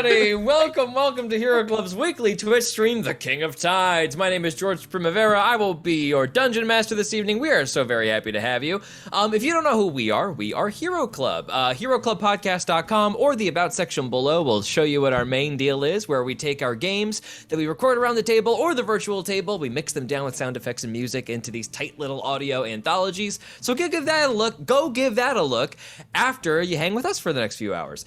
everybody! Welcome to Hero Club's weekly Twitch stream, The King of Tides. My name is George Primavera. I will be your dungeon master this evening. We are so very happy to have you. If you don't know who we are Hero Club. HeroClubPodcast.com or the About section below will show you what our main deal is, where we take our games that we record around the table or the virtual table, we mix them down with sound effects and music into these tight little audio anthologies. So go give that a look after you hang with us for the next few hours.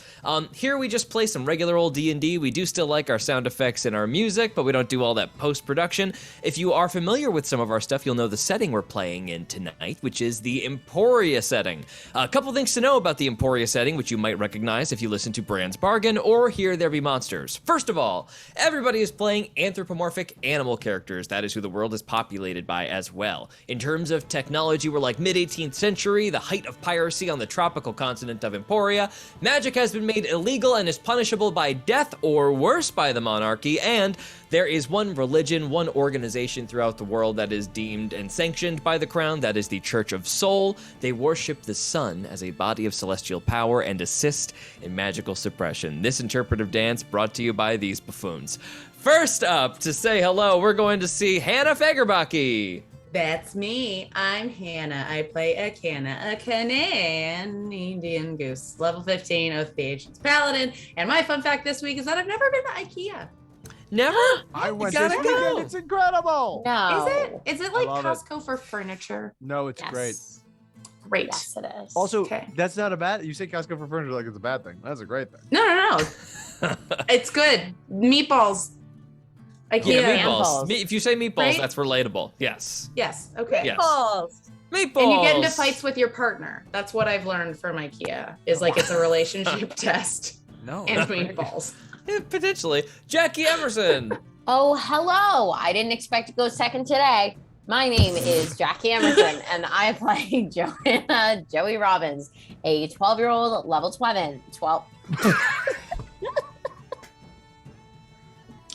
Here we just play some regular old D&D. We do still like our sound effects and our music, but we don't do all that post-production. If you are familiar with some of our stuff, you'll know the setting we're playing in tonight, which is the Emporia setting. A couple things to know about the Emporia setting, which you might recognize if you listen to Brand's Bargain or Here There Be Monsters. First of all, everybody is playing anthropomorphic animal characters. That is who the world is populated by as well. In terms of technology, we're like mid-18th century, the height of piracy on the tropical continent of Emporia. Magic has been made illegal and is punishable by death or worse by the monarchy, and there is one religion, one organization throughout the world that is deemed and sanctioned by the crown. That is the Church of Soul. They worship the sun as a body of celestial power and assist in magical suppression. This interpretive dance brought to you by these buffoons. First up, to say hello, we're going to see Hannah Fagerbaki. That's me. I'm Hannah. I play Acana and Indian Goose. Level 15, Oath of the Ancients Paladin. And my fun fact this week is that I've never been to IKEA. Never? I went this weekend. It's incredible. No. Is it like Costco for furniture? No, it's great. Great. Yes, it is. Also, that's not a bad. You say Costco for furniture like it's a bad thing. That's a great thing. No. It's good. Meatballs. IKEA meatballs. If you say meatballs, right? That's relatable. Yes. Yes. Okay. Yes. Meatballs. Meatballs. And you get into fights with your partner. That's what I've learned from IKEA. Is like it's a relationship test. No. And meatballs. Yeah, potentially. Jackie Emerson. Oh, hello. I didn't expect to go second today. My name is Jackie Emerson, and I play Joey Robbins, a 12-year-old level 12.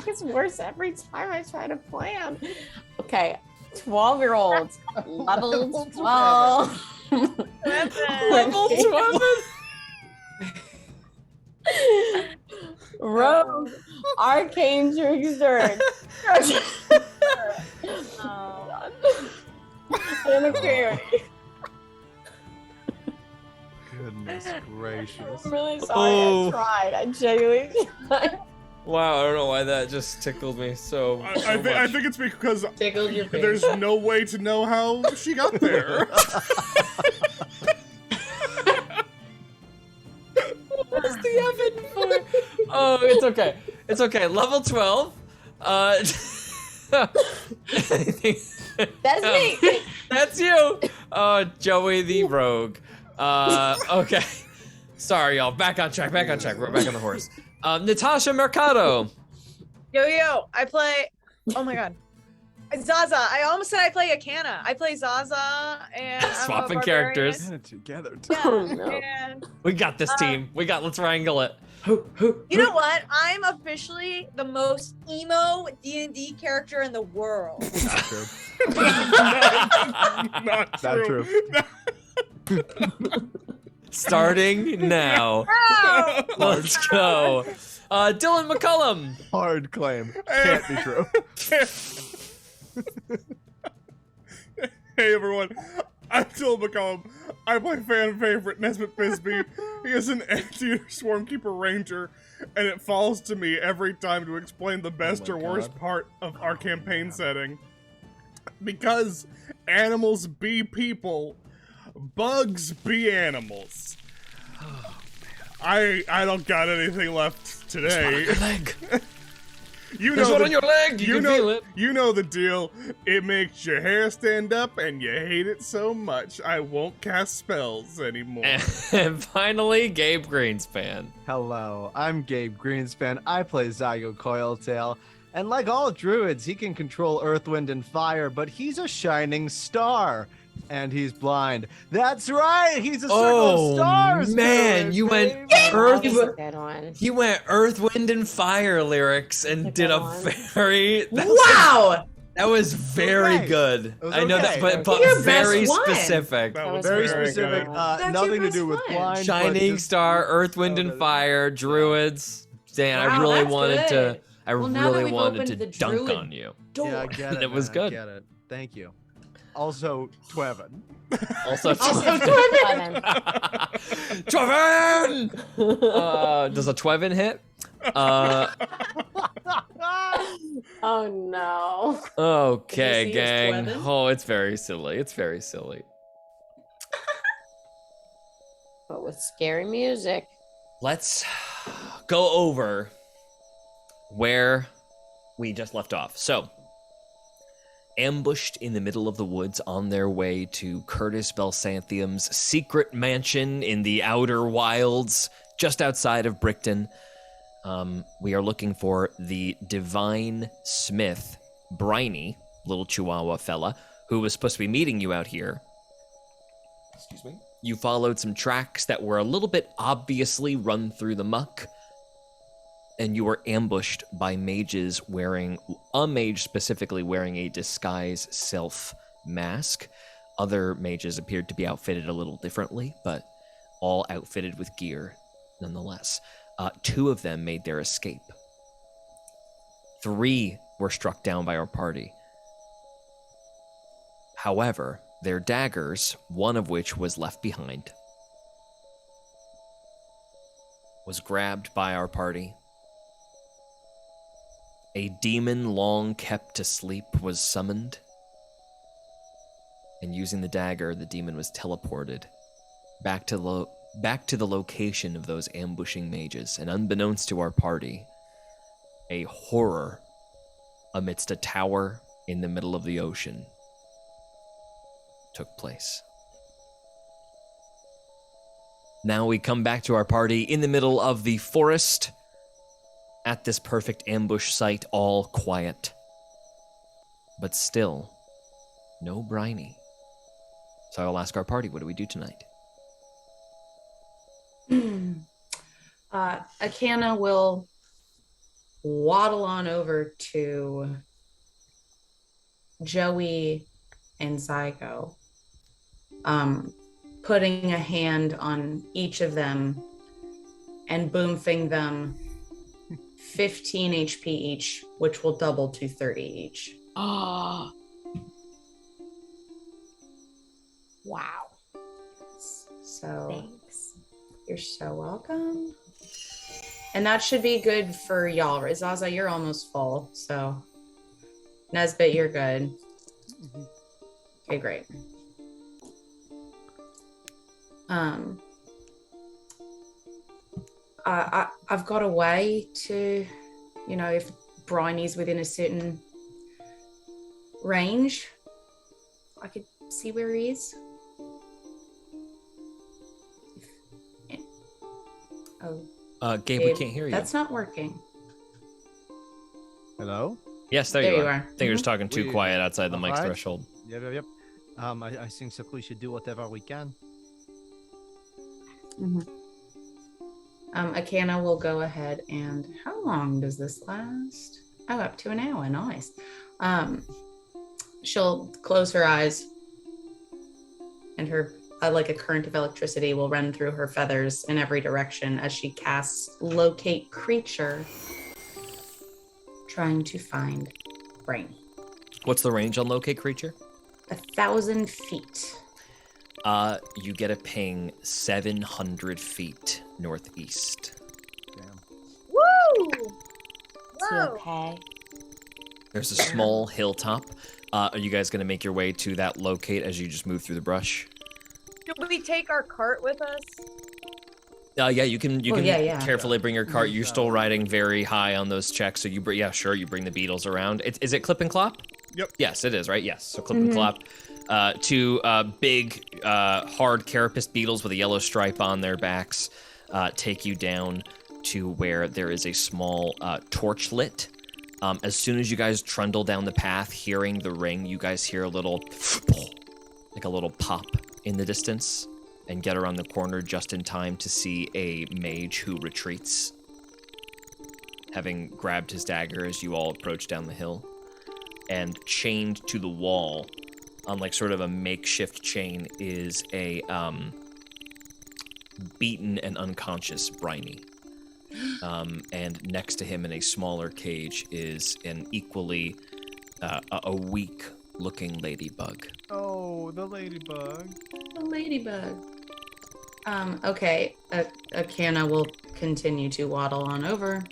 It's worse every time I try to plan. Okay, 12-year-old, level 12. Level 12. Rogue, arcane trickster. And a fairy. Goodness gracious. I'm really sorry. I tried. I genuinely tried. Wow, I don't know why that just tickled me so I think it's because Tickled your face. there's no way to know how she got there. What's the Evan for? Oh, it's okay. It's okay. Level 12. That's me. That's you. Joey the Rogue. Okay. Sorry, y'all. Back on track. We're back on the horse. Natasha Mercado. Yo, I play, oh my god, Zaza. I almost said I play Acana. I play Zaza, and I'm Swapping a characters. Get it together. Yeah, Oh, no. and We got this team. Let's wrangle it. you know what? I'm officially the most emo D&D character in the world. Not true. Not Not true. true. Starting now. Wow. Let's go. Dylan McCullum. Hard claim. Can't be true. Hey everyone, I'm Dylan McCollum. I play fan favorite Nesmith Bisbee. He is an anti Swarmkeeper Ranger, and it falls to me every time to explain the best Oh or my worst God. part of our campaign setting. Because animals be people, bugs be animals. I don't got anything left today. Leg. You There's know one the, on your leg. You can know, feel it. You know the deal. It makes your hair stand up, and you hate it so much. I won't cast spells anymore. And finally, Gabe Greenspan. Hello, I'm Gabe Greenspan. I play Zygo Coiltail. And like all druids, he can control earth, wind, and fire, but he's a shining star. And he's blind. That's right! He's a circle of stars! Man, druid, you went baby. Earth. That's a good one. He went Earth, Wind, and Fire lyrics and did a very. Wow! That was very Okay. good. It was I know okay. that, but Your best very one. specific. That was Very very specific. good. That's Nothing your to do best with one. blind. but Shining just- Star, Earth, Wind, Oh, and that is- Fire, Druids. Dan, I Wow, really that's wanted to. good. I Well, now that really we've wanted opened to the dunk druid on you. Door. Yeah, I get it. It was man, good. I get it. Thank you. Also, Twevin. Also, Also, Twevin. Twevin. Does a Twevin hit? Oh no. Okay, Did you see his gang. Twevin? Oh, it's very silly. It's very silly. But with scary music. Let's go over where we just left off. So, ambushed in the middle of the woods on their way to Curtis Belsanthium's secret mansion in the outer wilds, just outside of Brickton. We are looking for the divine smith, Briny, little chihuahua fella, who was supposed to be meeting you out here. Excuse me. You followed some tracks that were a little bit obviously run through the muck, and you were ambushed by mages wearing, a mage specifically wearing a disguise self mask. Other mages appeared to be outfitted a little differently, but all outfitted with gear nonetheless. 2 of them made their escape. 3 were struck down by our party. However, their daggers, one of which was left behind, was grabbed by our party. A demon long kept to sleep was summoned, and using the dagger, the demon was teleported back to the location of those ambushing mages, and unbeknownst to our party, a horror amidst a tower in the middle of the ocean took place. Now we come back to our party in the middle of the forest, at this perfect ambush site, all quiet. But still, no Briny. So I'll ask our party, what do we do tonight? Acana will waddle on over to Joey and Zygo, putting a hand on each of them and booming them 15 HP each, which will double to 30 each. Oh. Wow. So Thanks. you're so welcome. And that should be good for y'all, right? Zaza, you're almost full, so Nesbit, you're good. Okay, great. I've got a way to, if Briny's within a certain range, I could see where he is. Oh, Gabe, we can't hear you. that's not working. Hello? Yes, there you are. I think you're just talking too We- quiet outside the mic's Alright. threshold. Yep. I think that we should do whatever we can. Acana will go ahead and how long does this last? Oh, up to an hour. Nice. She'll close her eyes and her like a current of electricity will run through her feathers in every direction as she casts locate creature, trying to find Brain. What's the range on locate creature? 1,000 feet. You get a ping 700 feet northeast. Damn. Woo! Is he Whoa. okay? There's a small hilltop. Are you guys going to make your way to that locate as you just move through the brush? Can we take our cart with us? Yeah, you can yeah. carefully bring your cart. You're Yeah. still riding very high on those checks, so you bring the beetles around. Is it clip and clop? Yep. Yes, it is, right? Yes. So clip and clop. 2 big, hard carapace beetles with a yellow stripe on their backs take you down to where there is a small torch lit. As soon as you guys trundle down the path, hearing the ring, you guys hear a little, like a little pop in the distance, and get around the corner just in time to see a mage who retreats, having grabbed his dagger as you all approach down the hill. And chained to the wall, on like sort of a makeshift chain, is a beaten and unconscious Briny, And next to him in a smaller cage is an equally a weak-looking ladybug. Oh, the ladybug. A ladybug. Okay. Acana will continue to waddle on over,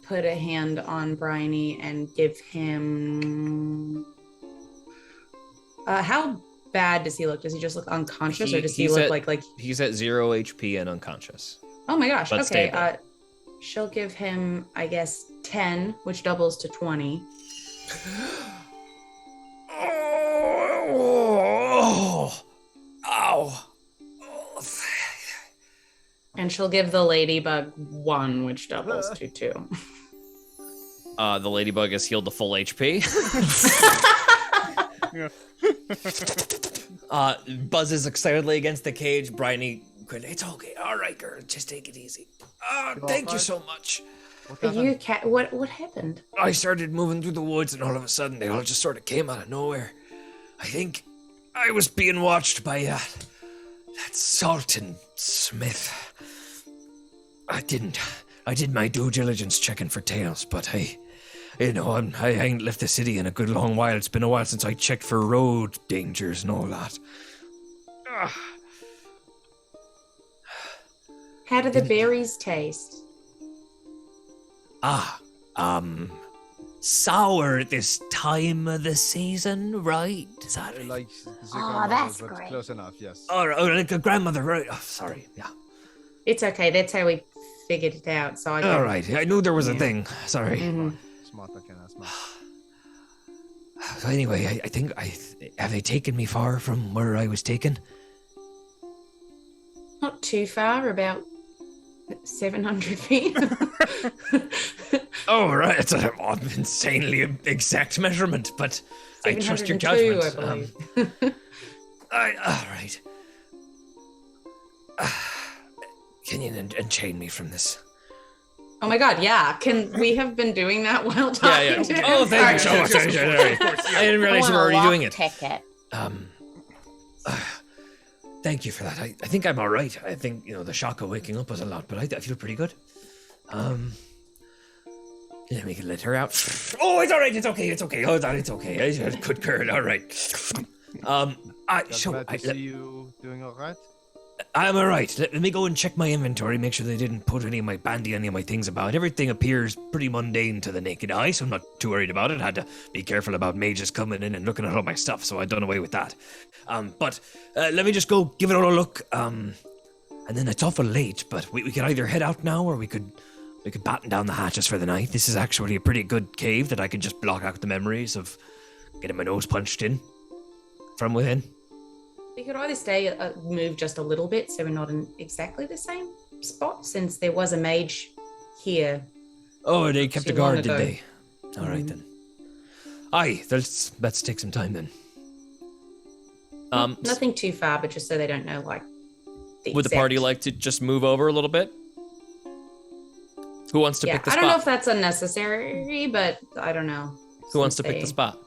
put a hand on Bryony and give him. How bad does he look? Does he just look unconscious, or does he look like he's at 0 HP and unconscious? Oh my gosh. But Okay. stable. She'll give him, I guess, 10, which doubles to 20. Oh, ow. And she'll give the ladybug 1, which doubles to 2. The ladybug has healed to full HP. Yeah. Buzzes excitedly against the cage. Bryony, it's okay. All right, girl, just take it easy. Thank you so much. What Are happened? you cat? What happened? I started moving through the woods, and all of a sudden, they all just sort of came out of nowhere. I think I was being watched by that Sultan Smith. I did my due diligence checking for tails, but I ain't left the city in a good long while. It's been a while since I checked for road dangers and all that. How do the berries taste? Sour at this time of the season, right? Is that right? Like, that's but great. close enough, yes. Like a grandmother, right? Oh, sorry, yeah. It's okay. That's how we figured it out. So I. All right, I knew there was a thing. Sorry. Mhm. Smart, Acana, smart. So anyway, I think have they taken me far from where I was taken? Not too far, about 700 feet. Oh, right. It's an insanely exact measurement, but I trust your 702, judgment. I believe. All right. Can you unchain me from this? Oh my god, yeah. Can we have been doing that while talking to him? Oh, thank you so Sorry. much. Sorry. I didn't realize you were already doing it. Ticket. Thank you for that. I think I'm all right. I think, the shock of waking up was a lot, but I feel pretty good. Yeah, we can let her out. Oh, it's all right. It's okay. It's okay. Oh, it's okay. I had a good girl. All right. Just glad to see you doing all right. I'm all right. Let me go and check my inventory, make sure they didn't put any of my things about. Everything appears pretty mundane to the naked eye, so I'm not too worried about it. I had to be careful about mages coming in and looking at all my stuff, so I done away with that. But let me just go give it all a look. And then it's awful late, but we could either head out now, or we could batten down the hatches for the night. This is actually a pretty good cave that I can just block out the memories of getting my nose punched in from within. We could either stay, move just a little bit so we're not in exactly the same spot, since there was a mage here. Oh, they kept a Too long guard, did ago. they? All right then. Aye, let's take some time then. Nothing too far, but just so they don't know, like. Would the party like to just move over a little bit? Who wants to Yeah, pick the I spot? don't know if that's unnecessary, but I don't know. Who wants to Since pick the they- spot?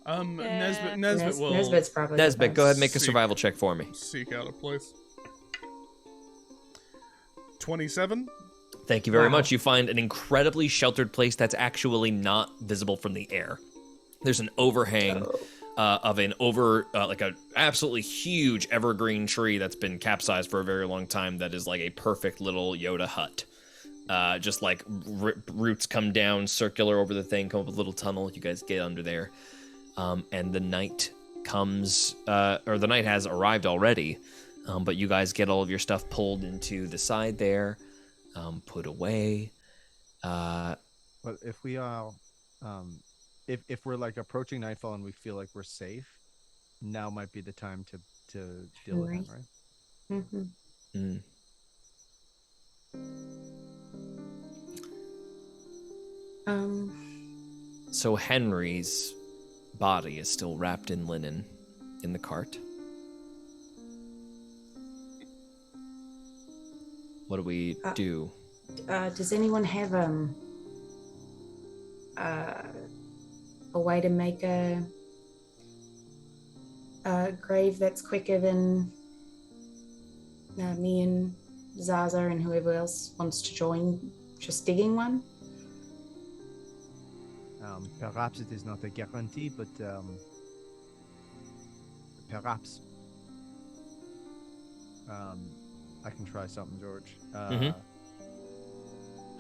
Nesbit will Nesbit's probably. the Nesbit, go ahead and make a Seek. survival check for me. seek out a place. 27. Thank you very Wow. much. You find an incredibly sheltered place that's actually not visible from the air. There's an overhang of an like an absolutely huge evergreen tree that's been capsized for a very long time. That is like a perfect little Yoda hut. Just like roots come down circular over the thing, come up with a little tunnel. You guys get under there. And the night comes, or the night has arrived already, but you guys get all of your stuff pulled into the side there, put away. But if we are, if we're like approaching nightfall and we feel like we're safe, now might be the time to deal with them, right? Mhm. So Henry's body is still wrapped in linen in the cart. What do we do? Does anyone have a way to make a grave that's quicker than me and Zaza and whoever else wants to join, just digging one. Perhaps it is not a guarantee, but perhaps. I can try something, George.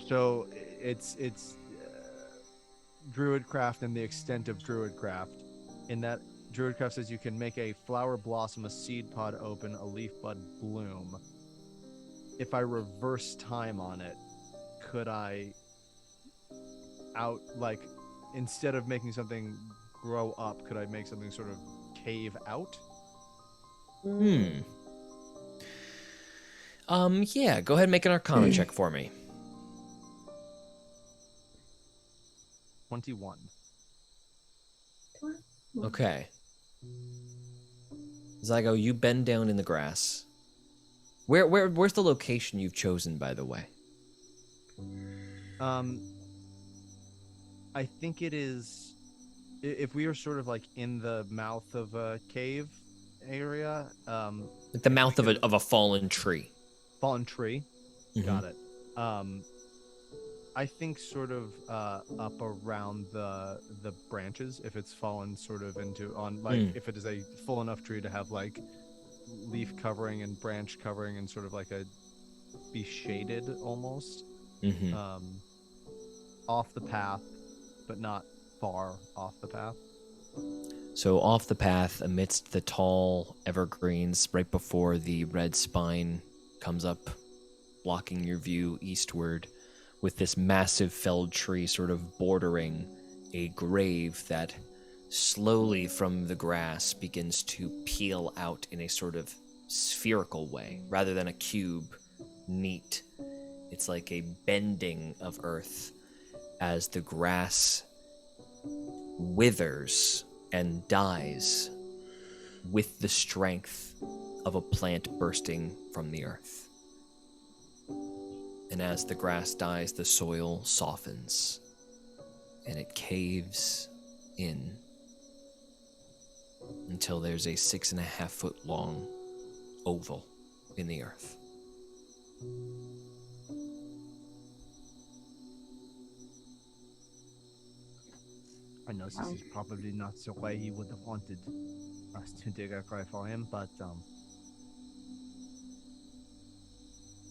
So it's Druidcraft and the extent of Druidcraft. In that, Druidcraft says you can make a flower blossom, a seed pod open, a leaf bud bloom. If I reverse time on it, could I instead of making something grow up, could I make something sort of cave out? Yeah, go ahead and make an Arcana check for me. 21. Okay. Zygo, you bend down in the grass. Where's the location you've chosen, by the way? I think it is. If we are sort of like in the mouth of a cave area, At the mouth of a fallen tree. fallen tree. Mhm. Got it. I think sort of up around the branches, if it's fallen sort of into if it is a full enough tree to have like leaf covering and branch covering and sort of like be shaded almost. Off the path, but not far off the path. So off the path, amidst the tall evergreens, right before the red spine comes up, blocking your view eastward, with this massive felled tree sort of bordering a grave that slowly from the grass begins to peel out in a sort of spherical way, rather than a cube, neat. It's like a bending of earth as the grass withers and dies with the strength of a plant bursting from the earth. And as the grass dies, the soil softens and it caves in until there's a 6.5 foot long oval in the earth. I know this is probably not the way he would have wanted us to dig a grave for him, but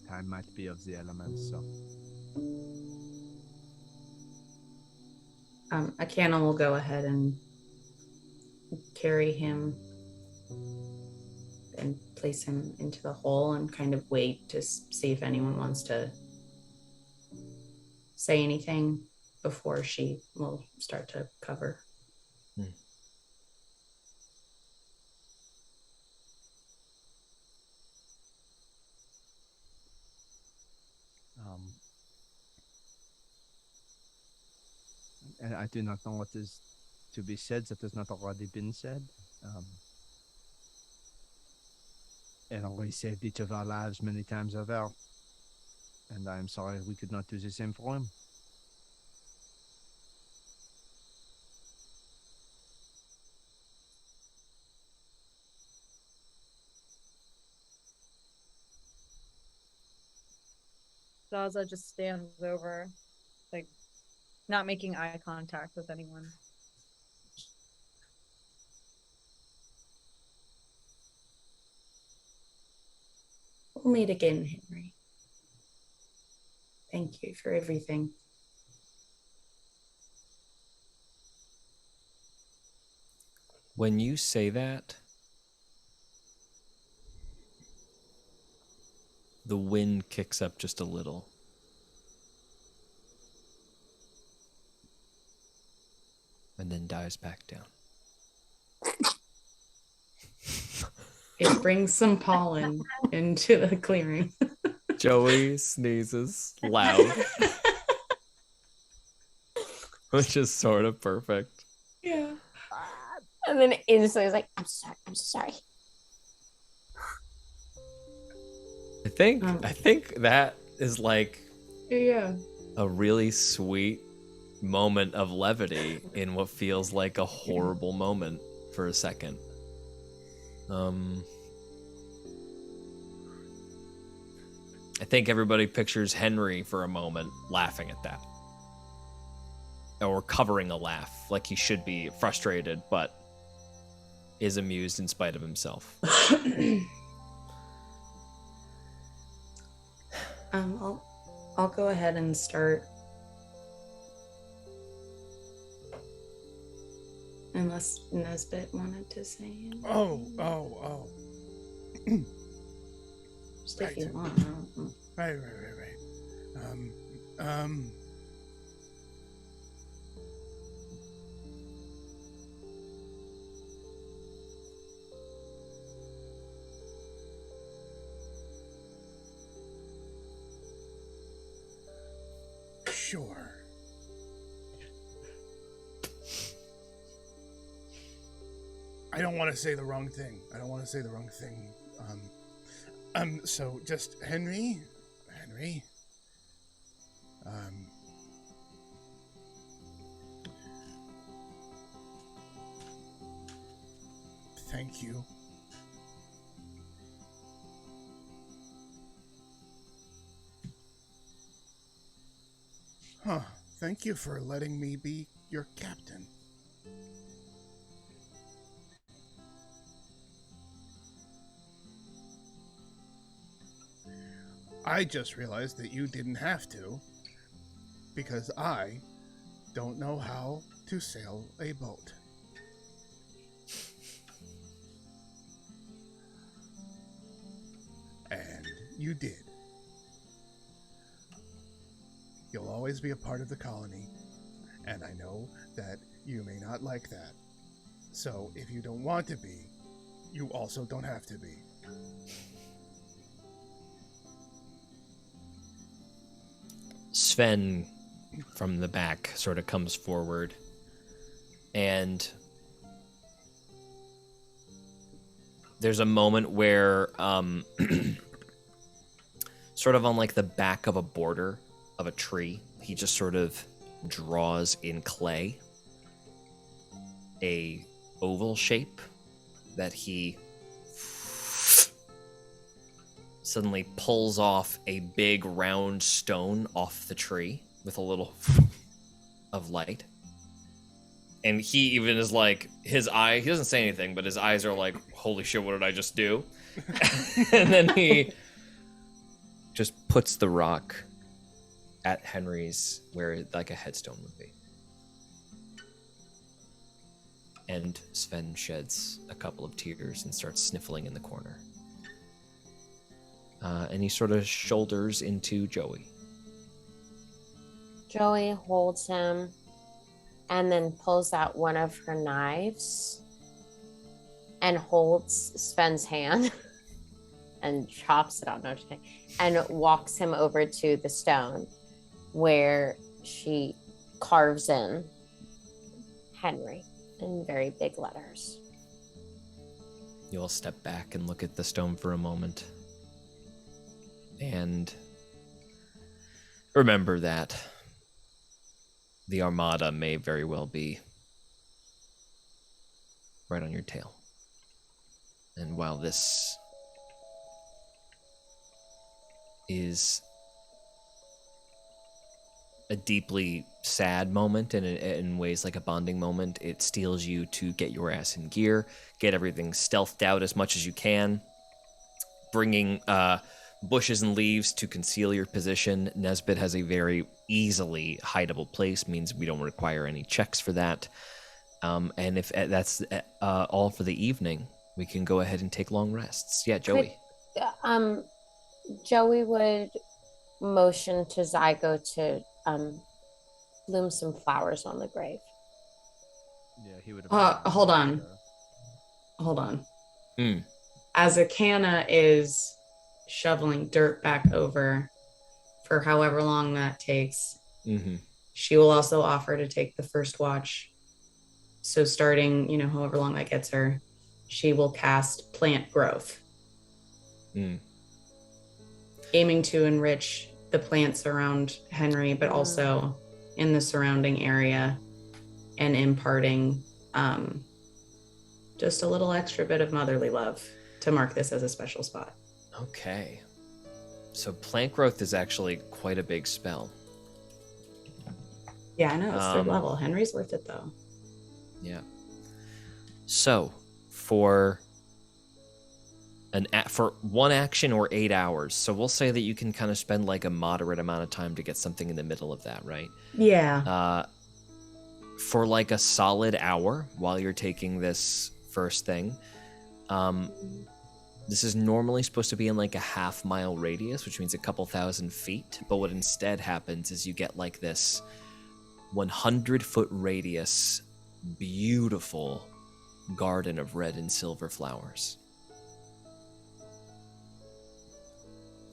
time might be of the elements, so. Acana will go ahead and carry him and place him into the hole and kind of wait to see if anyone wants to say anything before she will start to cover. And I do not know what is to be said that has not already been said. And we saved each of our lives many times over. And I am sorry we could not do the same for him. Zaza just stands over, like, not making eye contact with anyone. We'll meet again, Henry. Thank you for everything. When you say that, the wind kicks up just a little. And then dies back down. It brings some pollen into the clearing. Joey sneezes loud. Which is sort of perfect. Yeah. And then instantly it's like, I'm sorry. I think that is like Yeah. a really sweet moment of levity in what feels like a horrible moment for a second. I think everybody pictures Henry for a moment laughing at that. Or covering a laugh, like he should be frustrated, but is amused in spite of himself. I'll go ahead and start. Unless Nesbit wanted to say anything. Oh. Just if you want. Right. Sure. I don't want to say the wrong thing. So just Henry. Thank you. Thank you for letting me be your captain. I just realized that you didn't have to, because I don't know how to sail a boat. And you did. You'll always be a part of the colony, and I know that you may not like that. So if you don't want to be, you also don't have to be. Sven from the back sort of comes forward and there's a moment where sort of on like the back of a border of a tree, he just sort of draws in clay a oval shape that he suddenly pulls off a big round stone off the tree with a little of light. And he even is like, he doesn't say anything, but his eyes are like, holy shit, what did I just do? And then he just puts the rock at Henry's, where like a headstone would be. And Sven sheds a couple of tears and starts sniffling in the corner. And he sort of shoulders into Joey. Joey holds him and then pulls out one of her knives and holds Sven's hand and chops it out, no, just kidding, and walks him over to the stone where she carves in Henry in very big letters. You'll step back and look at the stone for a moment. And remember that the Armada may very well be right on your tail. And while this is a deeply sad moment and in ways like a bonding moment, it steals you to get your ass in gear, get everything stealthed out as much as you can, bringing bushes and leaves to conceal your position. Nesbit has a very easily hideable place, means we don't require any checks for that. And if that's all for the evening, we can go ahead and take long rests. Yeah, Joey. Joey would motion to Zygo to bloom some flowers on the grave. Yeah, he would. Hold on. As Acana is shoveling dirt back over for however long that takes, she will also offer to take the first watch. So starting, however long that gets her, she will cast plant growth, aiming to enrich the plants around Henry, but also in the surrounding area, and imparting just a little extra bit of motherly love to mark this as a special spot. Okay. So plant growth is actually quite a big spell. Yeah, I know. It's third Um, level. Henry's worth it, though. Yeah. So, for for one action or 8 hours, so we'll say that you can kind of spend like a moderate amount of time to get something in the middle of that, right? Yeah. For like a solid hour while you're taking this first thing, this is normally supposed to be in like a half-mile radius, which means a couple thousand feet. But what instead happens is you get like this 100-foot radius, beautiful garden of red and silver flowers.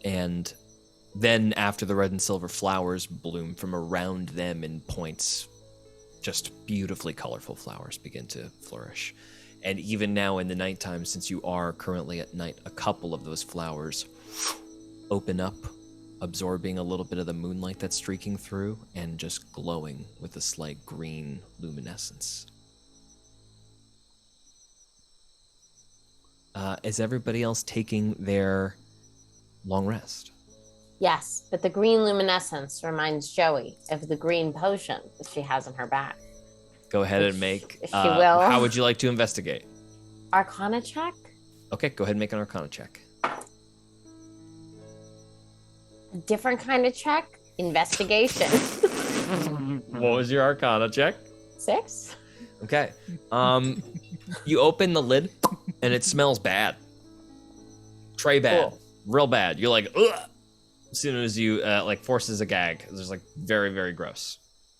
And then after the red and silver flowers bloom from around them in points, just beautifully colorful flowers begin to flourish. And even now in the nighttime, since you are currently at night, a couple of those flowers open up, absorbing a little bit of the moonlight that's streaking through and just glowing with a slight green luminescence. Is everybody else taking their long rest? Yes, but the green luminescence reminds Joey of the green potion that she has in her bag. Go ahead and make. She will. How would you like to investigate? Arcana check? Okay, go ahead and make an Arcana check. A different kind of check? Investigation. What was your Arcana check? 6? Okay. You open the lid, and it smells bad. Tray bad. Cool. Real bad. You're like, ugh! As soon as you, forces a gag. It's just, like, very, very gross.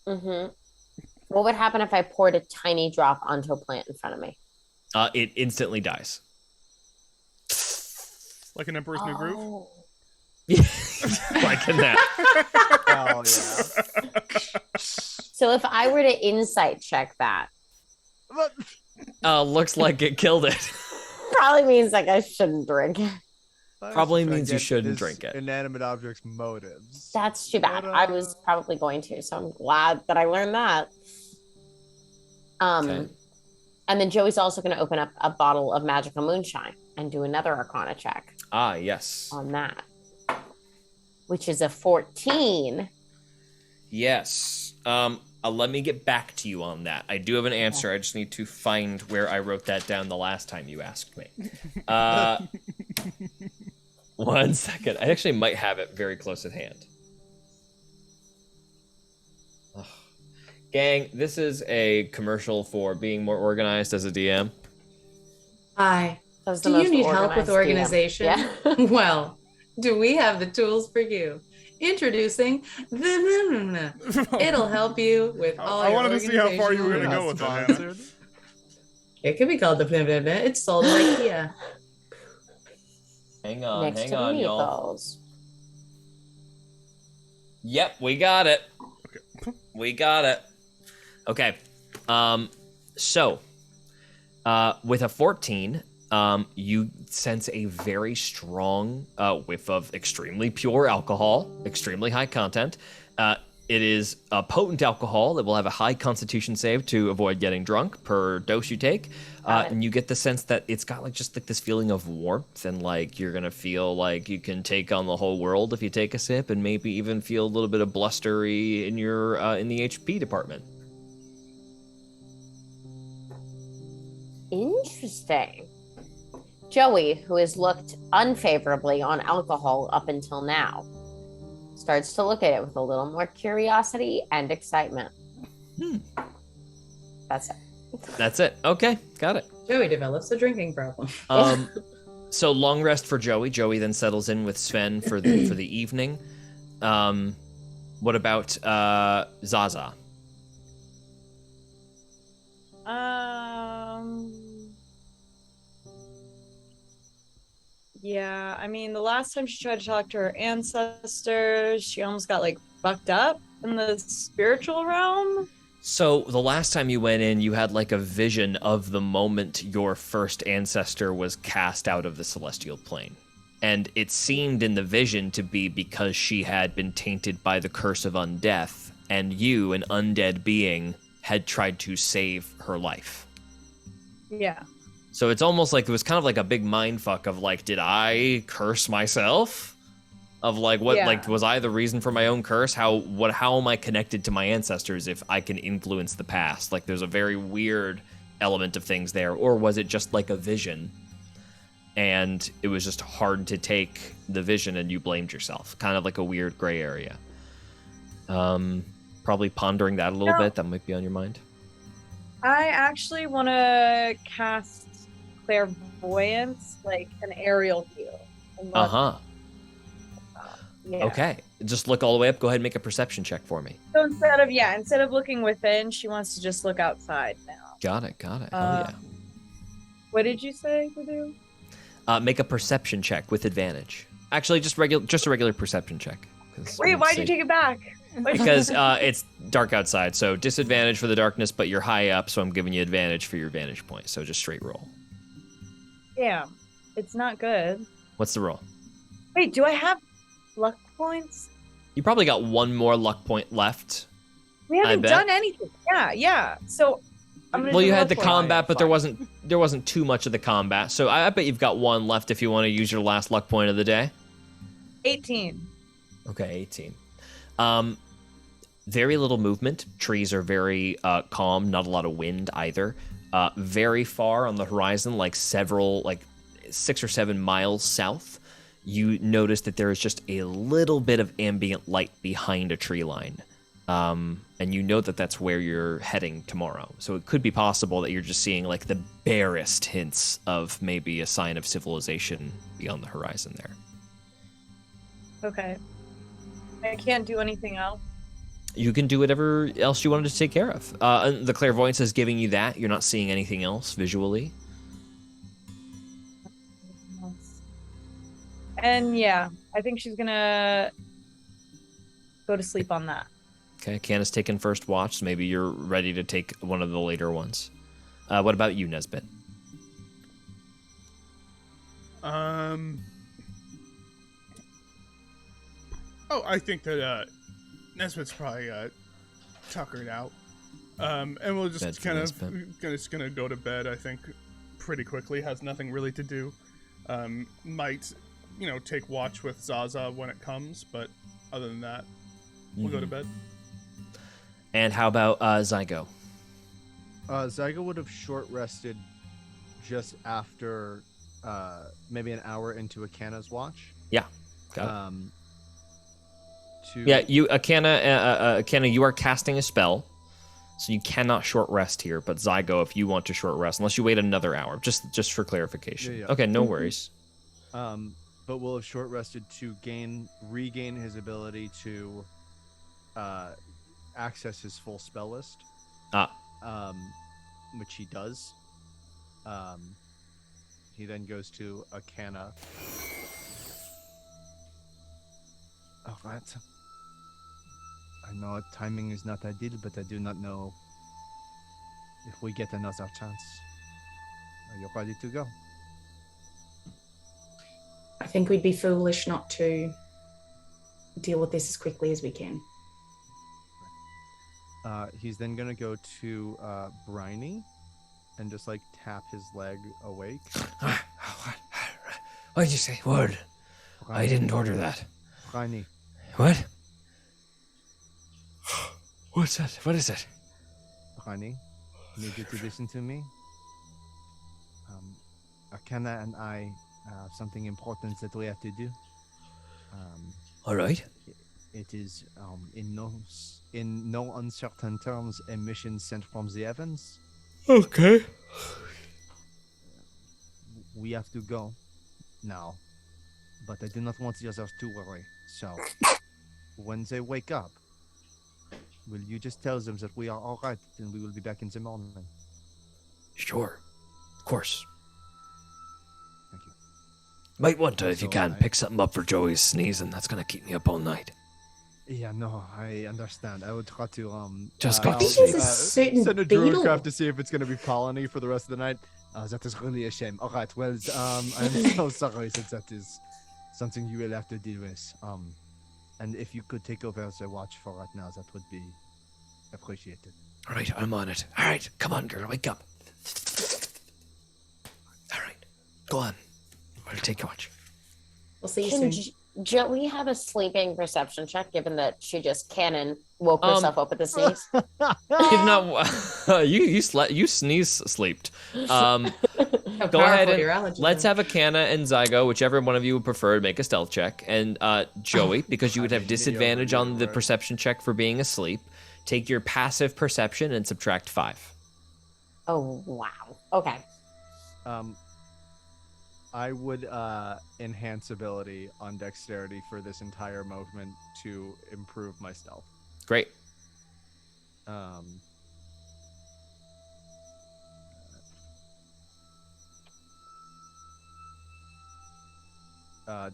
Mm-hmm. What would happen if I poured a tiny drop onto a plant in front of me? It instantly dies. Like an Emperor's New Groove? Oh. Like in that. Hell yeah. So if I were to insight check that, Looks like it killed it. probably means like I shouldn't drink it. Probably means you Get shouldn't this drink it. Inanimate objects motives. That's too bad. But, I was probably going to, so I'm glad that I learned that. Okay. And then Joey's also going to open up a bottle of magical moonshine and do another Arcana check Ah, yes. on that, which is a 14. Yes. Let me get back to you on that. I do have an answer. I just need to find where I wrote that down the last time you asked me. 1 second. I actually might have it very close at hand. Ugh. Gang, this is a commercial for being more organized as a DM. Hi. That was the Do you most need help with organized organization? DM. Yeah. Well, do we have the tools for you? Introducing the It'll help you with all I your wanted to see how far you were going to organizational go with that. Hannah. Sponsored. It could be called the blah, blah, blah. It's sold at IKEA. Hang on, Next to hang the on, y'all. meatballs. Yep, we got it. Okay. We got it. Okay. So, with a 14, you sense a very strong whiff of extremely pure alcohol, extremely high content. It is a potent alcohol that will have a high constitution save to avoid getting drunk per dose you take. Got it. And you get the sense that it's got like just like this feeling of warmth and like you're gonna feel like you can take on the whole world if you take a sip, and maybe even feel a little bit of blustery in your in the HP department. Interesting. Joey, who has looked unfavorably on alcohol up until now, starts to look at it with a little more curiosity and excitement. That's it. That's it. Okay, got it. Joey develops a drinking problem. So long rest for Joey. Joey then settles in with Sven for the evening. What about Zaza? Yeah, I mean, the last time she tried to talk to her ancestors, she almost got like fucked up in the spiritual realm. So the last time you went in, you had like a vision of the moment your first ancestor was cast out of the celestial plane. And it seemed in the vision to be because she had been tainted by the curse of undeath, and you, an undead being, had tried to save her life. Yeah. So it's almost like it was kind of like a big mind fuck of like, did I curse myself? of like what Yeah. like was I the reason for my own curse? How am I connected to my ancestors if I can influence the past? Like there's a very weird element of things there, or was it just like a vision? And it was just hard to take the vision and you blamed yourself. Kind of like a weird gray area. Probably pondering that a little bit. That might be on your mind. I actually want to cast clairvoyance, like an aerial view. Uh-huh. Yeah. Okay. Just look all the way up. Go ahead and make a perception check for me. So instead of looking within, she wants to just look outside now. Got it. Oh, yeah. What did you say to do? Make a perception check with advantage. Actually, just a regular perception check. Wait, why'd you take it back? Because it's dark outside, so disadvantage for the darkness, but you're high up, so I'm giving you advantage for your vantage point. So just straight roll. Damn, it's not good. What's the roll? Wait, do I have luck points? You probably got one more luck point left. We haven't bet. done anything. Yeah. So I'm gonna Well, do you had luck the points. combat, but there wasn't too much of the combat. So I bet you've got one left if you want to use your last luck point of the day. 18. Okay, 18. Very little movement. Trees are very calm. Not a lot of wind either. Very far on the horizon, like 6 or 7 miles south, you notice that there is just a little bit of ambient light behind a tree line. And you know that that's where you're heading tomorrow. So it could be possible that you're just seeing like the barest hints of maybe a sign of civilization beyond the horizon there. Okay. I can't do anything else. You can do whatever else you wanted to take care of. And the clairvoyance is giving you that. You're not seeing anything else visually. And yeah, I think she's gonna go to sleep on that. Okay, Canna's taken first watch, so maybe you're ready to take one of the later ones. What about you, Nesbit? Oh, I think that Nesbit's probably tuckered out. And we'll Bed just for kind of Nesbit. gonna go to bed, I think, pretty quickly. Has nothing really to do. Might, take watch with Zaza when it comes, but other than that, we'll go to bed. And how about Zygo? Zygo would have short rested just after maybe an hour into Acana's watch. Yeah, got it. Yeah, You, Acana, you are casting a spell, so you cannot short rest here. But Zygo, if you want to short rest, unless you wait another hour, just for clarification. Yeah. Okay, no worries. But will have short rested to regain his ability to access his full spell list. Which he does. He then goes to Acana. All right. I know timing is not ideal, but I do not know if we get another chance. Are you ready to go? I think we'd be foolish not to deal with this as quickly as we can. He's then gonna go to Briny and just like tap his leg awake. What did you say? Word. I didn't order that. Briny, What? What's that? What is it? Briny, I need you to listen to me. Acana and I have something important that we have to do. All right. It is in no uncertain terms a mission sent from the heavens. Okay. We have to go now, but I do not want the others to worry. So when they wake up, will you just tell them that we are all right and we will be back in the morning? Sure. Of course. Thank you. Might want to, if you So can, I- pick something up for Joey's sneezing. That's gonna keep me up all night. Yeah, no, I understand. I would try to Just I'll, got I think there's a certain send a beetle. druidcraft to see if it's going to be colony for the rest of the night. That is really a shame. All right, well, I'm so sorry that is something you will have to deal with. And if you could take over as a watch for right now, that would be appreciated. All right, I'm on it. All right, come on, girl, wake up. All right, go on. I'll take watch. We'll see you Can, soon. Joey have a sleeping perception check, given that she just cannon woke herself up with the sneeze? You did not. You sneeze sleeped. How Go ahead powerful and your allergies let's are. have Acana and Zygo, whichever one of you would prefer, make a stealth check. And Joey, because you would have disadvantage on the perception check for being asleep, take your passive perception and subtract 5. Oh, wow. Okay. I would enhance ability on dexterity for this entire movement to improve my stealth. Great.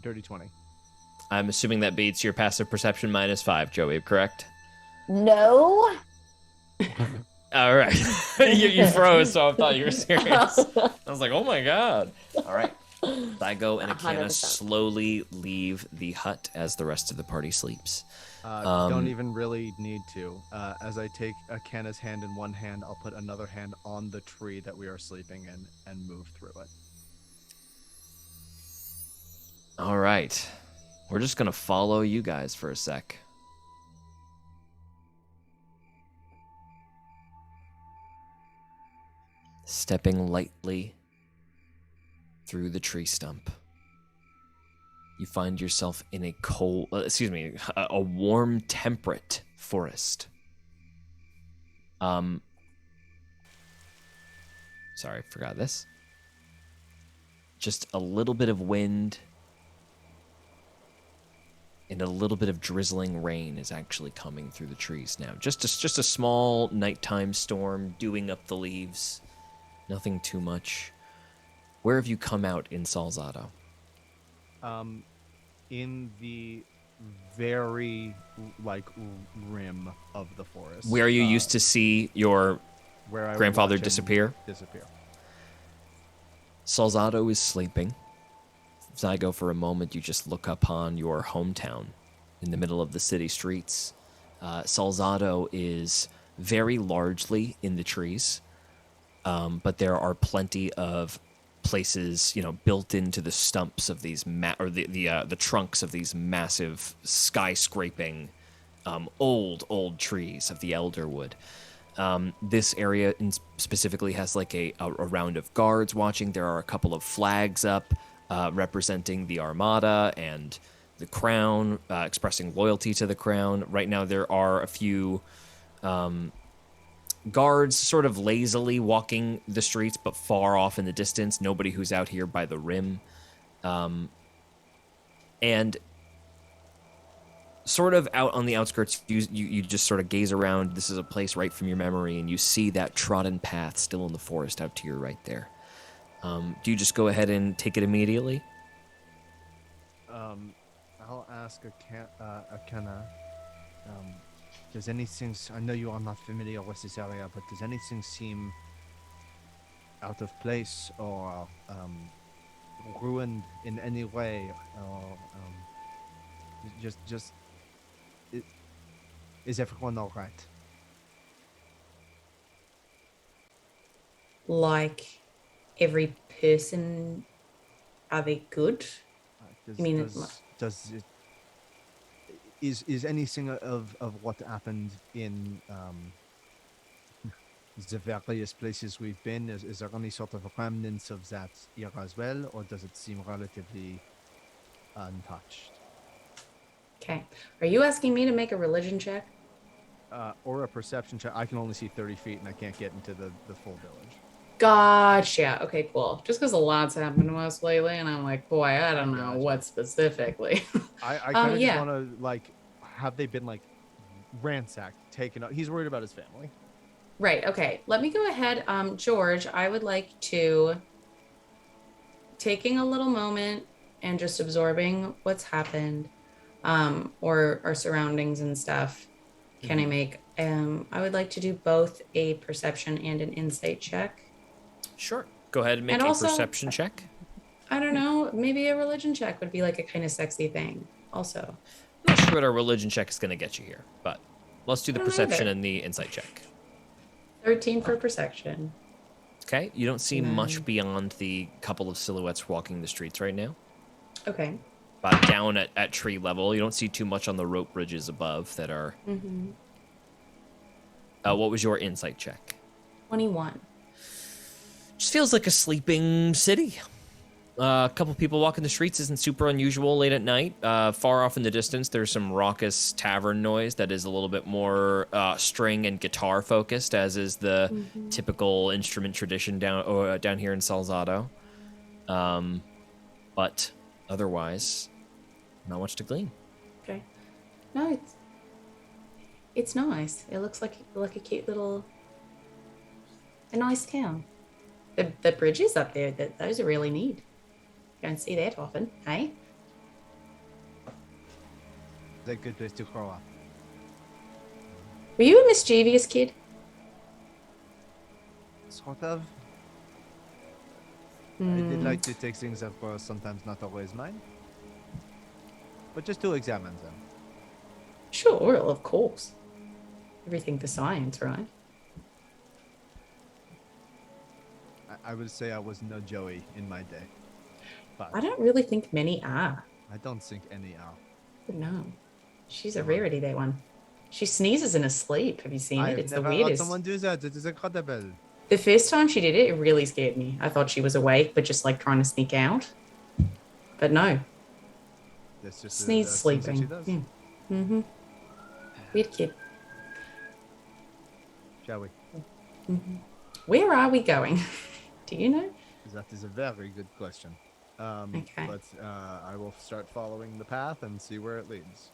Dirty 20. I'm assuming that beats your passive perception minus 5, Joey, correct? No. All right. you froze, so I thought you were serious. I was like, oh my god. All right. Zygo and Acana 100%. slowly leave the hut as the rest of the party sleeps. Don't even really need to. As I take Akana's hand in one hand, I'll put another hand on the tree that we are sleeping in and move through it. All right. We're just going to follow you guys for a sec. Stepping lightly through the tree stump, you find yourself in a warm, temperate forest. Sorry, I forgot this. Just a little bit of wind and a little bit of drizzling rain is actually coming through the trees now. Just a small nighttime storm dewing up the leaves. Nothing too much. Where have you come out in Salzado? In the very rim of the forest. Where you used to see your where I would grandfather watch him disappear? Disappear. Salzado is sleeping. Zygo, for a moment, you just look upon your hometown in the middle of the city streets. Salzado is very largely in the trees, but there are plenty of places, built into the stumps of these the trunks of these massive skyscraping old trees of the elderwood. This area specifically has like a round of guards watching. There are a couple of flags up representing the Armada and the crown, expressing loyalty to the crown. Right now there are a few guards sort of lazily walking the streets, but far off in the distance. Nobody who's out here by the rim. And sort of out on the outskirts, you just sort of gaze around. This is a place right from your memory, and you see that trodden path still in the forest out to your right there. Do you just go ahead and take it immediately? I'll ask Akana. Does anything? I know you are not familiar with this area, but does anything seem out of place or ruined in any way? Or is everyone all right? Like every person, are they good? Does, I mean, does it? Is anything of what happened in the various places we've been? Is there any sort of remnants of that here as well, or does it seem relatively untouched? Okay. Are you asking me to make a religion check? Or a perception check? I can only see 30 feet, and I can't get into the full village. Gotcha. Okay, cool. Just because a lot's happened to us lately, and I'm like, boy, I don't know what specifically. I kind of just want to, have they been, ransacked, taken up? He's worried about his family. Right, okay. Let me go ahead. George, I would like to, taking a little moment and just absorbing what's happened, or our surroundings and stuff. Can I make, I would like to do both a perception and an insight check. Sure. Go ahead and make a perception check. I don't know. Maybe a religion check would be like a kind of sexy thing also. I'm not sure what a religion check is going to get you here, but let's do the I don't perception either. and the insight check. 13 for perception. Okay. You don't see much beyond the couple of silhouettes walking the streets right now. Okay. about down at tree level. You don't see too much on the rope bridges above that are. Mm-hmm. What was your insight check? 21. Just feels like a sleeping city. A couple people walking the streets isn't super unusual late at night. Far off in the distance, there's some raucous tavern noise that is a little bit more string and guitar focused, as is the typical instrument tradition down here in Salzado. But otherwise, not much to glean. Okay. No, it's nice. It looks like a cute little, a nice town. The bridges up there, those are really neat. You don't see that often, hey? It's a good place to grow up. Were you a mischievous kid? Sort of. I Hmm. did like to take things that were sometimes not always mine. But just to examine them. Sure, well, of course. Everything for science, right? I would say I was no Joey in my day. But I don't really think many are. I don't think any are. No. She's a rarity, that one. She sneezes in her sleep. Have you seen I it? have It's the never heard weirdest. someone do that. It is incredible. The first time she did it, it really scared me. I thought she was awake, but just like trying to sneak out. But no, That's just sneeze that's things that sleeping. she does. Yeah. Mm-hmm. Weird kid. Shall we? Mm-hmm. Where are we going? Do you know? That is a very good question. Okay. But I will start following the path and see where it leads.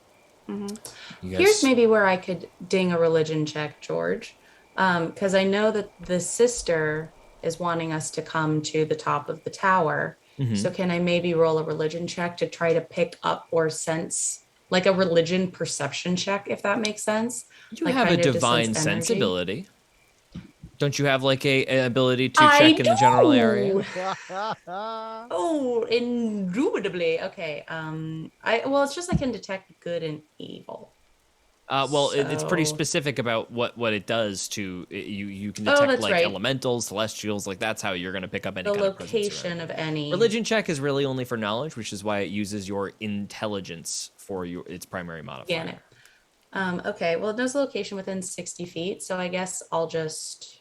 Mm-hmm. You guys, Here's maybe where I could ding a religion check, George. Because I know that the sister is wanting us to come to the top of the tower. Mhm. So can I maybe roll a religion check to try to pick up or sense, like a religion perception check, if that makes sense? you like have a kind of to divine sense energy? sensibility. Don't you have like a ability to I check in the general area? do. Oh, indubitably. Okay. Well, it's just I can detect good and evil. Well, it's pretty So- specific about what it does to you can Oh, detect that's like right. elementals, celestials, like that's how you're going to pick up any The kind of presence around location you. of any Religion check is really only for knowledge, which is why it uses your intelligence for its primary modifier. Okay, well, it knows the location within 60 feet, so I guess I'll just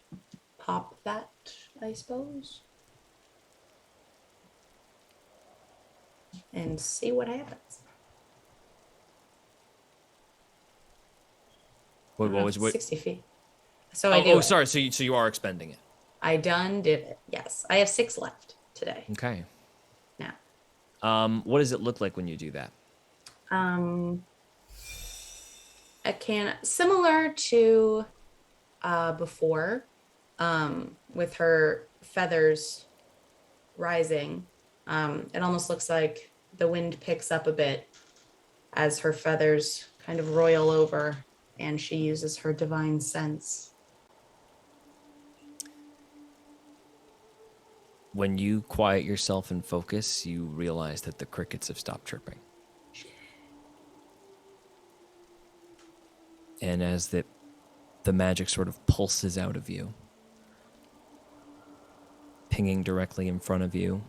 pop that, I suppose. And see what happens. What was what? 60 feet. So I do. Oh, it. sorry. So you are expending it. I done did it. Yes. I have 6 left today. Okay. Now. What does it look like when you do that? A can similar to before, with her feathers rising. It almost looks like the wind picks up a bit as her feathers kind of roil over, and she uses her divine sense. When you quiet yourself and focus, you realize that the crickets have stopped chirping. And as the magic sort of pulses out of you, pinging directly in front of you,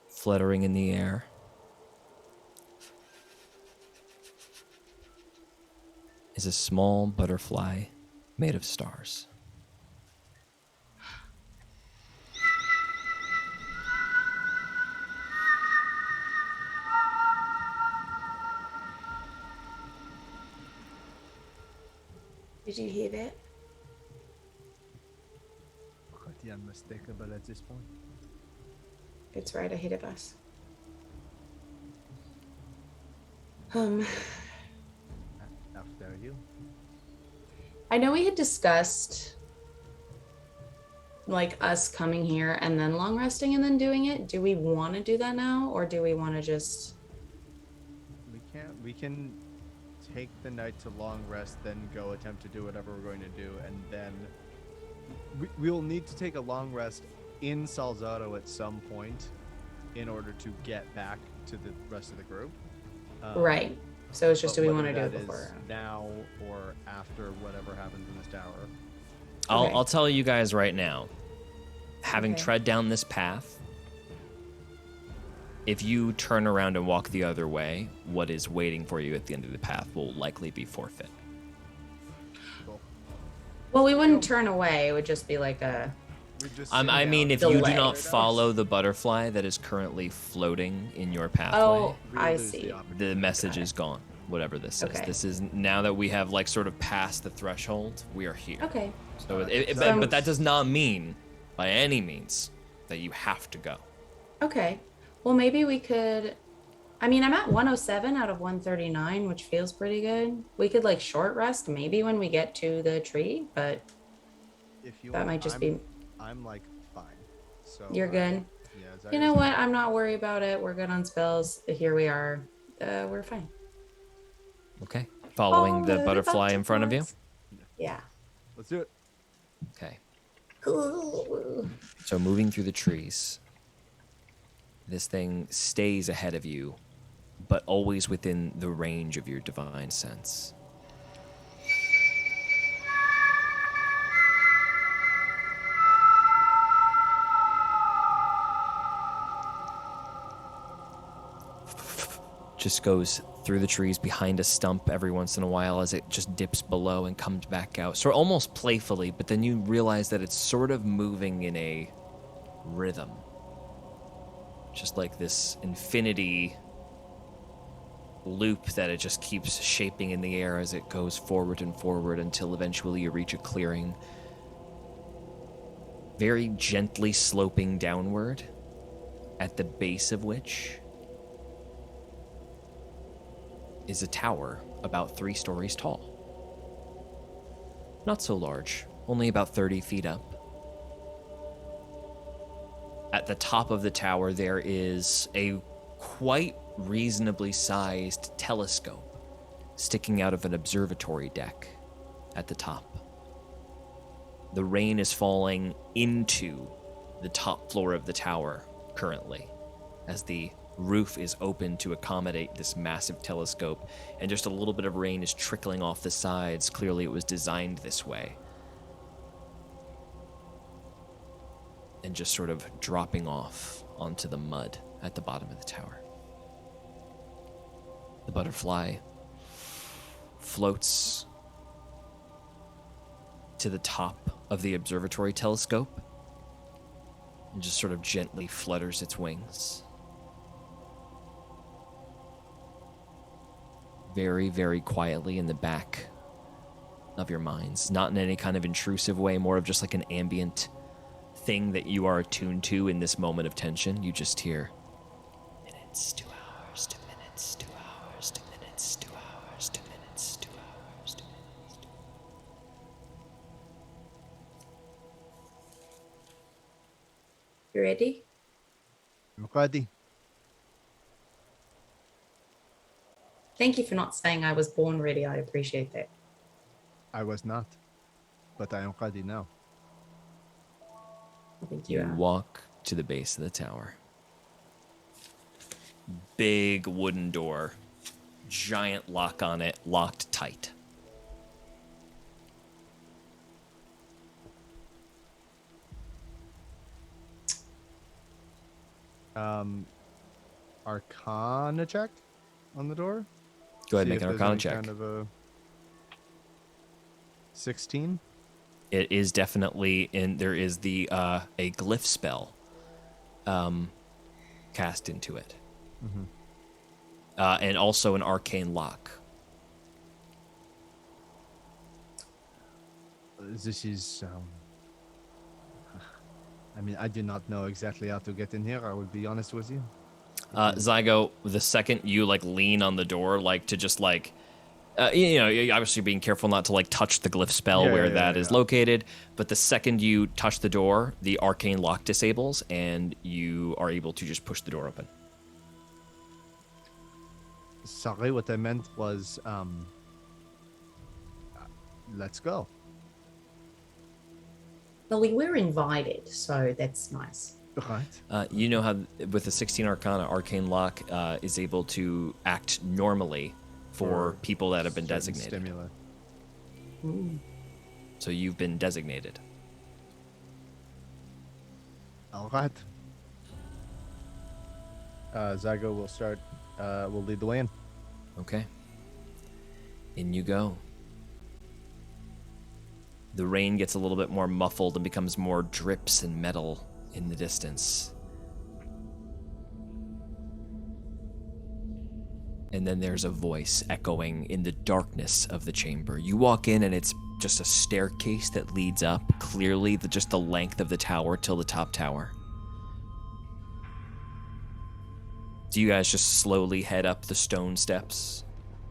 fluttering in the air, is a small butterfly made of stars. Did you hear that? Pretty unmistakable at this point. It's right ahead of us. After you. I know we had discussed like us coming here and then long resting and then doing it. Do we want to do that now, or do we want to just? We can take the night to long rest, then go attempt to do whatever we're going to do, and then we'll need to take a long rest in Salzado at some point in order to get back to the rest of the group. Right. So it's just, But do we want whether to do that it is before? now or after whatever happens in this tower. Okay. I'll tell you guys right now, having Okay. tread down this path, If you turn around and walk the other way, what is waiting for you at the end of the path will likely be forfeit. Well, we wouldn't turn away. It would just be like a. We just I sit mean, down. if you do Delay. not follow the butterfly that is currently floating in your pathway, Oh, We I lose the see. opportunity. the message is gone. Whatever this is. Okay. This is now that we have like sort of passed the threshold, we are here. Okay. So, So- but that does not mean, by any means, that you have to go. Okay. Well, maybe we could. I mean, I'm at 107 out of 139, which feels pretty good. We could like short rest maybe when we get to the tree, but If you that want, might just I'm, be. I'm like fine. So You're good. Yeah. You know what? I'm not worried about it. We're good on spells. Here we are. We're fine. Okay. Following the Follow butterfly in front of you. butterflies. Yeah. Let's do it. Okay. Cool. So moving through the trees, this thing stays ahead of you, but always within the range of your divine sense. Just goes through the trees behind a stump every once in a while as it just dips below and comes back out. So almost playfully, but then you realize that it's sort of moving in a rhythm. Just like this infinity loop that it just keeps shaping in the air as it goes forward and forward until eventually you reach a clearing. Very gently sloping downward, at the base of which is a tower about 3 stories tall. Not so large, only about 30 feet up. At the top of the tower, there is a quite reasonably sized telescope sticking out of an observatory deck at the top. The rain is falling into the top floor of the tower currently, as the roof is open to accommodate this massive telescope, and just a little bit of rain is trickling off the sides. Clearly it was designed this way. And just sort of dropping off onto the mud at the bottom of the tower. The butterfly floats to the top of the observatory telescope and just sort of gently flutters its wings. Very, very quietly in the back of your minds. Not in any kind of intrusive way, more of just like an ambient thing that you are attuned to in this moment of tension. You just hear minutes, 2 hours, 2 minutes, 2 hours, 2 minutes, 2 hours, 2 minutes, 2 hours, 2 minutes. You ready? Ready? Thank you for not saying I was born ready. I appreciate that. I was not, but I am ready now. I think You you are. walk to the base of the tower. Big wooden door, giant lock on it, locked tight. Arcana check on the door. Go ahead, See make if an there's arcana any check. Kind of a 16. It is definitely in. There is the a glyph spell cast into it, and also an arcane lock. This is. I mean, I do not know exactly how to get in here. I will be honest with you. Zygo, the second you like lean on the door, like to just like, you know, you're obviously being careful not to like touch the glyph spell Yeah, where yeah, that yeah, is yeah. located. But the second you touch the door, the arcane lock disables, and you are able to just push the door open. Sorry, what I meant was, let's go. Well, we were invited, so that's nice. Right. You know how with the 16 Arcana, arcane lock is able to act normally for people that have been Certain designated. Stimuli. So you've been designated. All right. Zygo will start. Will lead the way in. Okay. In you go. The rain gets a little bit more muffled and becomes more drips and metal in the distance. And then there's a voice echoing in the darkness of the chamber. You walk in and it's just a staircase that leads up, clearly just the length of the tower till the top tower. Do you guys just slowly head up the stone steps?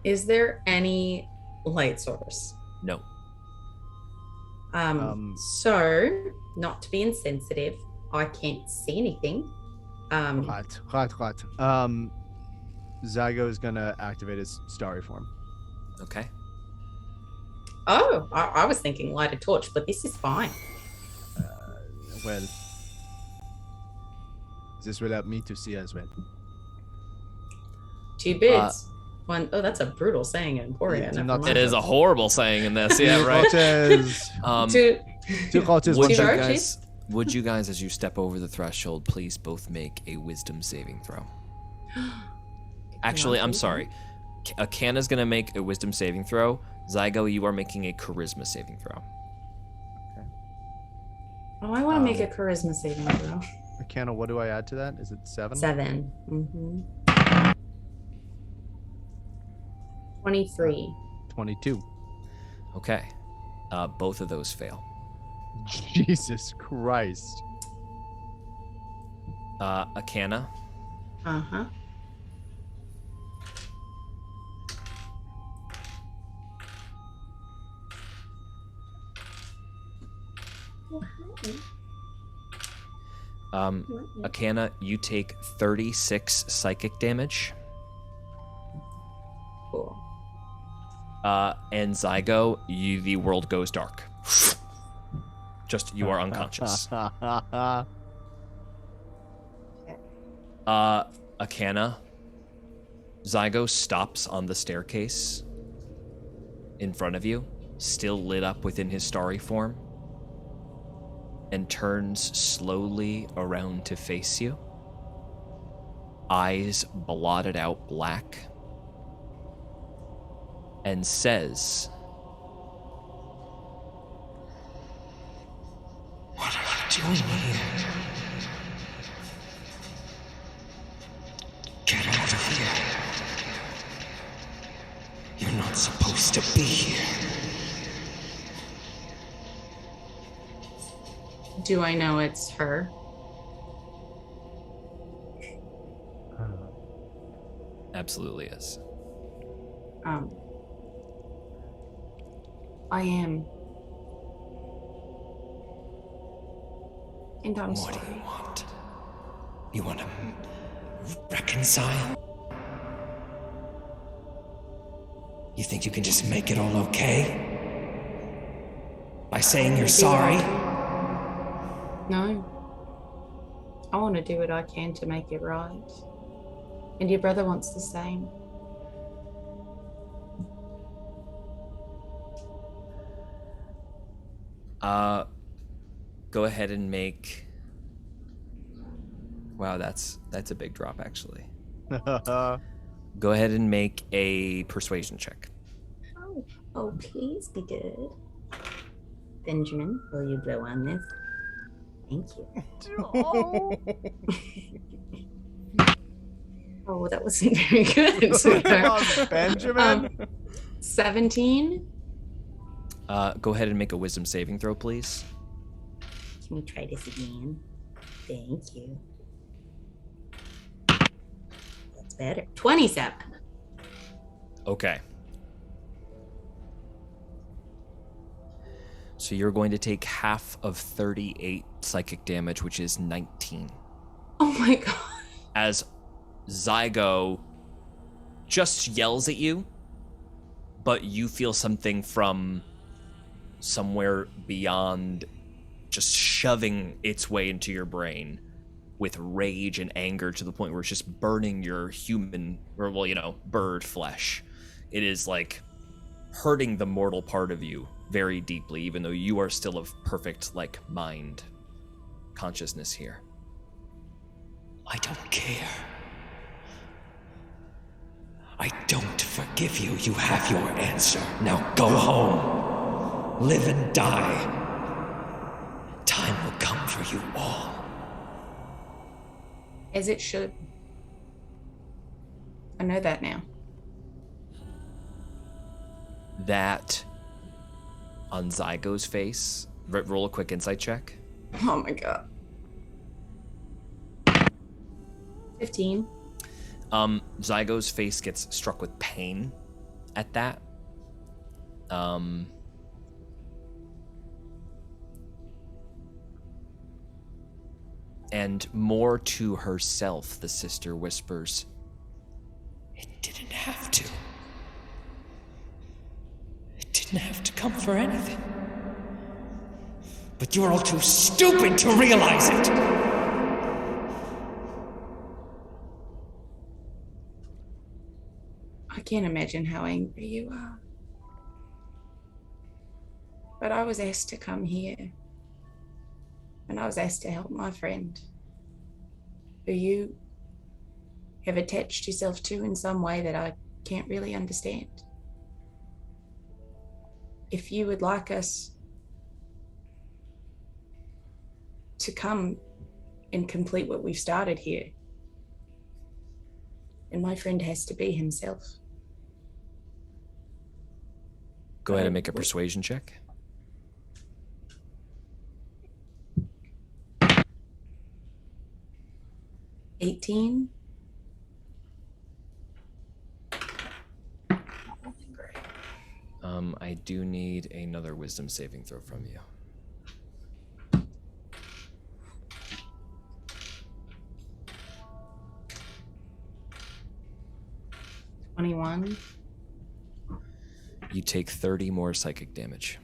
Is there any light source? No. So, not to be insensitive, I can't see anything. Right. Zygo is gonna activate his starry form. Okay. Oh, I was thinking light a torch, but this is fine. Well, this will help me to see as well. Two birds. One. Oh, that's a brutal saying in Emporia. Yeah, Never not- mind. It is a horrible saying in this, yeah, right. Two. Two roaches, Would one you Two duck. roaches? would you guys, as you step over the threshold, please both make a wisdom saving throw? Actually, I'm sorry. Acana's gonna make a wisdom saving throw. Zygo, you are making a charisma saving throw. Oh, I want to make a charisma saving throw. Acana, what do I add to that? Is it 7? 7. 23. 22. Okay. Both of those fail. Jesus Christ. Acana, Uh-huh. Acana, you take 36 psychic damage. Cool. And Zygo, the world goes dark. Just, you are unconscious. Acana, Zygo stops on the staircase in front of you, still lit up within his starry form, and turns slowly around to face you. Eyes blotted out black, and says, What are you doing here? Get out of here. You're not supposed to be here. Do I know it's her? absolutely is. I am. And I'm What sorry. do you want? You want to reconcile? You think you can just make it all okay? By saying you're sorry? No. I want to do what I can to make it right. And your brother wants the same. Go ahead and make. Wow, that's a big drop actually. Go ahead and make a persuasion check. Oh, please be good. Benjamin, will you blow on this? Thank you. Oh, that wasn't very good. Benjamin? 17. Go ahead and make a wisdom saving throw, please. Can we try this again? Thank you. That's better. 27. Okay. So you're going to take half of 38 psychic damage, which is 19. Oh my god. As Zygo just yells at you, but you feel something from somewhere beyond just shoving its way into your brain with rage and anger to the point where it's just burning your human, or well, bird flesh. It is like hurting the mortal part of you very deeply, even though you are still of perfect, mind consciousness here. I don't care. I don't forgive you. You have your answer. Now go home. Live and die. Time will come for you all. As it should. I know that now. That on Zygo's face. Roll a quick insight check. Oh my god. 15. Zygo's face gets struck with pain at that. And more to herself, the sister whispers, It didn't have to. It didn't have to come for anything. But you're all too stupid to realize it. I can't imagine how angry you are. But I was asked to come here. And I was asked to help my friend, who you have attached yourself to in some way that I can't really understand. If you would like us to come and complete what we've started here, and my friend has to be himself. go ahead and make a persuasion check. $18. I do need another wisdom saving throw from you. 21. You take 30 more psychic damage.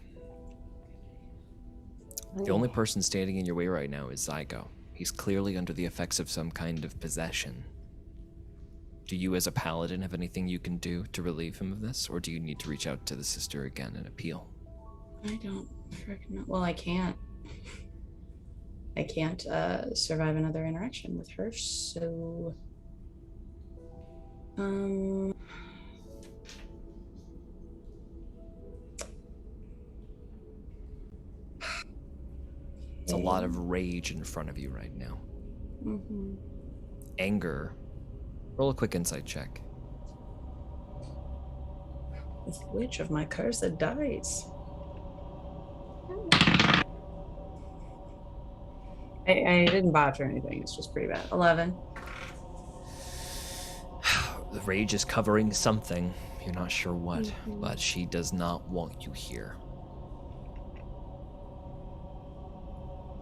The only person standing in your way right now is Zygo. He's clearly under the effects of some kind of possession. Do you as a paladin have anything you can do to relieve him of this, or do you need to reach out to the sister again and appeal? I don't freaking know. Well, I can't. I can't survive another interaction with her, so... It's a lot of rage in front of you right now. Mm-hmm. Anger. Roll a quick insight check. With which of my cursed dice? I didn't botch or anything. It's just pretty bad. 11. The rage is covering something. You're not sure what, but she does not want you here.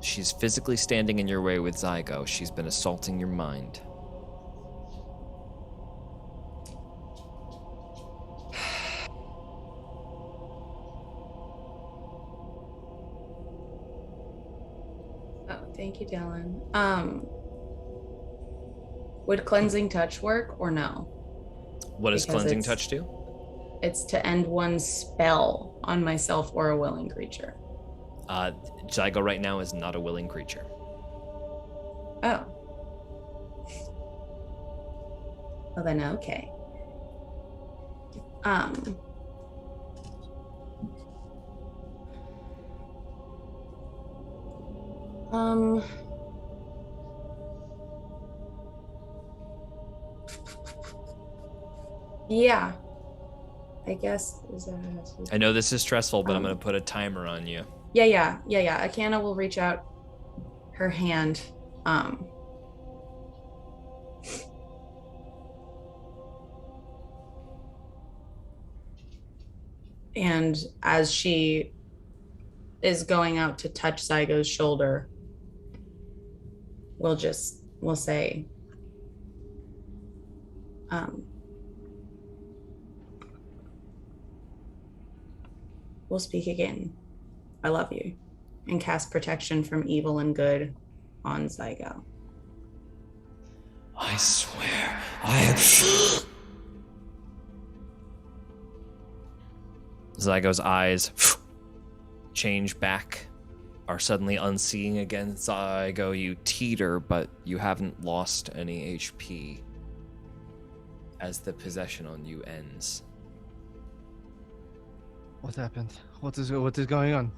She's physically standing in your way with Zygo. She's been assaulting your mind. Oh, thank you, Dylan. Would cleansing touch work or no? What does Because cleansing it's- touch do? It's to end one spell on myself or a willing creature. Zygo right now is not a willing creature. Oh. Well then, okay. Yeah. I guess is that I know this is stressful, but I'm going to put a timer on you. Yeah. Acana will reach out her hand. And as she is going out to touch Zygo's shoulder, we'll say, we'll speak again. I love you. And cast protection from evil and good on Zygo. I swear, I have... Zygo's eyes change back, are suddenly unseeing again. Zygo, you teeter, but you haven't lost any HP. as the possession on you ends. What happened? What is going on?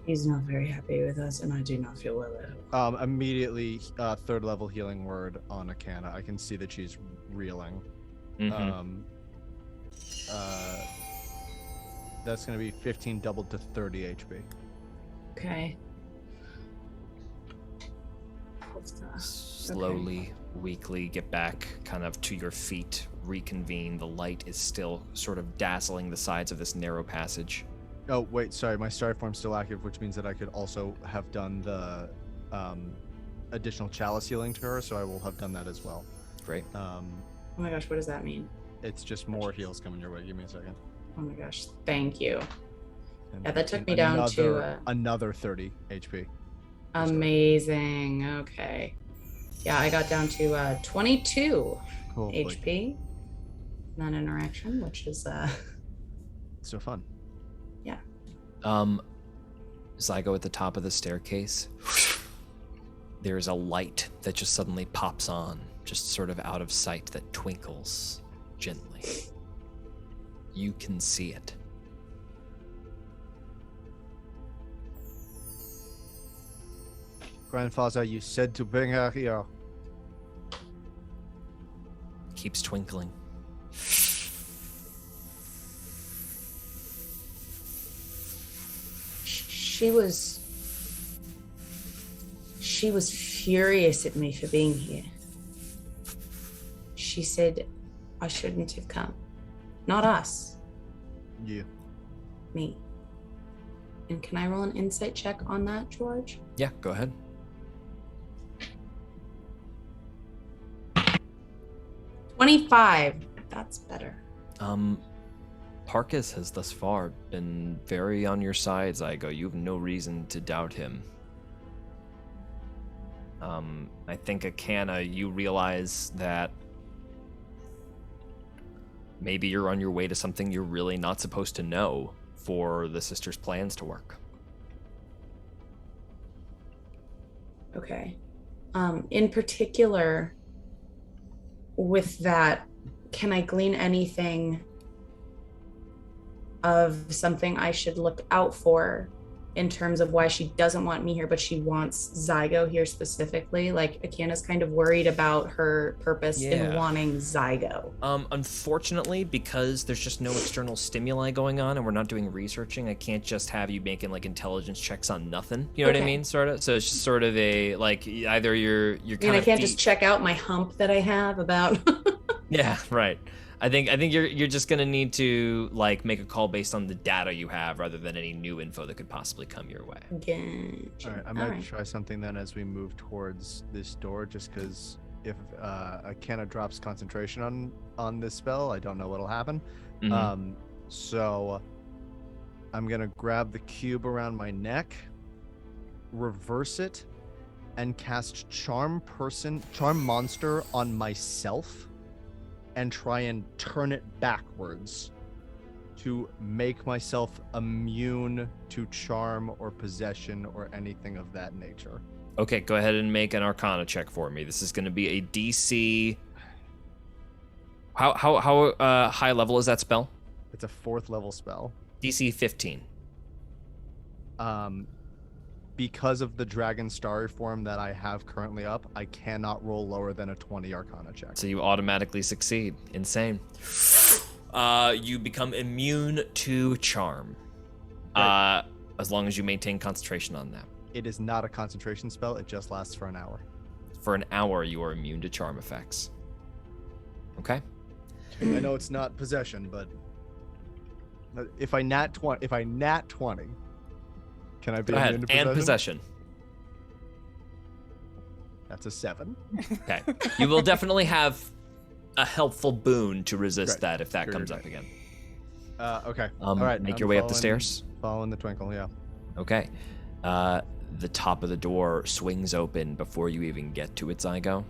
He's not very happy with us, and I do not feel well at all. Immediately, third level healing word on Acana. I can see that she's reeling. Mhm. That's gonna be 15 doubled to 30 HP. Okay. Slowly, weakly get back kind of to your feet, reconvene. The light is still sort of dazzling the sides of this narrow passage. Oh, wait, sorry. My star form's still active, which means that I could also have done the additional chalice healing to her, so I will have done that as well. Great. Oh my gosh, what does that mean? It's just more heals coming your way. Give me a second. Oh my gosh, thank you. And Yeah, that took and me down to another 30 HP. amazing. Okay. Yeah, I got down to 22 Cool. HP. Non interaction, which is So fun. Zygo at the top of the staircase. There's a light that just suddenly pops on, just sort of out of sight, that twinkles gently. You can see it. Grandfather, you said to bring her here. Keeps twinkling. She was furious at me for being here. She said I shouldn't have come. Not us, Yeah. me. And can I roll an insight check on that, George? Yeah, go ahead. 25. That's better. Parkas has thus far been very on your side, Zygo. You have no reason to doubt him. I think Acana, you realize that maybe you're on your way to something you're really not supposed to know for the sisters' plans to work. Okay. In particular, with that, can I glean anything of something I should look out for in terms of why she doesn't want me here, but she wants Zygo here specifically? Like, Akana's kind of worried about her purpose in wanting Zygo. Unfortunately, because there's just no external stimuli going on and we're not doing researching, I can't just have you making like intelligence checks on nothing. You know what I mean? Sort of. So it's just sort of a like either you're kind of. I can't just check out my hump that I have about. Yeah, right. I think you're just gonna need to like make a call based on the data you have rather than any new info that could possibly come your way. Gotcha. All right, I might try something then as we move towards this door, just because if Acana drops concentration on this spell, I don't know what'll happen. Mhm. So I'm gonna grab the cube around my neck, reverse it, and cast Charm Monster on myself, and try and turn it backwards to make myself immune to charm or possession or anything of that nature. Okay, go ahead and make an Arcana check for me. This is going to be a DC. How high level is that spell? It's a 4th level spell. DC 15. Because of the Dragon Starry form that I have currently up, I cannot roll lower than a 20 Arcana check. So you automatically succeed. Insane. You become immune to charm. Right. As long as you maintain concentration on that. It is not a concentration spell. It just lasts for an hour. For an hour, you are immune to charm effects. Okay? I know it's not possession, but if I nat 20, can I be Go ahead. immune to And possession. That's a 7. Okay. You will definitely have a helpful boon to resist Great. that if that Sure, comes you're up again. Okay. All right. Make I'm your way up the following- stairs. Following the twinkle, yeah. Okay. The top of the door swings open before you even get to it, Zygo.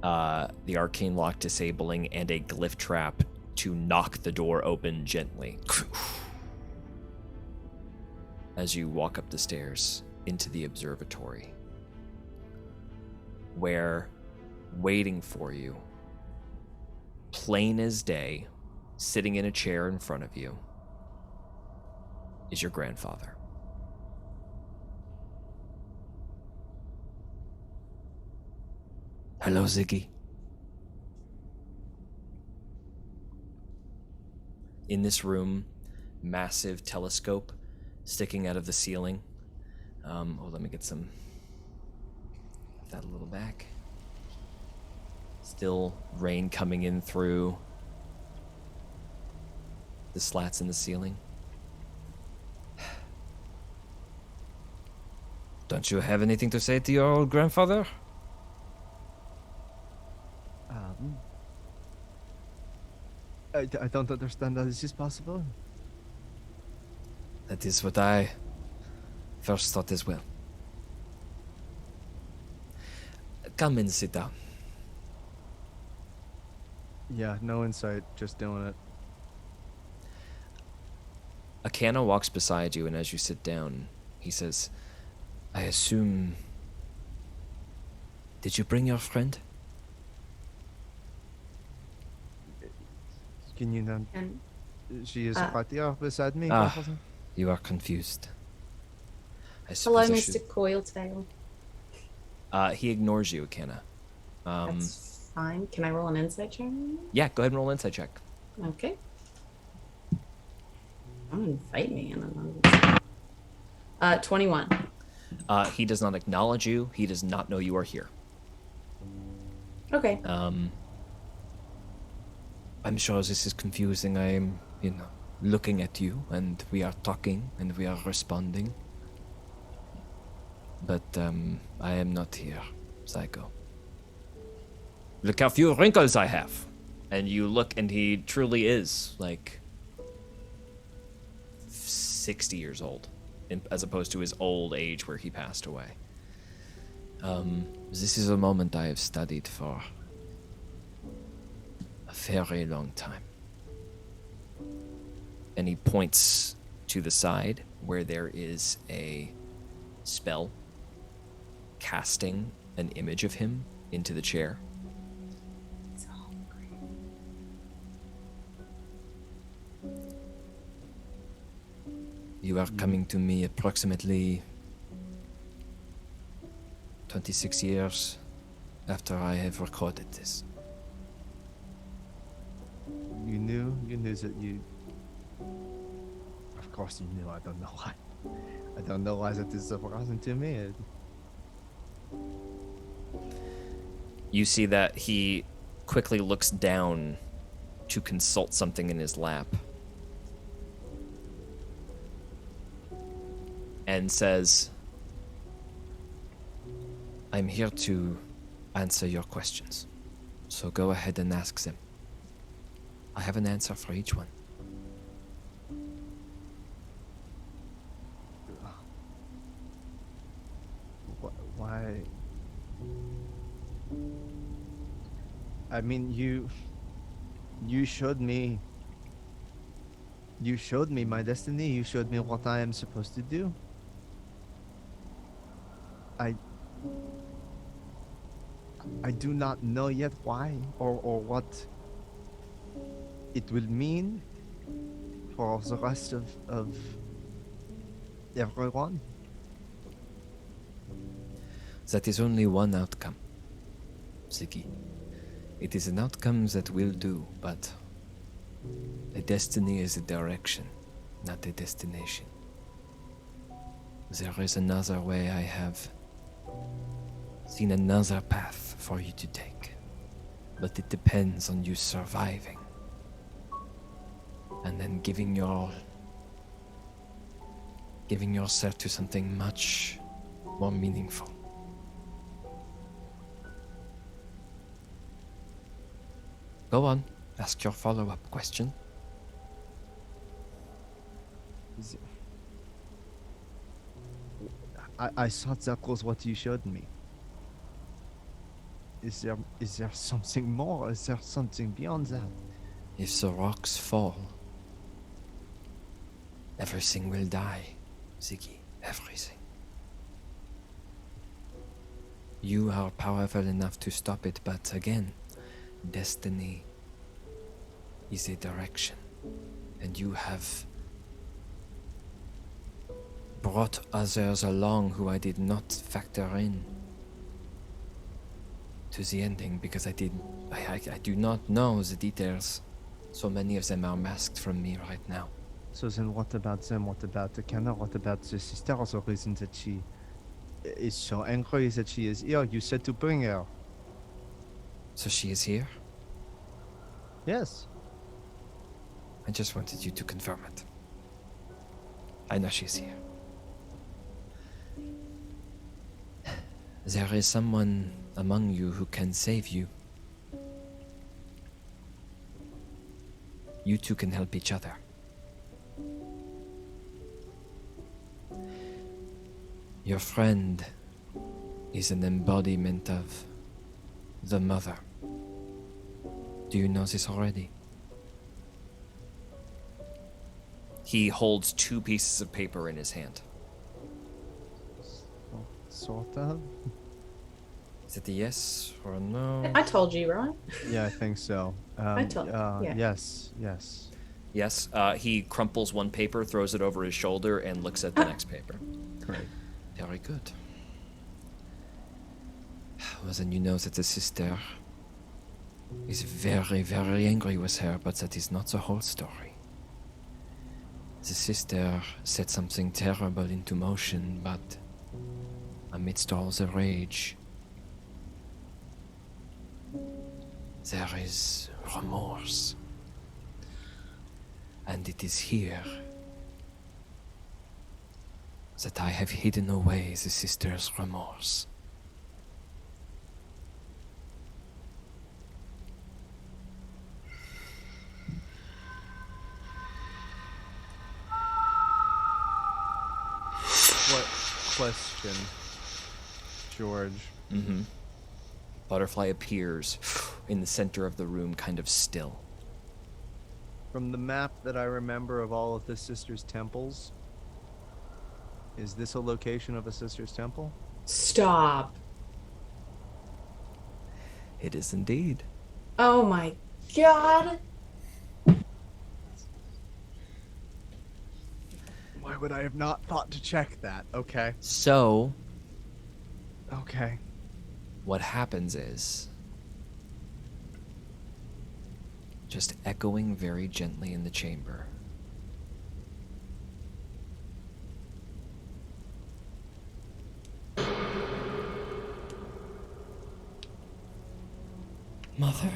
The arcane lock disabling and a glyph trap to knock the door open gently. As you walk up the stairs into the observatory, where waiting for you, plain as day, sitting in a chair in front of you, is your grandfather. Hello, Ziggy. In this room, massive telescope sticking out of the ceiling. Let me get that a little back. Still rain coming in through the slats in the ceiling. Don't you have anything to say to your old grandfather? I don't understand how this is possible. That is what I first thought as well. Come and sit down. Yeah, no insight, just doing it. Acana walks beside you, and as you sit down, he says, I assume... Did you bring your friend? Can you not? And She is right here beside me. Ah. grandfather. You are confused. I hello, suppose I Mr. Coiltail. He ignores you, Acana. That's fine. Can I roll an insight check? Yeah, go ahead and roll an insight check. Okay. Don't invite me in. 21. He does not acknowledge you. He does not know you are here. Okay. I'm sure this is confusing. I am, looking at you, and we are talking, and we are responding. But, I am not here, Zygo. Look how few wrinkles I have. And you look, and he truly is, 60 years old, as opposed to his old age where he passed away. This is a moment I have studied for a very long time. And he points to the side where there is a spell casting an image of him into the chair. You are coming to me approximately 26 years after I have recorded this. You knew that you. Of course you knew. I don't know why. I don't know why that is surprising to me. You see that he quickly looks down to consult something in his lap and says, I'm here to answer your questions. So go ahead and ask them. I have an answer for each one. Why? I mean, you showed me. You showed me my destiny. You showed me what I am supposed to do. I do not know yet why or what it will mean for the rest of everyone. That is only one outcome, Ziggy. It is an outcome that will do, but a destiny is a direction, not a destination. There is another way. I have seen another path for you to take, but it depends on you surviving and then giving yourself to something much more meaningful. Go on, ask your follow-up question. I thought that was what you showed me. Is there something more? Is there something beyond that? If the rocks fall, everything will die, Ziggy. Everything. You are powerful enough to stop it, but again, destiny is a direction. And you have brought others along who I did not factor in to the ending because I do not know the details. So many of them are masked from me right now. So then what about them? What about Acana? What about the sister? The reason that she is so angry that she is here. You said to bring her. So she is here? Yes. I just wanted you to confirm it. I know she's here. There is someone among you who can save you. You two can help each other. Your friend is an embodiment of the mother. Do you know this already? He holds 2 pieces of paper in his hand. Sort of. Is it a yes or a no? I told you, right? Yeah, I think so. yeah. Yes, yes. Yes, he crumples one paper, throws it over his shoulder, and looks at the next paper. Great. Very good. Well, then you know that the sister is very, very angry with her, but that is not the whole story. The sister set something terrible into motion, but amidst all the rage, there is remorse. And it is here that I have hidden away the sister's remorse. What question, George? Mm-hmm. Butterfly appears in the center of the room, kind of still. From the map that I remember of all of the sisters' temples, is this a location of a sister's temple? Stop. It is indeed. Oh my god. Why would I have not thought to check that? Okay. So, Okay. what happens is, just echoing very gently in the chamber, Mother?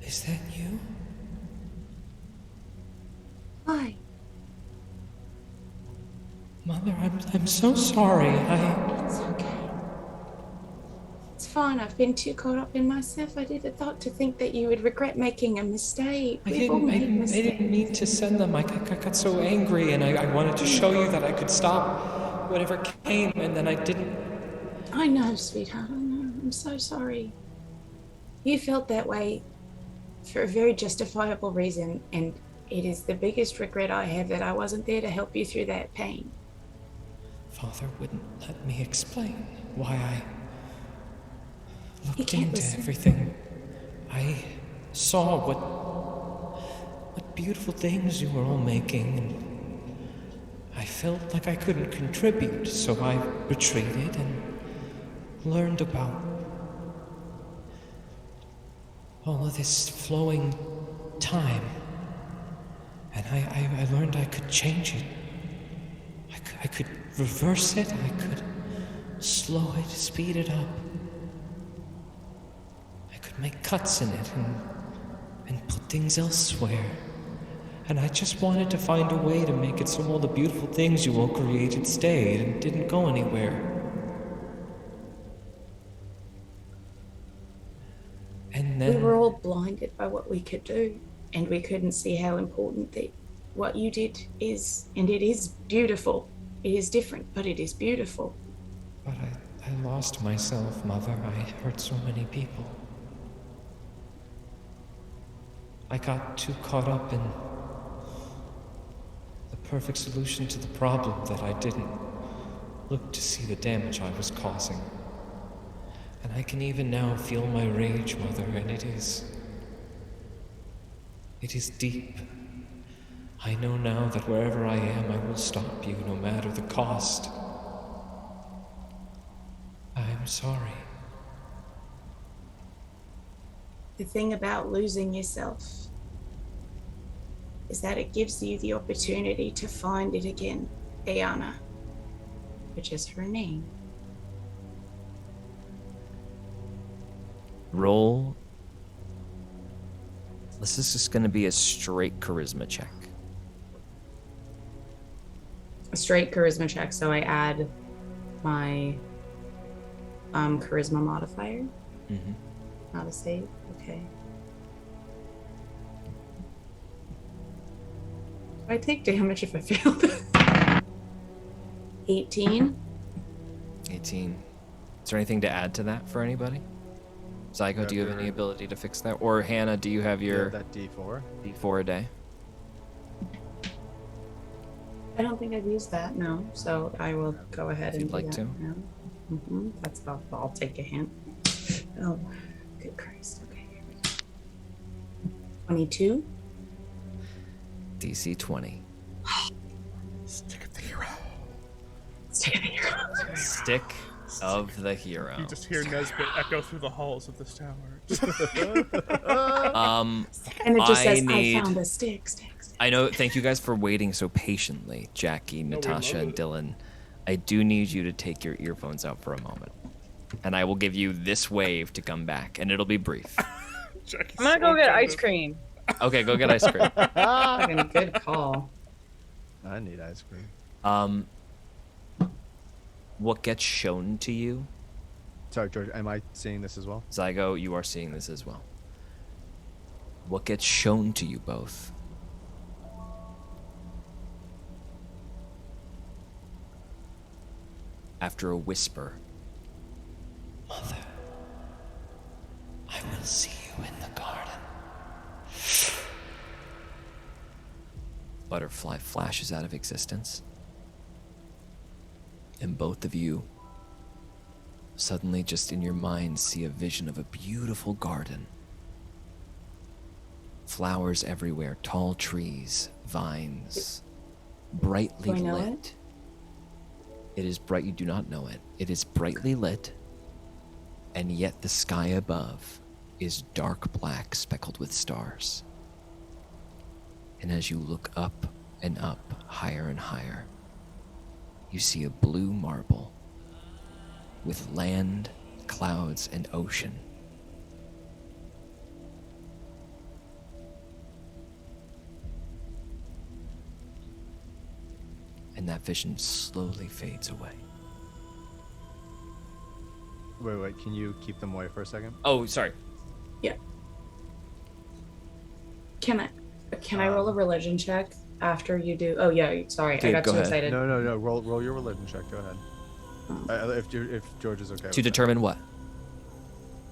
Is that you? Hi. Mother, I'm so sorry. It's okay. It's fine. I've been too caught up in myself. I never thought to think that you would regret making a mistake. We've all made mistakes. didn't mean to send them. I got so angry and I wanted to show you that I could stop whatever came and then I didn't. I know, sweetheart. I know. I'm so sorry. You felt that way for a very justifiable reason, and it is the biggest regret I have that I wasn't there to help you through that pain. Father wouldn't let me explain why I He looked can't into listen. everything. I saw what beautiful things you were all making, and I felt like I couldn't contribute, so I retreated and learned about all of this flowing time. And I learned I could change it. I could reverse it, I could slow it, speed it up. I could make cuts in it and put things elsewhere. And I just wanted to find a way to make it so all the beautiful things you all created stayed and didn't go anywhere. And We then were all blinded by what we could do, and we couldn't see how important that what you did is, and it is beautiful. It is different, but it is beautiful. But I lost myself, Mother. I hurt so many people. I got too caught up in the perfect solution to the problem that I didn't look to see the damage I was causing. And I can even now feel my rage, Mother, and it is deep. I know now that wherever I am, I will stop you no matter the cost. I'm sorry. The thing about losing yourself is that it gives you the opportunity to find it again, Acana, which is her name. Roll. This is just going to be a straight charisma check. A straight charisma check, so I add my charisma modifier. Mm-hmm. Not a save. Okay. Do I take damage if I fail this? 18. 18. Is there anything to add to that for anybody? Zygo, do you have any ability to fix that? Or Hannah, do you have your that D4. D4 a day? I don't think I've used that, no. So I will go ahead If and you'd do like that to. now. That's about. I'll take a hint. Oh, good Christ. Okay. 22. DC 20. Stick of the hero. Stick of the hero. Stick of the hero. You just hear Nesbit echo through the halls of this tower. And it just I says, need- I found a stick. I know. Thank you guys for waiting so patiently, Jackie, Natasha, and Dylan. I do need you to take your earphones out for a moment, and I will give you this wave to come back, and it'll be brief. Jackie's I'm gonna so go get offended. ice cream. Okay, go get ice cream. Fucking good call. I need ice cream. What gets shown to you, Sorry, George, am I seeing this as well? Zygo? You are seeing this as well. What gets shown to you both? After a whisper, Mother, I will see you in the garden. butterfly flashes out of existence, and both of you suddenly, just in your mind, see a vision of a beautiful garden. Flowers everywhere, tall trees, vines, brightly Do I know lit. It is bright, you do not know it. It is brightly lit, and yet the sky above is dark black, speckled with stars. And as you look up and up, higher and higher, you see a blue marble with land, clouds, and ocean. And that vision slowly fades away. Wait, can you keep them away for a second? Oh, sorry. Yeah. Can I roll a religion check after you do? Oh yeah, sorry, Okay, I got go too ahead. excited. No. Roll your religion check. Go ahead. If George is okay. To with that. determine what?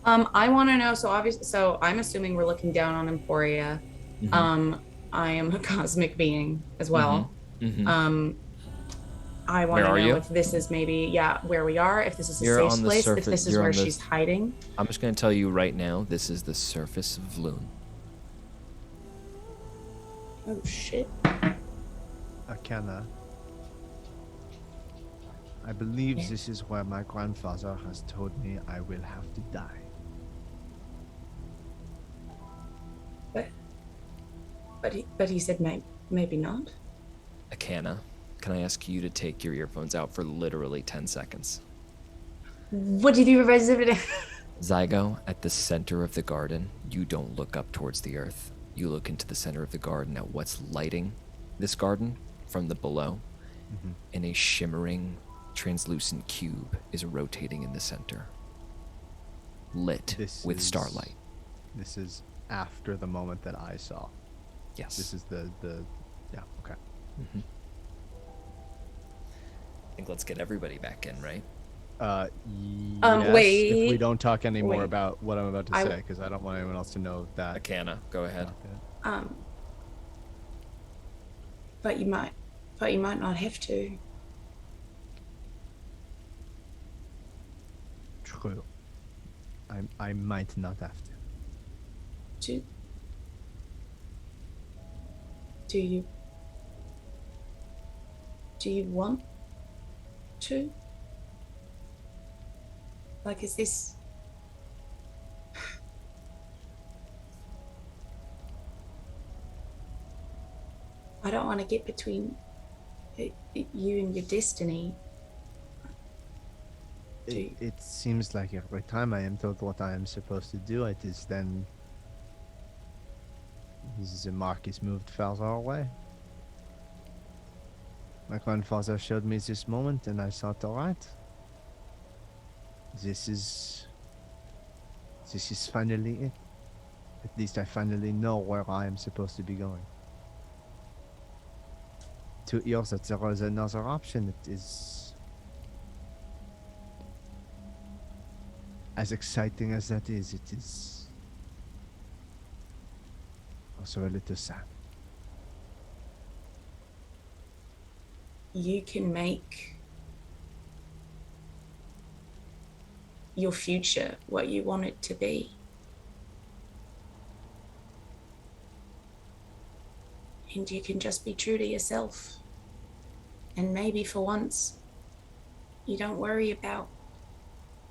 I want to know. So obviously, so I'm assuming we're looking down on Emporia. Mhm. I am a cosmic being as well. Mhm. I want Where to are know you? if this is maybe where we are. If this is a You're safe on the place. surface- If this is you're on where the- she's hiding. I'm just going to tell you right now, this is the surface of Loon. Oh shit. Acana. I believe this is where my grandfather has told me I will have to die. But he said maybe not. Acana, can I ask you to take your earphones out for literally 10 seconds? What did you revise it? Zygo, at the center of the garden, you don't look up towards the earth. You look into the center of the garden at what's lighting this garden from the below, and a shimmering, translucent cube is rotating in the center, lit This with is- starlight. This is after the moment that I saw. Yes. This is the yeah, okay. I think let's get everybody back in, right? Yes, wait. if we don't talk anymore Wait. about what I'm about to I- say, because I don't want anyone else to know that. Acana, go ahead. But you might. But you might not have to. True. I might not have to. Do you want to? Like, is this... I don't want to get between you and your destiny. It seems like every time I am told what I am supposed to do, it is then the mark is moved further away. My grandfather showed me this moment, and I thought, all right, this is finally it. At least I finally know where I am supposed to be going. To hear that there is another option, it is as exciting as that is. It is also a little sad. You can make your future what you want it to be. And you can just be true to yourself. And maybe for once, you don't worry about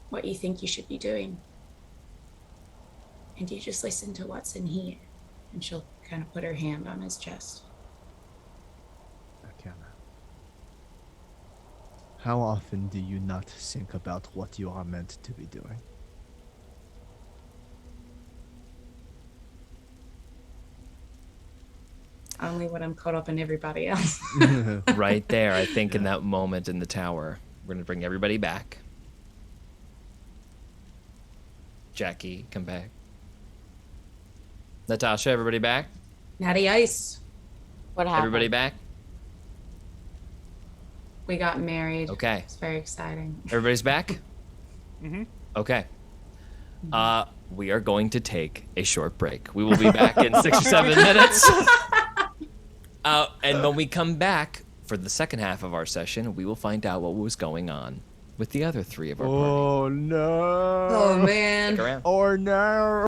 what you think you should be doing. And you just listen to what's in here. And she'll kind of put her hand on his chest. Acana, how often do you not think about what you are meant to be doing? Only when I'm caught up in everybody else. Right there, I think in that moment in the tower, we're gonna bring everybody back. Jackie, come back. Natasha, everybody back? Natty Ice. What happened? Everybody back? We got married. Okay. It's very exciting. Everybody's back? Mm-hmm. Okay. We are going to take a short break. We will be back in 6 or 7 minutes. And when we come back for the second half of our session, we will find out what was going on with the other 3 of our party. Oh no! Oh man. Stick around. Oh no!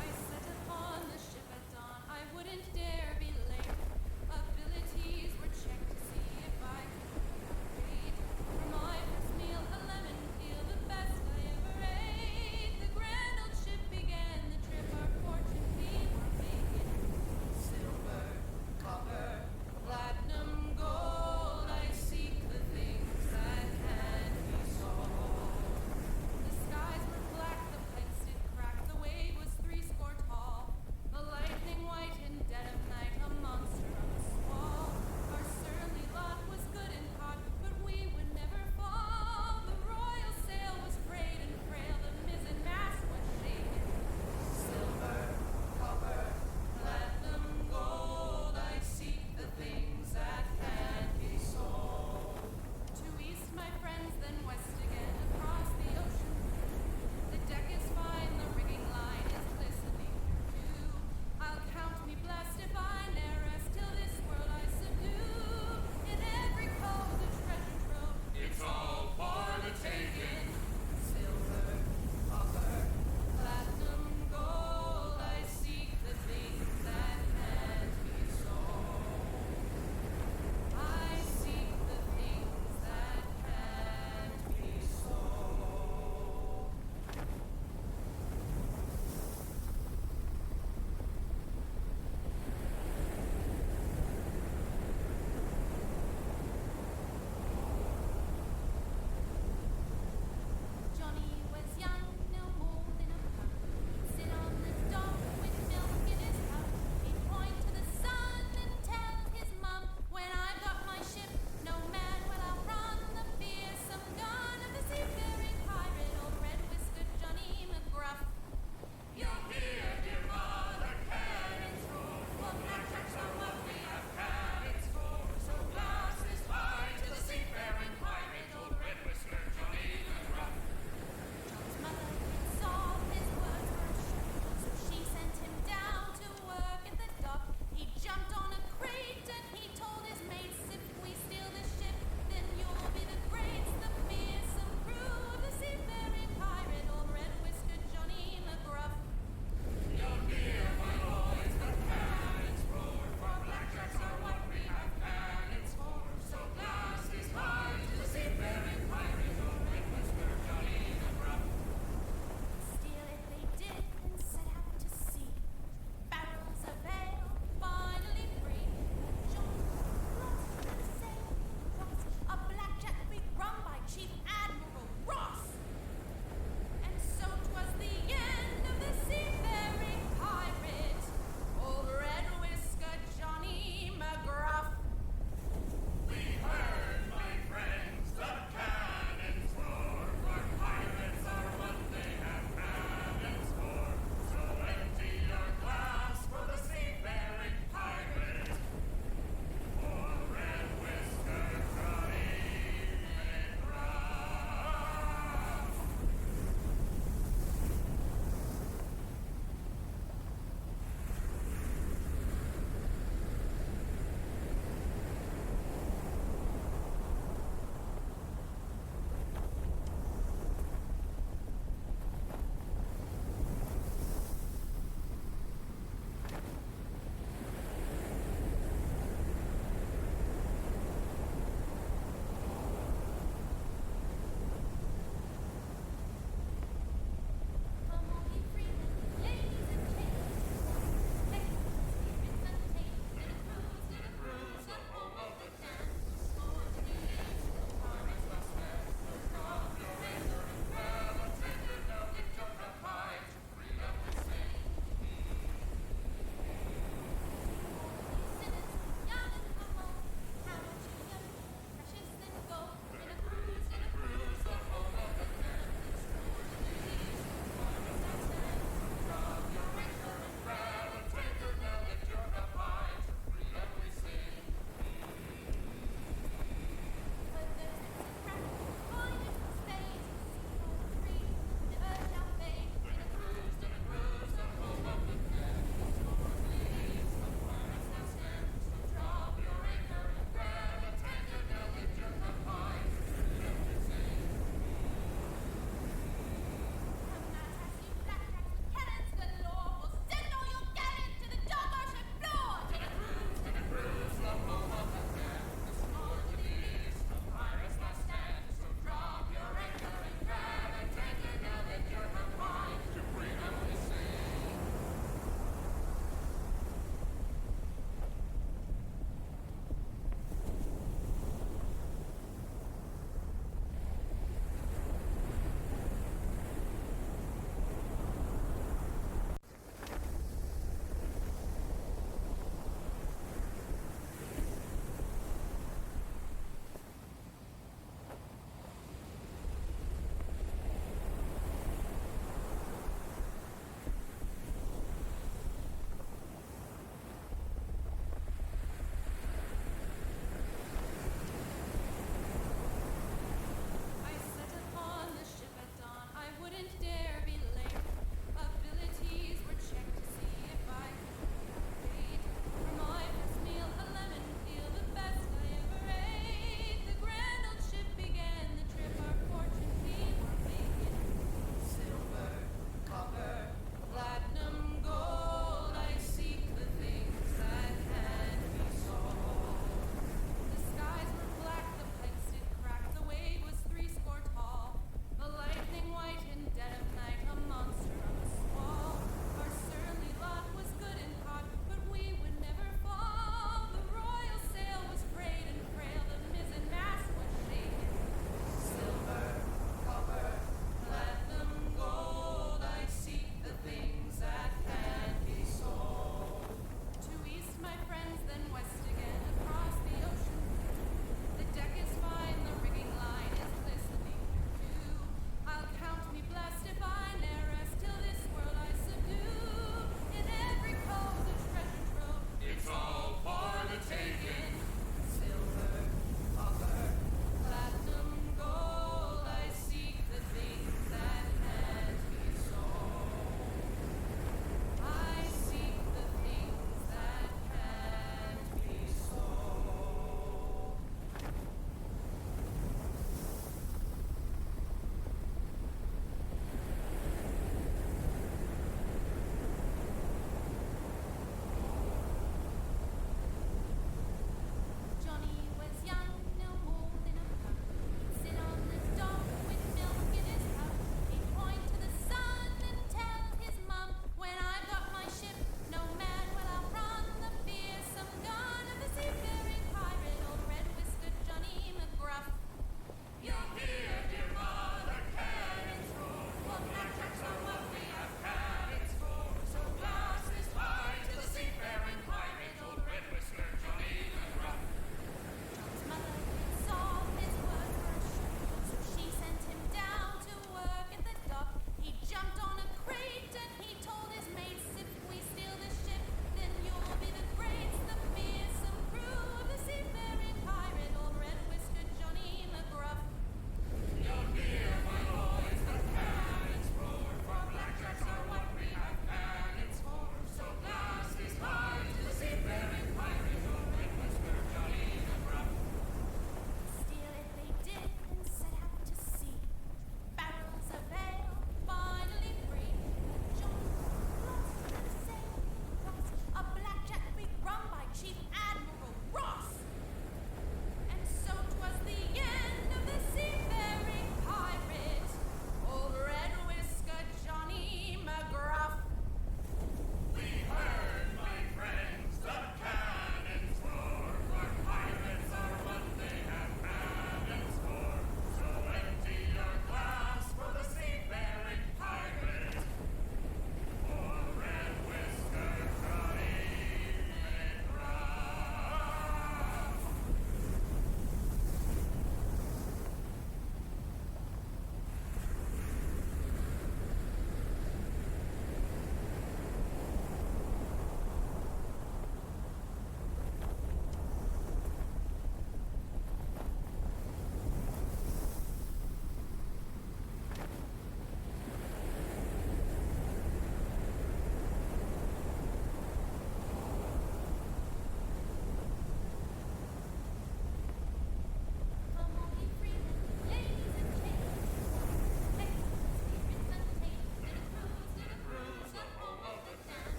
I set upon the ship at dawn. I wouldn't dare be late. Abilities were checked to see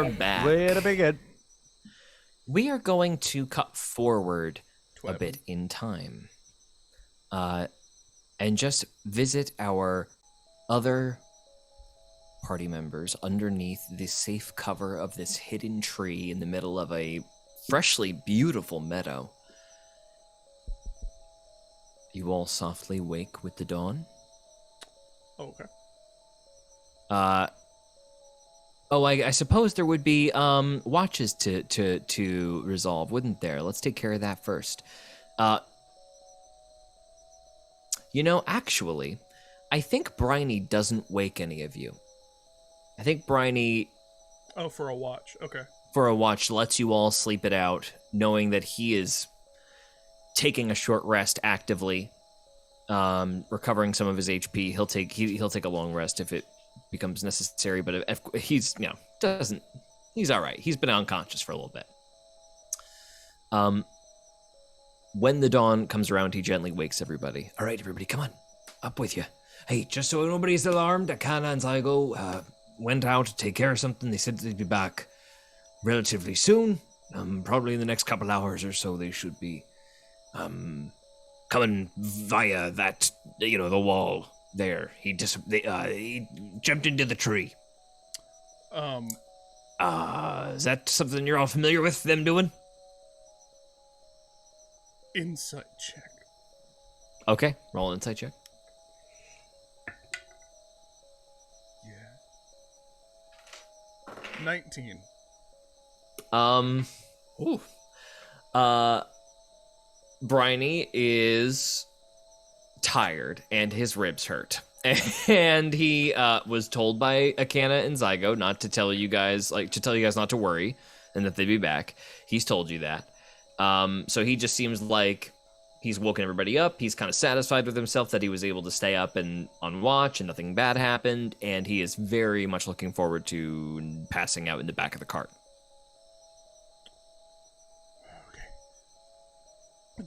are back. Way to begin. We are going to cut forward a 12. bit in time, and just visit our other party members underneath the safe cover of this hidden tree in the middle of a freshly beautiful meadow. You all softly wake with the dawn. Okay. I suppose there would be watches to resolve, wouldn't there? Let's take care of that first. Actually, I think Briny doesn't wake any of you. I think Briny, Oh, for a watch. Okay. for a watch, lets you all sleep it out, knowing that he is taking a short rest actively, recovering some of his HP. He'll take a long rest if it becomes necessary, but if he's he's all right. He's been unconscious for a little bit. When the dawn comes around, he gently wakes everybody. All right, everybody, come on, up with you. Hey, just so nobody's alarmed, Acana and Zygo went out to take care of something. They said they'd be back relatively soon, probably in the next couple hours or so. They should be coming via that, the wall there. He jumped into the tree. Is that something you're all familiar with them doing? Insight check. Okay, roll an insight check. Yeah. 19. Briny is tired and his ribs hurt. And he was told by Acana and Zygo not to tell you guys, not to worry and that they'd be back. He's told you that. So he just seems like he's woken everybody up. He's kind of satisfied with himself that he was able to stay up and on watch and nothing bad happened. And he is very much looking forward to passing out in the back of the cart.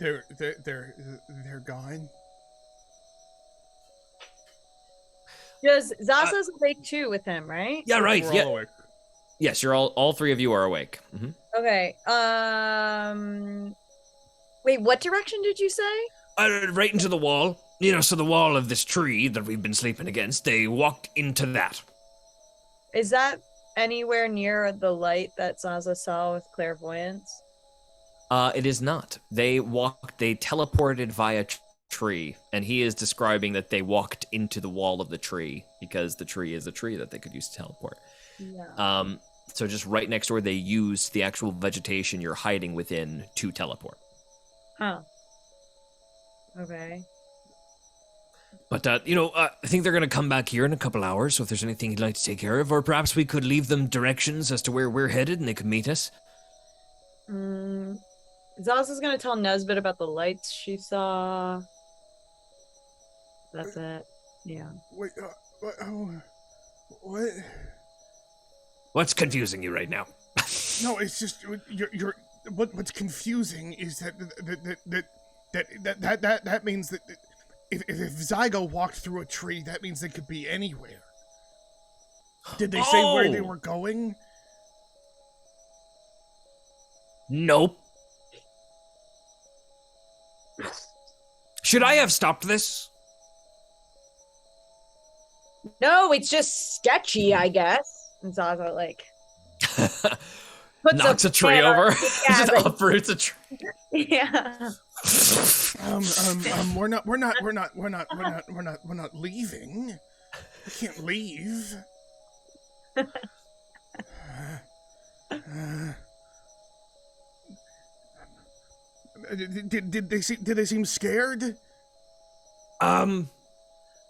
Okay. They're gone. Because Zaza's awake too with him, right? Yeah, right. We're Yeah. all awake. Yes, you're all three of you are awake. Mm-hmm. Okay. Wait, what direction did you say? Right into the wall. So the wall of this tree that we've been sleeping against, they walked into that. Is that anywhere near the light that Zaza saw with clairvoyance? It is not. They teleported via tree, and he is describing that they walked into the wall of the tree because the tree is a tree that they could use to teleport. Yeah. So just right next door, they used the actual vegetation you're hiding within to teleport. Huh. Okay. But, I think they're going to come back here in a couple hours, so if there's anything you'd like to take care of, or perhaps we could leave them directions as to where we're headed and they could meet us. Zaza's gonna tell Nesbit about the lights she saw. That's it. Yeah. Wait, what? What's confusing you right now? No, it's just you're. What's confusing is that means that if Zygo walked through a tree, that means they could be anywhere. Did they say where they were going? Nope. Should I have stopped this? No, it's just sketchy, I guess. And Zaza Knocks a tree over. Just uproots a tree. Yeah. We're not leaving. We can't leave. Did they seem scared?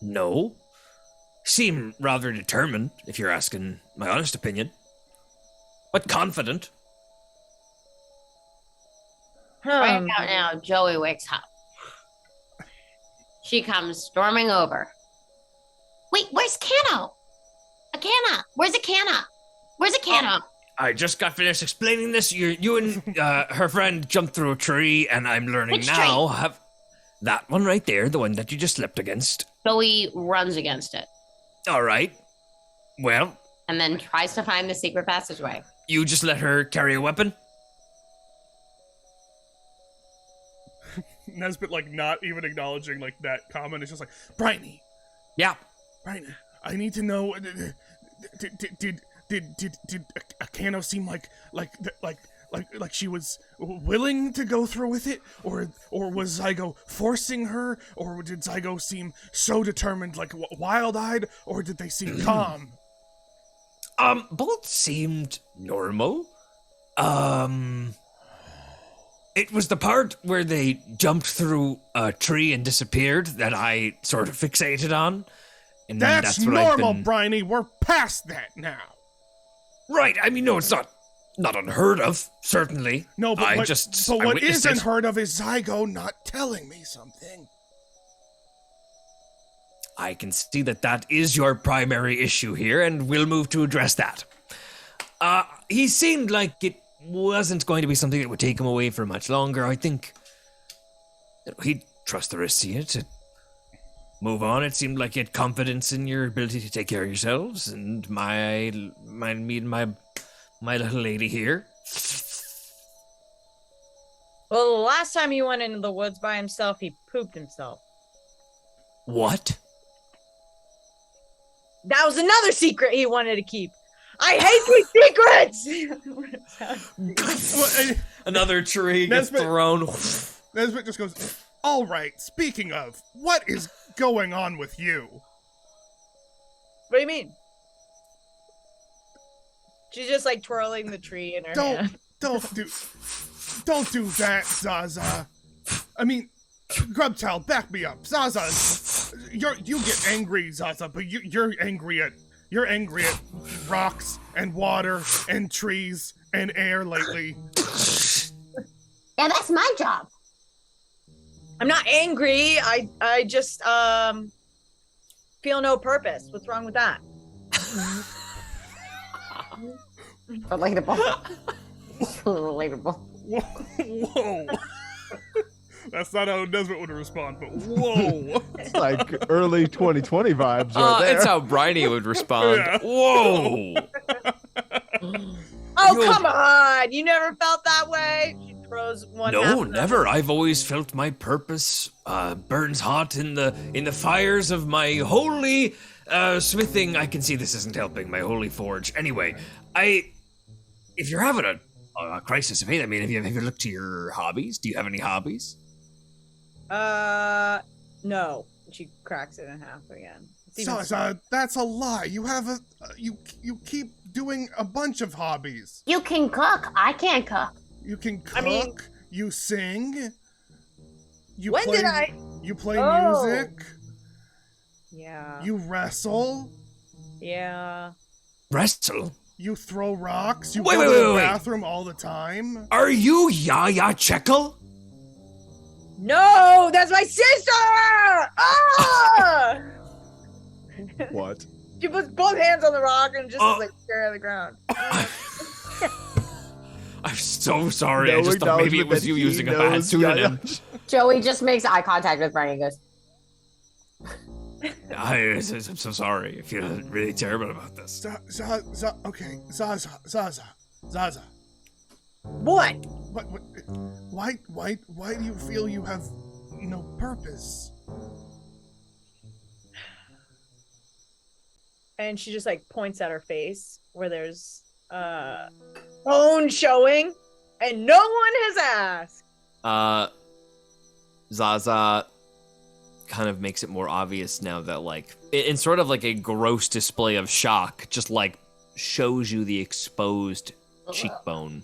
No. Seem rather determined, if you're asking my honest opinion. But confident. Right about now, Joey wakes up. She comes storming over. Wait, where's Cano? Acana, where's Acana? Where's Acana? I just got finished explaining this. You and her friend jumped through a tree, and I'm learning Which now. Have that one right there, the one that you just slept against. Joey runs against it All right. Well, and then tries to find the secret passageway. you just let her carry a weapon? Nesbit, like, not even acknowledging, like, that comment. It's just like, Bryony, Yeah. Bryony, I need to know, did Acana seem like she was willing to go through with it? Or was Zygo forcing her? Or did Zygo seem so determined, like, wild-eyed? Or did they seem calm? Both seemed normal. It was the part where they jumped through a tree and disappeared that I sort of fixated on. And That's what I've normal, been... Bryony. We're past that now. Right, I mean, no, it's not unheard of, certainly. No, but what witnessed is it. unheard of is Zygo not telling me something. I can see that is your primary issue here, and we'll move to address that. He seemed like it wasn't going to be something that would take him away for much longer. I think he'd trust the rest of you to move on. It seemed like he had confidence in your ability to take care of yourselves, and me and my little lady here. Well, the last time he went into the woods by himself, he pooped himself. What? That was another secret he wanted to keep. I hate these secrets! Another tree gets Nesbit- thrown. Nesbit just goes, all right, speaking of, what is going on with you? What do you mean? She's just like twirling the tree in her hand. Don't do that, Zaza. I mean, Grubtail, back me up. Zaza, you get angry, Zaza, but you're angry at rocks and water and trees and air lately. Yeah, that's my job. I'm not angry. I just feel no purpose. What's wrong with that? Relatable. Relatable. Whoa. That's not how Nesbit would respond, but whoa. It's like early 2020 vibes right there. It's how Bryony would respond. Yeah. Whoa! Oh, come on! You never felt that way? She throws one. No, never. I've always felt my purpose burns hot in the fires of my holy smithing. I can see this isn't helping my holy forge. Anyway, if you're having a crisis of faith, I mean, have you looked to your hobbies? Do you have any hobbies? No. She cracks it in half again. Zaza, that's a lie. You have you keep doing a bunch of hobbies. You can cook. I can't cook. You can cook. I mean- you sing. You When play, did I? You play Oh. music. Yeah. You wrestle. Yeah. Wrestle? You throw rocks. You Wait, go wait, to the wait, wait. bathroom all the time. Are you Yaya Checkle? No, that's my sister! Ah! What? She puts both hands on the rock and just is like stare at the ground. I'm so sorry. I No just thought maybe it acknowledgement was that you he using a bad knows pseudonym. Yaya. Joey just makes eye contact with Brian and goes, I'm so sorry. I feel really terrible about this. Okay, Zaza. What? Why do you feel you have no purpose? And she just like points at her face where there's bone showing and no one has asked. Zaza kind of makes it more obvious now that, like, in sort of like a gross display of shock, just like shows you the exposed cheekbone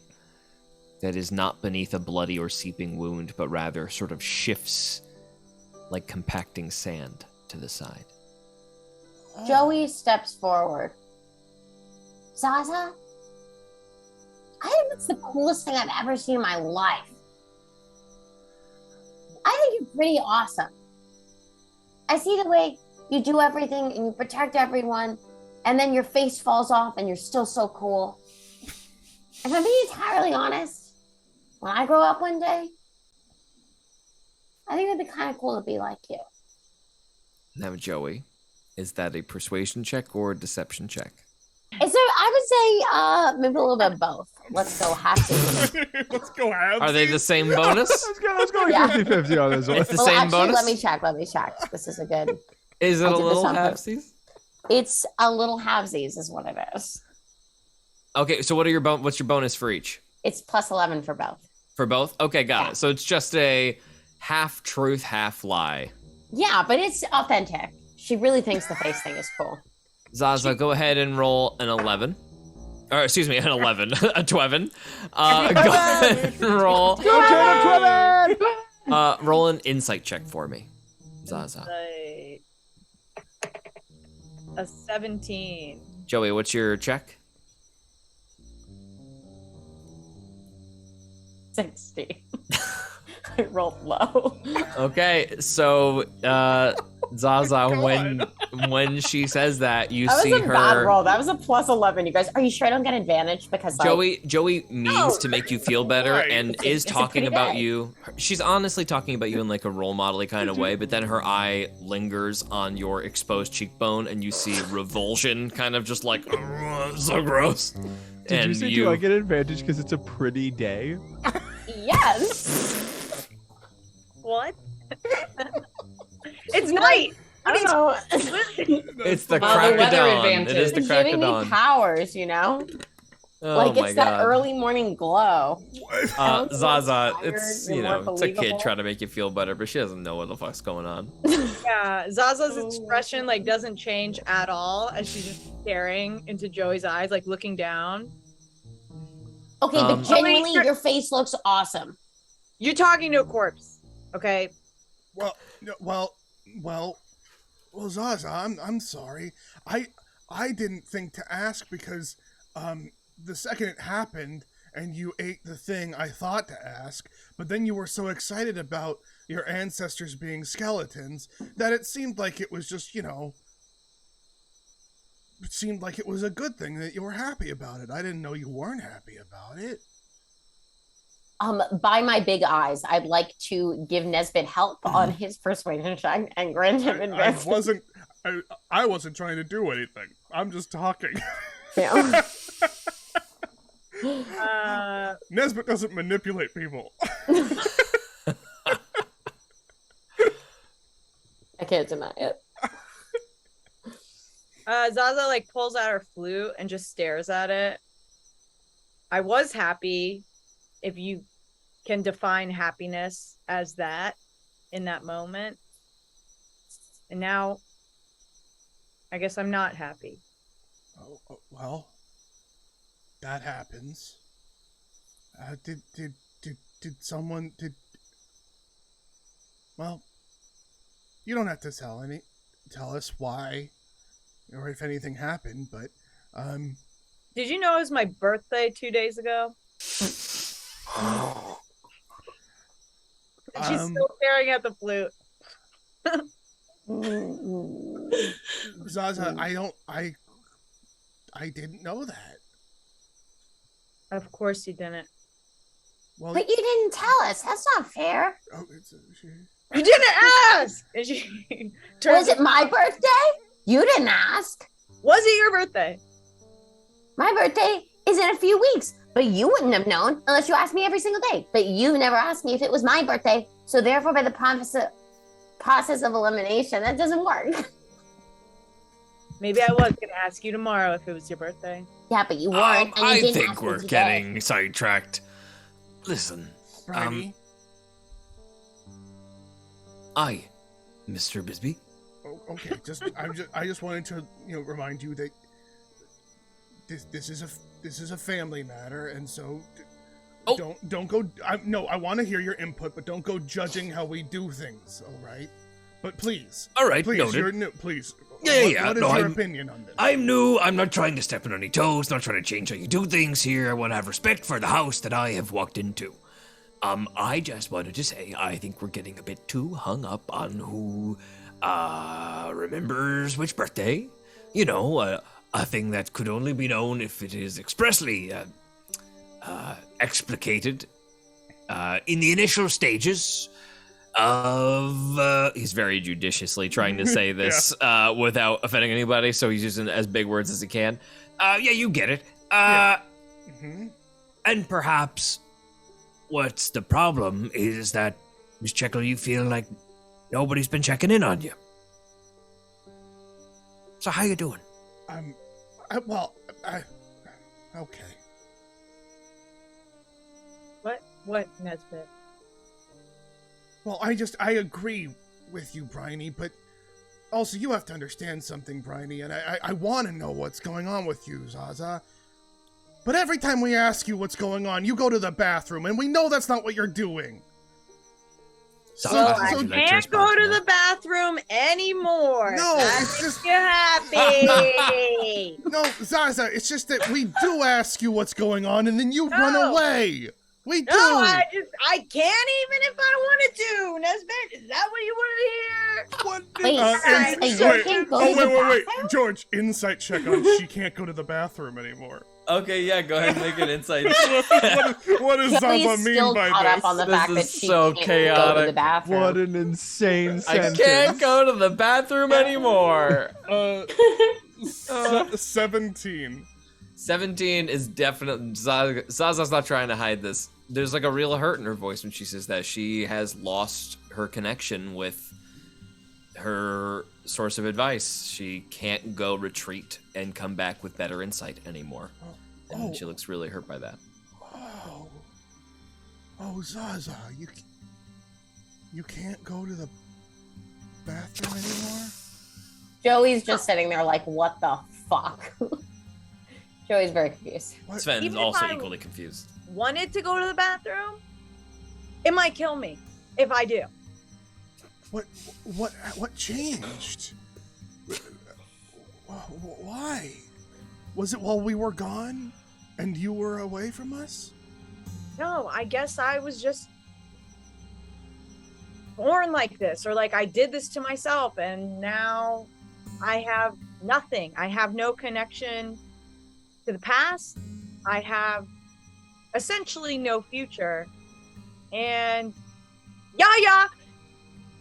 that is not beneath a bloody or seeping wound, but rather sort of shifts like compacting sand to the side. Joey steps forward. Zaza, I think that's the coolest thing I've ever seen in my life. I think you're pretty awesome. I see the way you do everything and you protect everyone, and then your face falls off and you're still so cool. If I'm being entirely honest, when I grow up one day, I think it'd be kind of cool to be like you. Now, Joey, is that a persuasion check or a deception check? Is there? I would say maybe a little bit of both. Let's go halfsies. Let's go half. Are they the same bonus? Let's go Yeah. 50-50 on this one. It's the Well, same actually, bonus? let me check. This is a good. Is it I a did this little on purpose. halfsies? It's a little halvesies, is what it is. Okay, so what's your bonus for each? It's plus 11 for both. For both? Okay, got Yeah. it. So it's just a half truth, half lie. Yeah, but it's authentic. She really thinks the face thing is cool. Zaza, go ahead and roll an 11. Or excuse me, an 11, a 12. Go ahead and roll. Go Turnip Twin! Roll an insight check for me, Zaza. Like a 17. Joey, what's your check? 60. I rolled low. Okay, so Zaza, when she says that, you That see was a bad her. roll. That was a plus 11. You guys, are you sure I don't get advantage? Because like, Joey means to make you feel better Right. and It's is pretty talking about good. you. She's honestly talking about you in like a role model kind of way, but then her eye lingers on your exposed cheekbone and you see revulsion kind of just like so gross. Did you And say do I get an advantage because it's a pretty day? yes. What? It's night. I don't know. it's the the crack of weather dawn. advantage. It is the It's crack giving of me dawn. powers, you know? Oh Like my it's that God. early morning glow. Sounds Zaza, more it's tired and more it's a kid believable. trying to make you feel better, but she doesn't know what the fuck's going on. Yeah, Zaza's expression like doesn't change at all as she's just staring into Joey's eyes, like looking down. Okay, Um, but genuinely, your face looks awesome. You're talking to a corpse, okay? Well, no, well, Zaza, I'm sorry. I didn't think to ask because the second it happened and you ate the thing, I thought to ask, but then you were so excited about your ancestors being skeletons that it seemed like it was just, it seemed like it was a good thing that you were happy about it. I didn't know you weren't happy about it. By my big eyes, I'd like to give Nesbit help on his persuasion check and grant him advantage. I wasn't trying to do anything. I'm just talking. Yeah. Nesbit doesn't manipulate people. I can't deny it. Zaza like pulls out her flute and just stares at it. I was happy, if you can define happiness as that in that moment. And now I guess I'm not happy. Well, that happens. Did someone Well, you don't have to tell us why or if anything happened, but Did you know it was my birthday 2 days ago? She's still staring at the flute. Zaza, I didn't know that. Of course you didn't. Well, But you didn't tell us. That's not fair. oh, You didn't ask! And she turns. Was it my birthday? You didn't ask. Was it your birthday? My birthday is in a few weeks, but you wouldn't have known unless you asked me every single day. But you never asked me if it was my birthday, so therefore, by the process of elimination, that doesn't work. Maybe I was gonna ask you tomorrow if it was your birthday. Yeah, but you weren't. and you I didn't think ask me we're today. getting sidetracked. Listen, Brady? I, Mr. Bisbee. Okay, I just wanted to remind you that this is a family matter, and so Oh. don't go. I want to hear your input, but don't go judging how we do things. All right, but please, All right, please, noted. you're new. Please, Yeah. What is No, your I'm- opinion on this? I'm new. I'm not trying to step on any toes, not trying to change how you do things here. I want to have respect for the house that I have walked into. I just wanted to say I think we're getting a bit too hung up on who remembers which birthday. You know, a thing that could only be known if it is expressly explicated in the initial stages of he's very judiciously trying to say this without offending anybody, so he's using as big words as he can. Yeah, you get it. Mm-hmm. And perhaps what's the problem is that, Miss Jekyll, you feel like nobody's been checking in on you. So how you doing? Okay. What, Nesbit? Well, I agree with you, Bryony, but also you have to understand something, Bryony, and I want to know what's going on with you, Zaza. But every time we ask you what's going on, you go to the bathroom, and we know that's not what you're doing. Well, I would you like to can't respond go to that? the bathroom anymore. No, That it's makes just- you happy. No, Zaza, it's just that we do ask you what's going on, and then you run No. away. We do. No, I can't even if I wanted to. Nesbit, is that what you wanted to hear? Wait, Wait, you can't go to the wait, bathroom? George, insight check on she can't go to the bathroom anymore. Okay, yeah, go ahead and make an insight. What does Kelly's Zaza still mean by caught this? up on the This fact is that she so can't go to chaotic. the bathroom. What an insane I sentence. can't go to the bathroom anymore. 17. 17 is definitely Zaza's not trying to hide this. There's like a real hurt in her voice when she says that she has lost her connection with her source of advice. She can't go retreat and come back with better insight anymore. And she looks really hurt by that. Oh, Zaza, you can't go to the bathroom anymore? Joey's just sitting there like, what the fuck? Joey's very confused. Sven's Even if also I- equally confused. Wanted to go to the bathroom? It might kill me if I do. What changed? Why? Was it while we were gone and you were away from us? No, I guess I was just born like this, or like I did this to myself, and now I have nothing. I have no connection to the past. I have essentially no future. And Yaya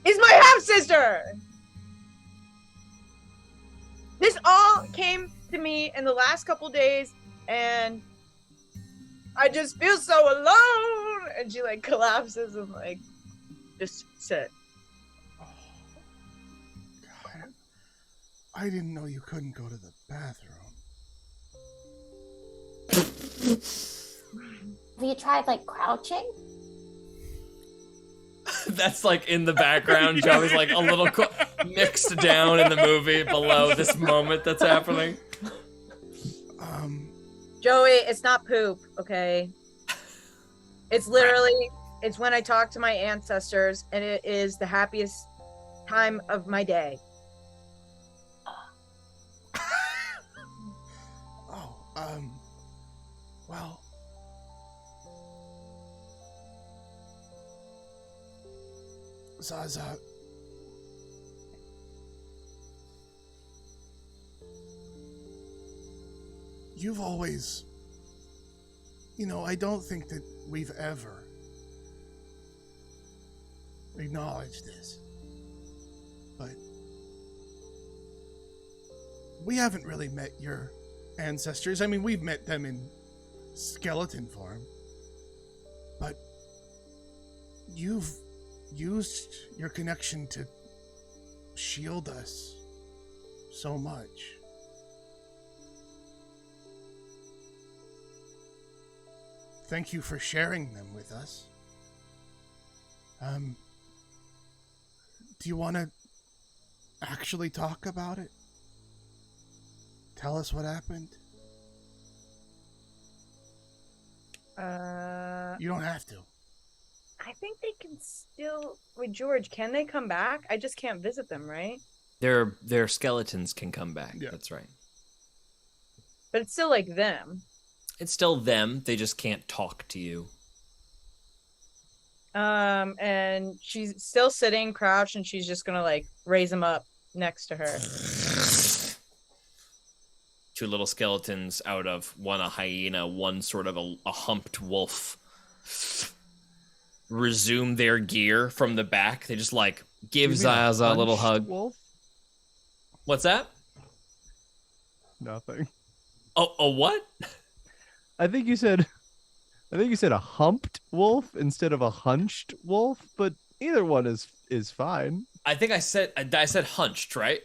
is my half sister. This all came to me in the last couple days, and I just feel so alone. And she like collapses and like just sit. Oh, God. I didn't know you couldn't go to the bathroom. Have you tried like crouching? That's like in the background. Joey's like a little mixed down in the movie below this moment that's happening. Joey, it's not poop, okay? It's literally, it's when I talk to my ancestors, and it is the happiest time of my day. Well, Zaza, you've always, I don't think that we've ever acknowledged this, but we haven't really met your ancestors. I mean, we've met them in skeleton form, but you've used your connection to shield us so much. Thank you for sharing them with us. Do you want to actually talk about it? Tell us what happened? You don't have to. I think they can still. Wait, George, can they come back? I just can't visit them, right? Their skeletons can come back. Yeah. That's right. But it's still like them. It's still them. They just can't talk to you. And she's still sitting crouched, and she's just gonna like raise them up next to her. Two little skeletons out of one a hyena, one sort of a humped wolf. Resume their gear from the back. They just like give Zaza a little hug. Wolf? What's that? Nothing. A what? I think you said a humped wolf instead of a hunched wolf, but either one is fine. I think I said hunched, right?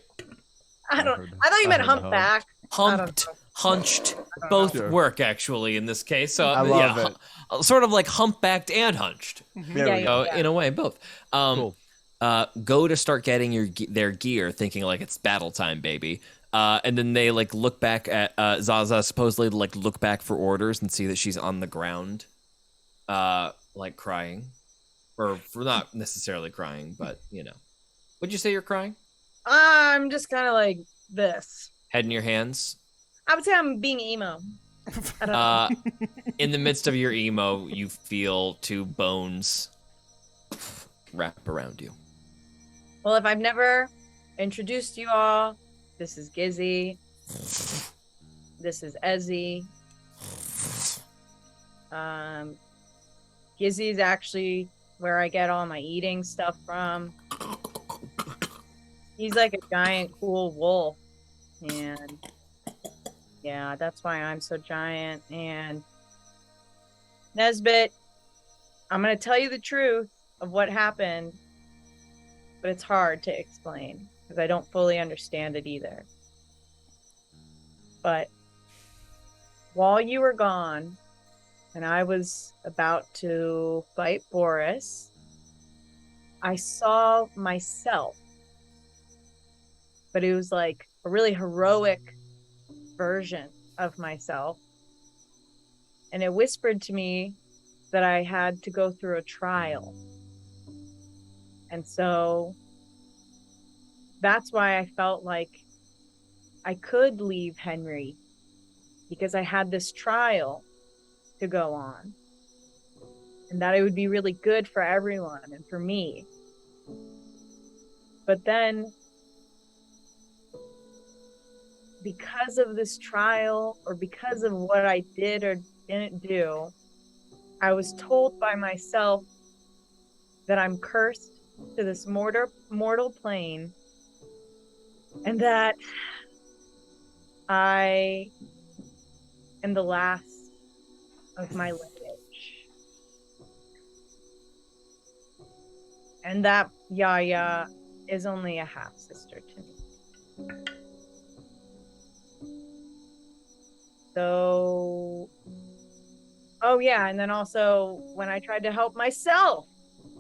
I I don't. heard- I thought you I meant heard humped. humpback. Humped, hunched, both Sure. work actually in this case. So I love it. sort of like humpbacked and hunched. There Yeah, we yeah. go. In a way, both. Cool. Go to start getting their gear, thinking like it's battle time, baby. And then they like look back at Zaza, supposedly like look back for orders and see that she's on the ground, like crying, or for not necessarily crying, but you know. Would you say you're crying? I'm just kind of like this. Head in your hands. I would say I'm being emo. I don't know. In the midst of your emo, you feel two bones wrap around you. Well, if I've never introduced you all, this is Gizzy. This is Ezzy. Gizzy is actually where I get all my eating stuff from. He's like a giant, cool wolf. And yeah, that's why I'm so giant. And Nesbit, I'm going to tell you the truth of what happened, but it's hard to explain because I don't fully understand it either. But while you were gone and I was about to fight Boris, I saw myself, but it was like a really heroic version of myself. And it whispered to me that I had to go through a trial. And so that's why I felt like I could leave Henry, because I had this trial to go on. And that it would be really good for everyone and for me. But then, because of this trial, or because of what I did or didn't do, I was told by myself that I'm cursed to this mortal plane, and that I am the last of my lineage. And that Yaya is only a half sister to me. So, oh yeah, and then also when I tried to help myself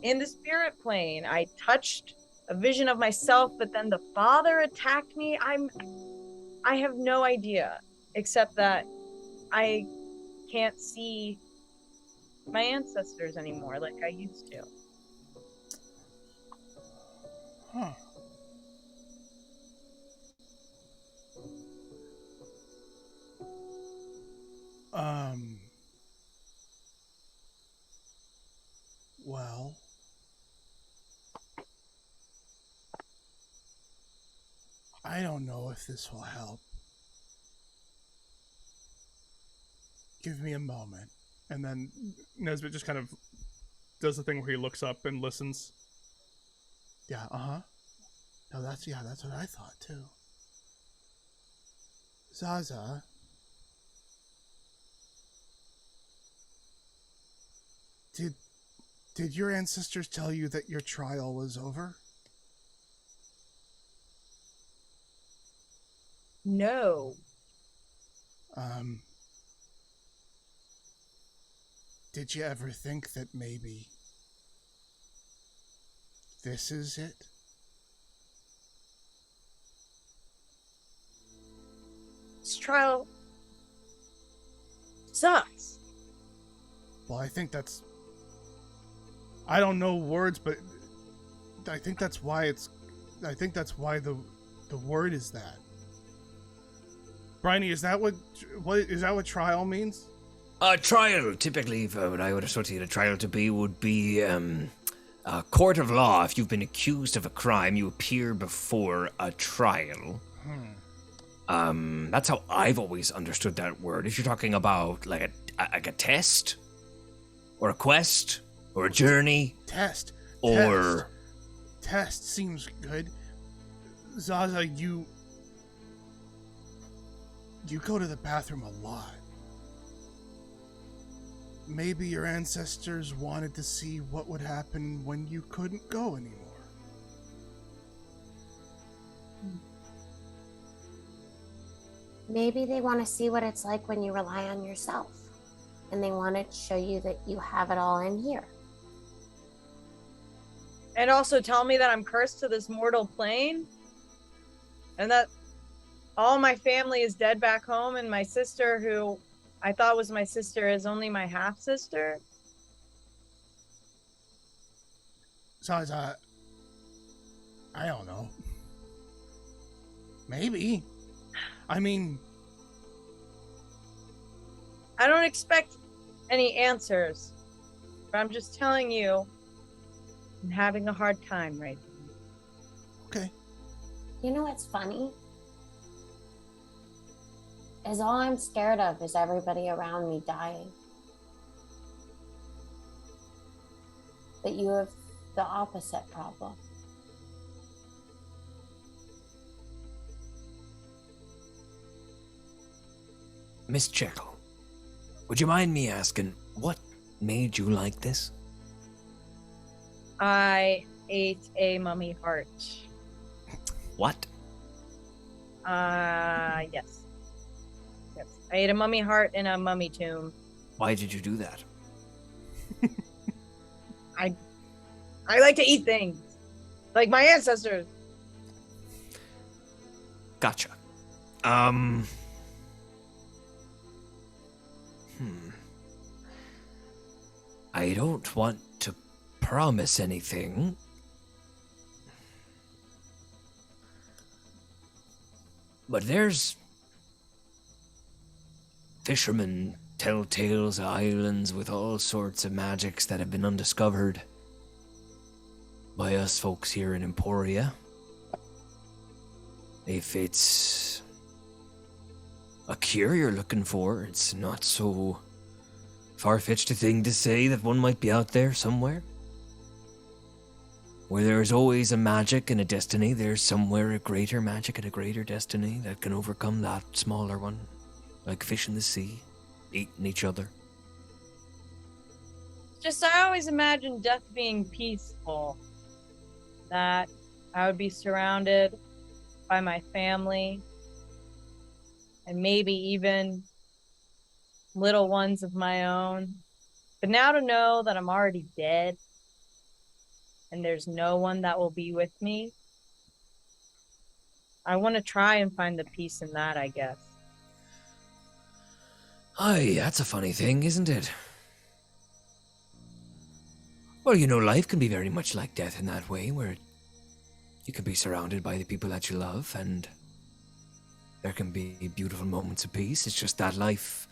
in the spirit plane, I touched a vision of myself, but then the father attacked me. I have no idea, except that I can't see my ancestors anymore like I used to. Huh. Well, I don't know if this will help. Give me a moment. And then Nesbit just kind of does the thing where he looks up and listens. Yeah, No, that's what I thought too. Zaza. Did your ancestors tell you that your trial was over? No. Did you ever think that maybe this is it? This trial sucks. Well, I don't know words, but I think that's why the word is that. Bryony, is that what trial means? A trial, typically, what I would associate a trial to be would be a court of law. If you've been accused of a crime, you appear before a trial. That's how I've always understood that word. If you're talking about like a test, or a quest, or a journey, Test seems good. Zaza, you go to the bathroom a lot. Maybe your ancestors wanted to see what would happen when you couldn't go anymore. Maybe they want to see what it's like when you rely on yourself. And they want to show you that you have it all in here. And also tell me that I'm cursed to this mortal plane. And that all my family is dead back home, and my sister, who I thought was my sister, is only my half sister. Zaza, I don't know. Maybe. I mean, I don't expect any answers, but I'm just telling you, I'm having a hard time right now. okay. You know what's funny? Is all I'm scared of is everybody around me dying. But you have the opposite problem. Miss Jekyll, would you mind me asking, what made you like this? I ate a mummy heart. What? Yes. Yes. I ate a mummy heart in a mummy tomb. Why did you do that? I like to eat things. Like my ancestors. Gotcha. I don't want to promise anything. But there's fishermen tell tales of islands with all sorts of magics that have been undiscovered by us folks here in Emporia. If it's a cure you're looking for, it's not so far-fetched a thing to say that one might be out there somewhere. Where there's always a magic and a destiny, there's somewhere a greater magic and a greater destiny that can overcome that smaller one. Like fish in the sea, eating each other. Just, I always imagined death being peaceful. That I would be surrounded by my family and maybe even little ones of my own. But now to know that I'm already dead and there's no one that will be with me, I want to try and find the peace in that, I guess. Aye, that's a funny thing, isn't it? Well, you know, life can be very much like death in that way, where you can be surrounded by the people that you love, and there can be beautiful moments of peace. It's just that life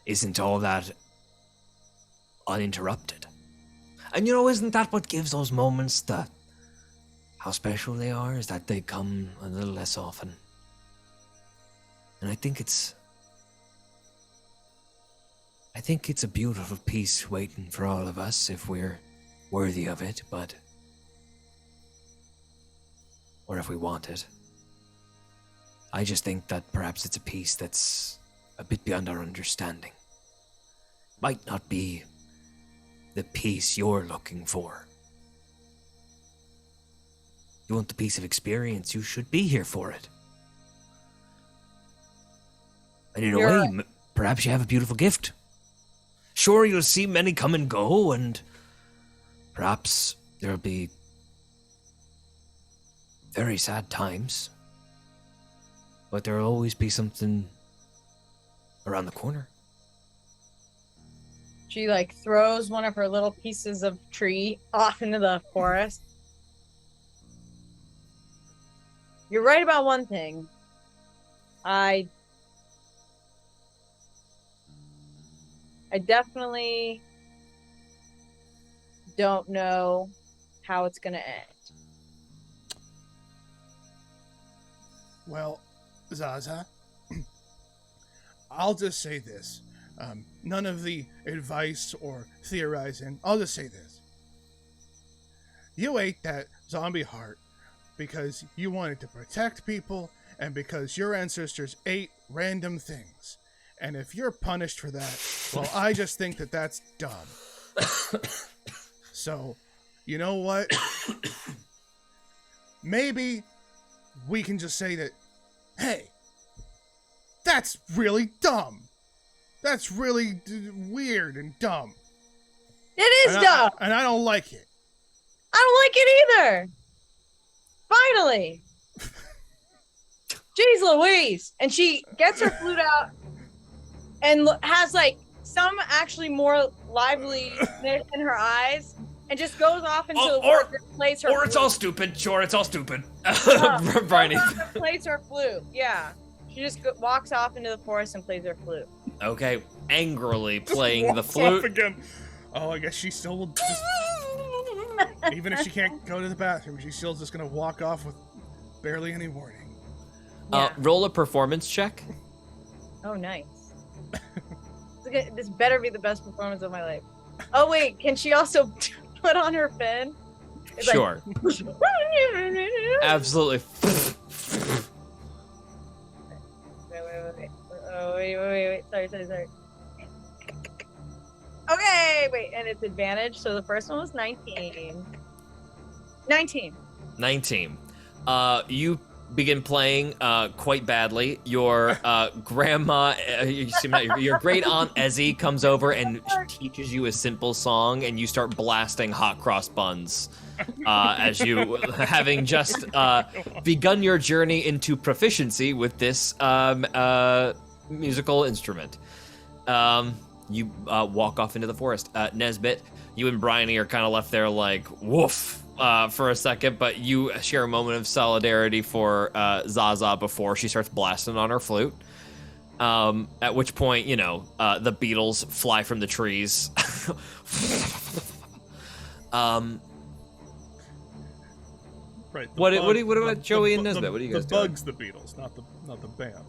isn't all that uninterrupted. And you know, isn't that what gives those moments how special they are, is that they come a little less often. And I think it's a beautiful peace waiting for all of us if we're worthy of it, or if we want it. I just think that perhaps it's a peace that's a bit beyond our understanding. Might not be the peace you're looking for. You want the peace of experience, you should be here for it. And in a way, perhaps you have a beautiful gift. Sure, you'll see many come and go, and perhaps there'll be very sad times. But there'll always be something around the corner. She throws one of her little pieces of tree off into the forest. You're right about one thing. I definitely don't know how it's gonna end. Well, Zaza, I'll just say this. None of the advice or theorizing. I'll just say this. You ate that zombie heart because you wanted to protect people and because your ancestors ate random things. And if you're punished for that, well, I just think that that's dumb. So, you know what? Maybe we can just say that, hey, that's really dumb. That's really weird and dumb. It is dumb. And I don't like it. I don't like it either. Finally. Jeez Louise. And she gets her flute out and has like some actually more liveliness in her eyes and just goes off into the woods and plays her Or flute. it's all stupid. Sure, it's all stupid. Bryony. Goes off and plays her flute. Yeah. She just walks off into the forest and plays her flute. Okay, angrily playing the Walks off flute. again. Oh, I guess she still will just... Even if she can't go to the bathroom, she's still just gonna walk off with barely any warning. Yeah. Roll a performance check. Oh, nice. This better be the best performance of my life. Oh, wait. Can she also put on her fin? It's Sure. Like... Absolutely. Wait. Oh, wait. Sorry. Okay, wait. And it's advantage. So the first one was 19. 19. You begin playing quite badly. Your grandma, your great aunt Ezzy comes over and teaches you a simple song, and you start blasting hot cross buns as you, having just begun your journey into proficiency with this musical instrument. You walk off into the forest. Nesbit, you and Bryony are kind of left there like, woof. For a second, but you share a moment of solidarity for Zaza before she starts blasting on her flute. At which point, the beetles fly from the trees. Right. What about Joey and Nesbit? What do you guys The doing? bugs, the Beatles, not the band.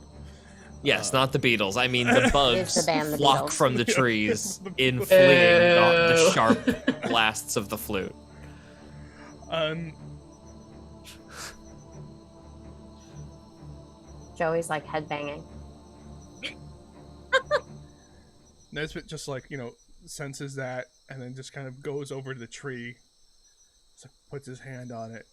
Yes, not the beetles. I mean, the bugs the band, the flock Beatles. from the trees in fleeing the sharp blasts of the flute. Joey's like headbanging. Nesbit just senses that and then just kind of goes over to the tree, puts his hand on it.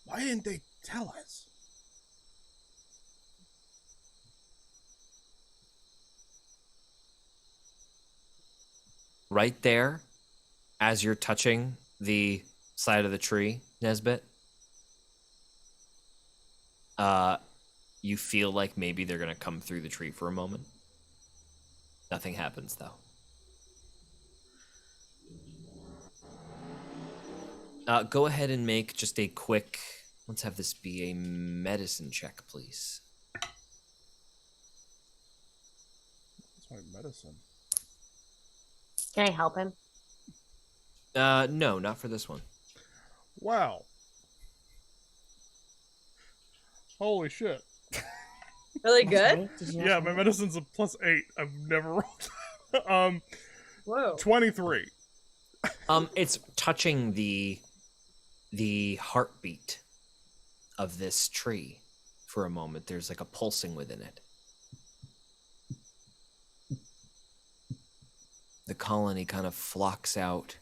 Why didn't they tell us? Right there, as you're touching the side of the tree, Nesbit, you feel like maybe they're gonna come through the tree for a moment. Nothing happens though. Go ahead and make just a quick, let's have this be a medicine check, please. That's my medicine. Can I help him? No, not for this one. Wow. Holy shit. Really good? Did you Yeah, my medicine's a +8. I've never rolled. Whoa. 23. It's touching the heartbeat of this tree for a moment. There's like a pulsing within it. The colony kind of flocks out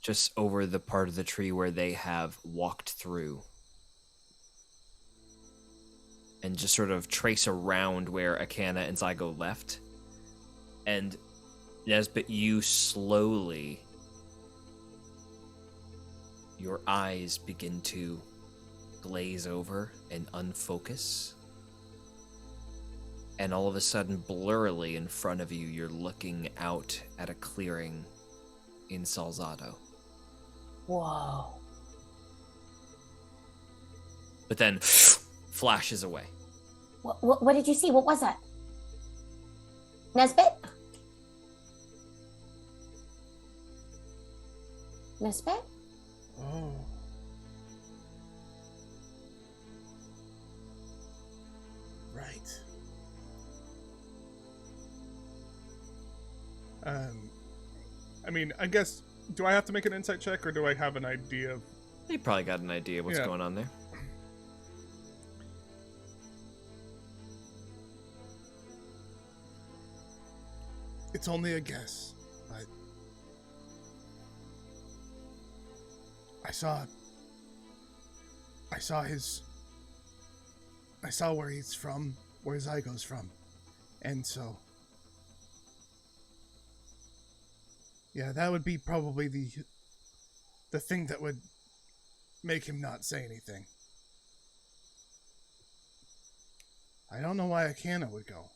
just over the part of the tree where they have walked through, and just sort of trace around where Acana and Zygo left. And Nesbit, you slowly, your eyes begin to glaze over and unfocus. And all of a sudden, blurrily in front of you, you're looking out at a clearing in Salzado. Whoa. But then flashes away. What did you see? What was that? Nesbit? Nesbit? Oh. Right. I mean, I guess, do I have to make an insight check, or do I have an idea of... You probably got an idea what's Yeah. going on there. It's only a guess, but... I saw where he's from, where Zygo's from. And so... Yeah, that would be probably the thing that would make him not say anything. I don't know why Acana would go.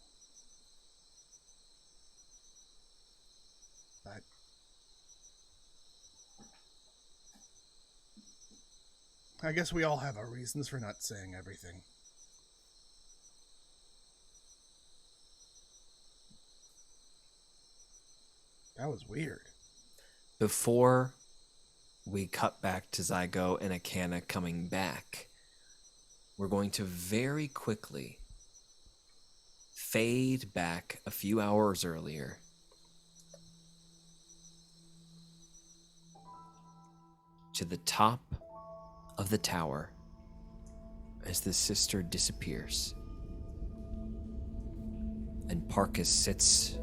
But I guess we all have our reasons for not saying everything. That was weird. Before we cut back to Zygo and Acana coming back, we're going to very quickly fade back a few hours earlier to the top of the tower as the sister disappears. And Parkus sits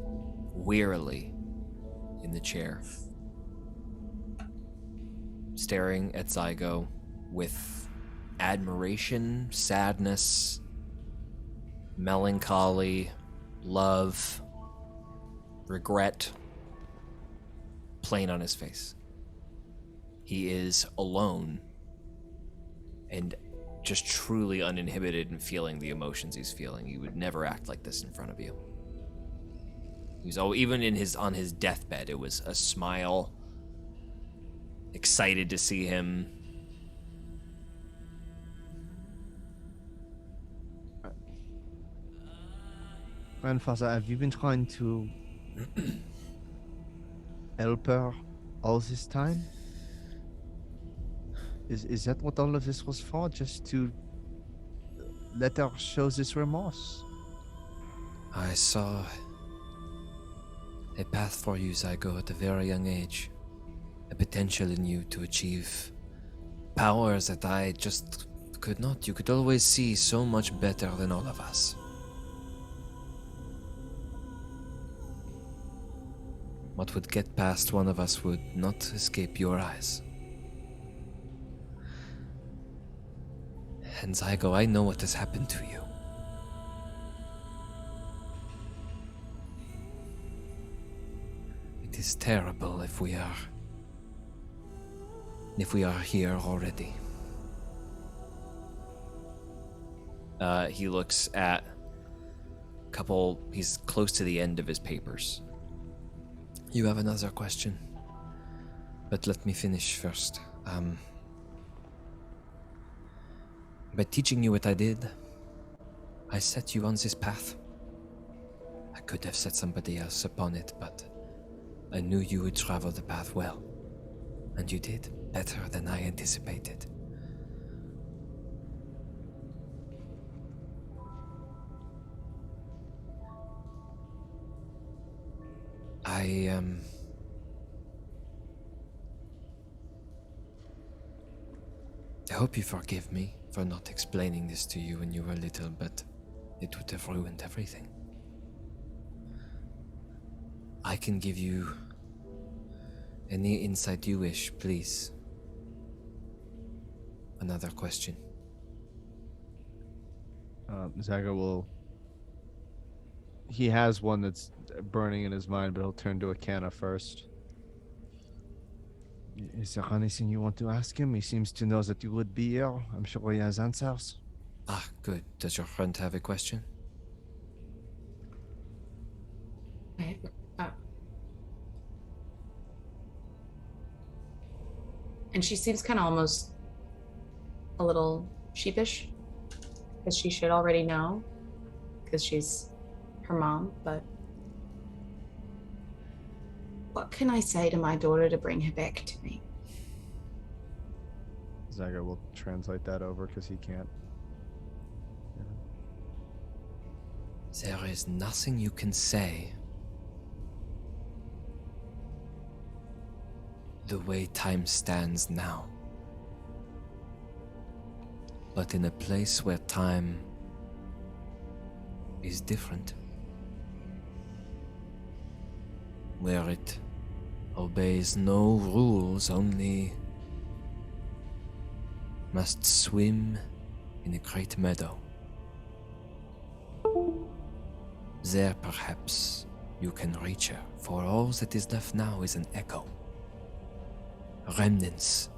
wearily in the chair, staring at Zygo with admiration, sadness, melancholy, love, regret plain on his face. He is alone and just truly uninhibited in feeling the emotions he's feeling. He would never act like this in front of you. He was even on his deathbed, it was a smile, excited to see him. Grandfather, have you been trying to help her all this time? Is that what all of this was for? Just to let her show this remorse? I saw a path for you, Zygo, at a very young age. A potential in you to achieve powers that I just could not. You could always see so much better than all of us. What would get past one of us would not escape your eyes. And Zygo, I know what has happened to you. It is terrible if we are here already. He looks at a couple, he's close to the end of his papers. You have another question, but let me finish first. By teaching you what I did, I set you on this path. I could have set somebody else upon it, but I knew you would travel the path well. And you did, better than I anticipated. I hope you forgive me for not explaining this to you when you were little, but it would have ruined everything. I can give you any insight you wish, please. Another question. Zaga will... He has one that's burning in his mind, but he'll turn to Acana first. Is there anything you want to ask him? He seems to know that you would be here. I'm sure he has answers. Ah, good. Does your friend have a question? And she seems kind of almost a little sheepish, because she should already know, because she's her mom, but what can I say to my daughter to bring her back to me? Zaga will translate that over because he can't. There is nothing you can say the way time stands now. But in a place where time is different, where it obeys no rules, only must swim in a great meadow. There, perhaps, you can reach her, for all that is left now is an echo. Remnants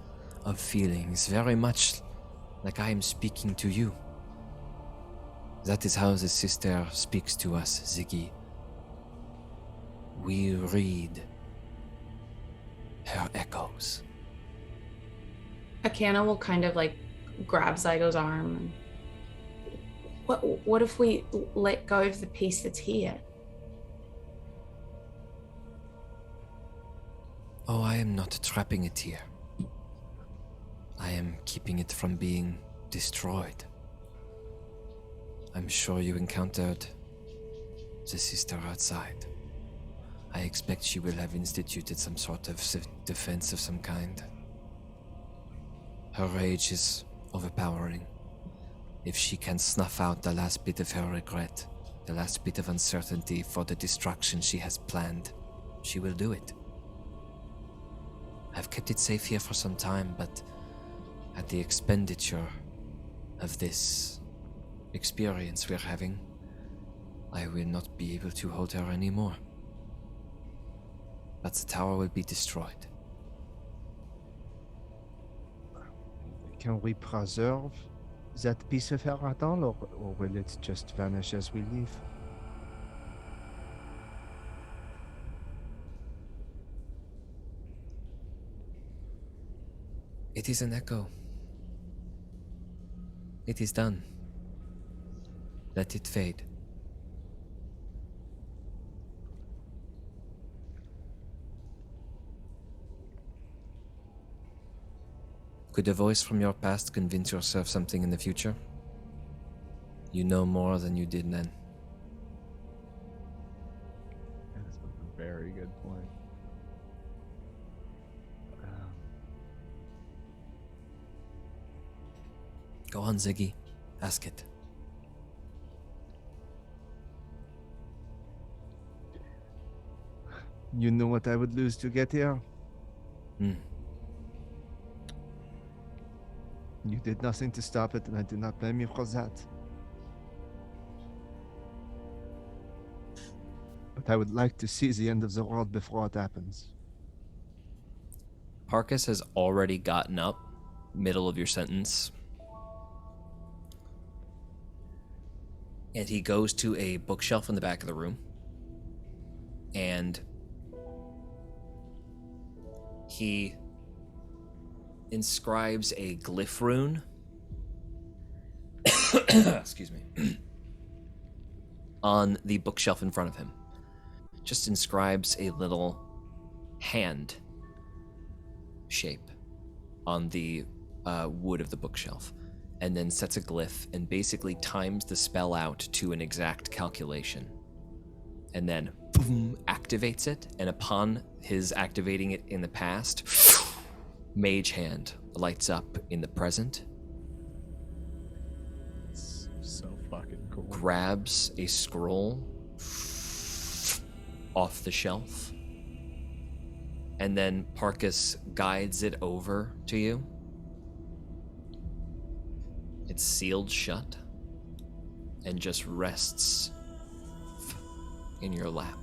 of feelings, very much like I am speaking to you. That is how the sister speaks to us, Ziggy. We read her echoes. Acana will kind of like grab Zygo's arm. And what if we let go of the piece that's here? Oh, I am not trapping it here. I am keeping it from being destroyed. I'm sure you encountered the sister outside. I expect she will have instituted some sort of defense of some kind. Her rage is overpowering. If she can snuff out the last bit of her regret, the last bit of uncertainty for the destruction she has planned, she will do it. I've kept it safe here for some time, but at the expenditure of this experience we're having, I will not be able to hold her anymore. But the tower will be destroyed. Can we preserve that piece of her at all, or will it just vanish as we leave? It is an echo. It is done. Let it fade. Could a voice from your past convince yourself something in the future? You know more than you did then. That's a very good point. Go on, Ziggy. Ask it. You know what I would lose to get here? Hmm. You did nothing to stop it, and I do not blame you for that. But I would like to see the end of the world before it happens. Parkus has already gotten up, middle of your sentence. And he goes to a bookshelf in the back of the room. And he inscribes a glyph rune. Excuse me. On the bookshelf in front of him. Just inscribes a little hand shape on the wood of the bookshelf, and then sets a glyph and basically times the spell out to an exact calculation, and then boom, activates it. And upon his activating it in the past, mage hand lights up in the present, It's so fucking cool. grabs a scroll off the shelf, and then Parkus guides it over to you. It's sealed shut and just rests in your lap.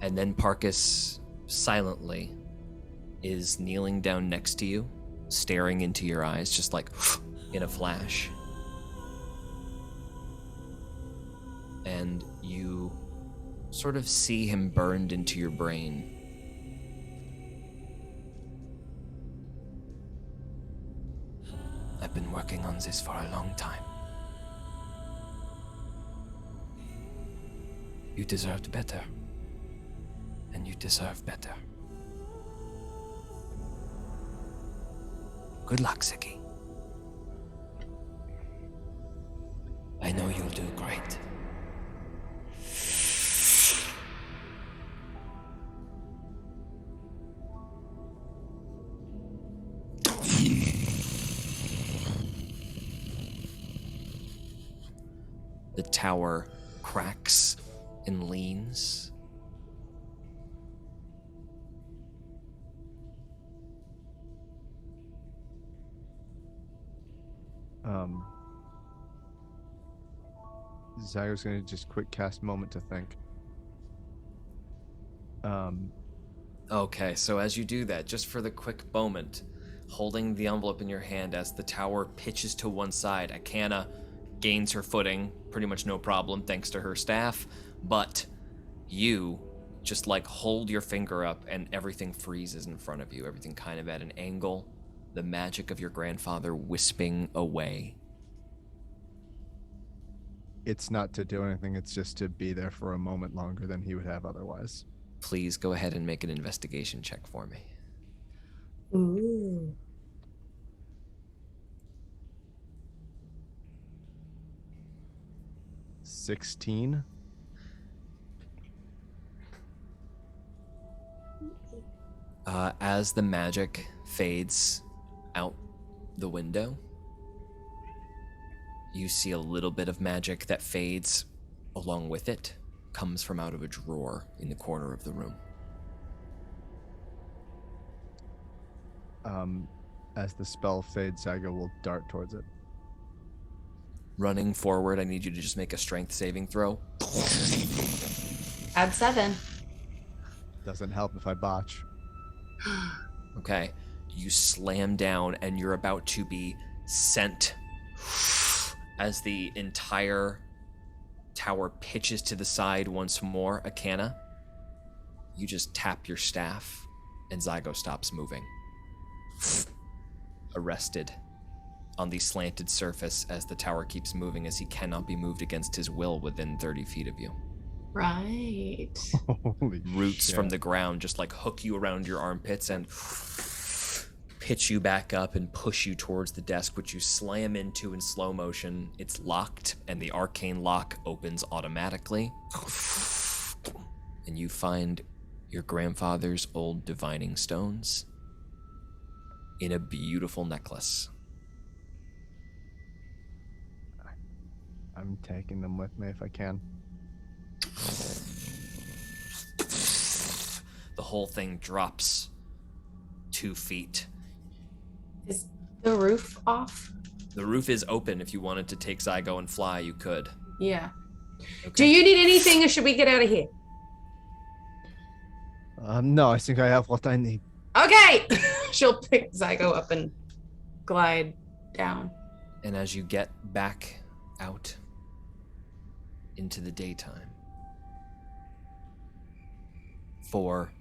And then Parkus silently is kneeling down next to you, staring into your eyes, just like in a flash. And you sort of see him burned into your brain. I've been working on this for a long time. You deserved better. And you deserve better. Good luck, Ziggy. I know you'll do great. The tower cracks and leans. Zygo's gonna just quick cast moment to think. Okay, so as you do that, just for the quick moment, holding the envelope in your hand as the tower pitches to one side, Acana gains her footing, pretty much no problem thanks to her staff, but you just like hold your finger up and everything freezes in front of you, everything kind of at an angle, the magic of your grandfather wisping away. It's not to do anything, it's just to be there for a moment longer than he would have otherwise. Please go ahead and make an investigation check for me. Ooh. 16. As the magic fades out the window, you see a little bit of magic that fades along with it, comes from out of a drawer in the corner of the room. As the spell fades, Zygo will dart towards it. Running forward, I need you to just make a strength saving throw. Add 7. Doesn't help if I botch. Okay, you slam down and you're about to be sent as the entire tower pitches to the side once more. Acana, you just tap your staff and Zygo stops moving. Arrested on the slanted surface as the tower keeps moving, as he cannot be moved against his will within 30 feet of you. Right. Holy Roots shit. from the ground just like hook you around your armpits and pitch you back up and push you towards the desk, which you slam into in slow motion. It's locked and the arcane lock opens automatically. And you find your grandfather's old divining stones in a beautiful necklace. I'm taking them with me if I can. The whole thing drops 2 feet. Is the roof off? The roof is open. If you wanted to take Zygo and fly, you could. Yeah. Okay. Do you need anything or should we get out of here? No, I think I have what I need. Okay. She'll pick Zygo up and glide down. And as you get back out into the daytime, for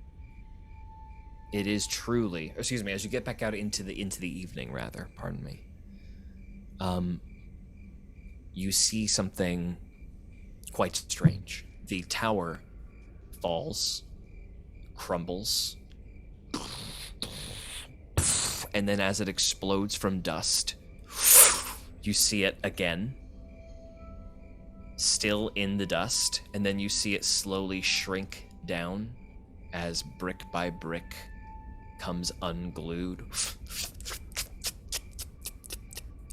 it is truly, excuse me, as you get back out into the evening, rather, pardon me, you see something quite strange. The tower falls, crumbles, and then as it explodes from dust, you see it again, still in the dust, and then you see it slowly shrink down as brick by brick comes unglued,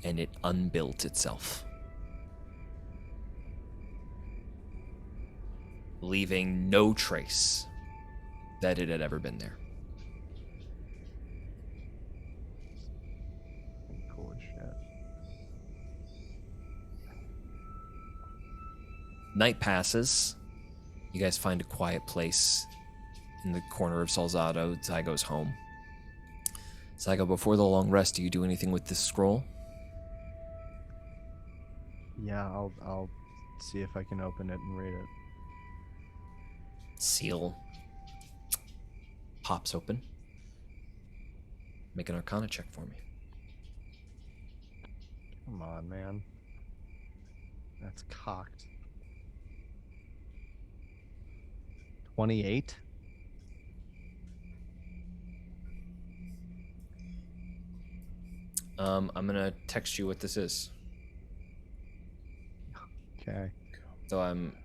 and it unbuilt itself, leaving no trace that it had ever been there. Cool as shit. Night passes. You guys find a quiet place in the corner of Salzado, Zygo's home. Zygo, before the long rest, do you do anything with this scroll? Yeah, I'll see if I can open it and read it. Seal pops open. Make an Arcana check for me. Come on, man. That's cocked. 28? I'm gonna text you what this is. Okay. So I'm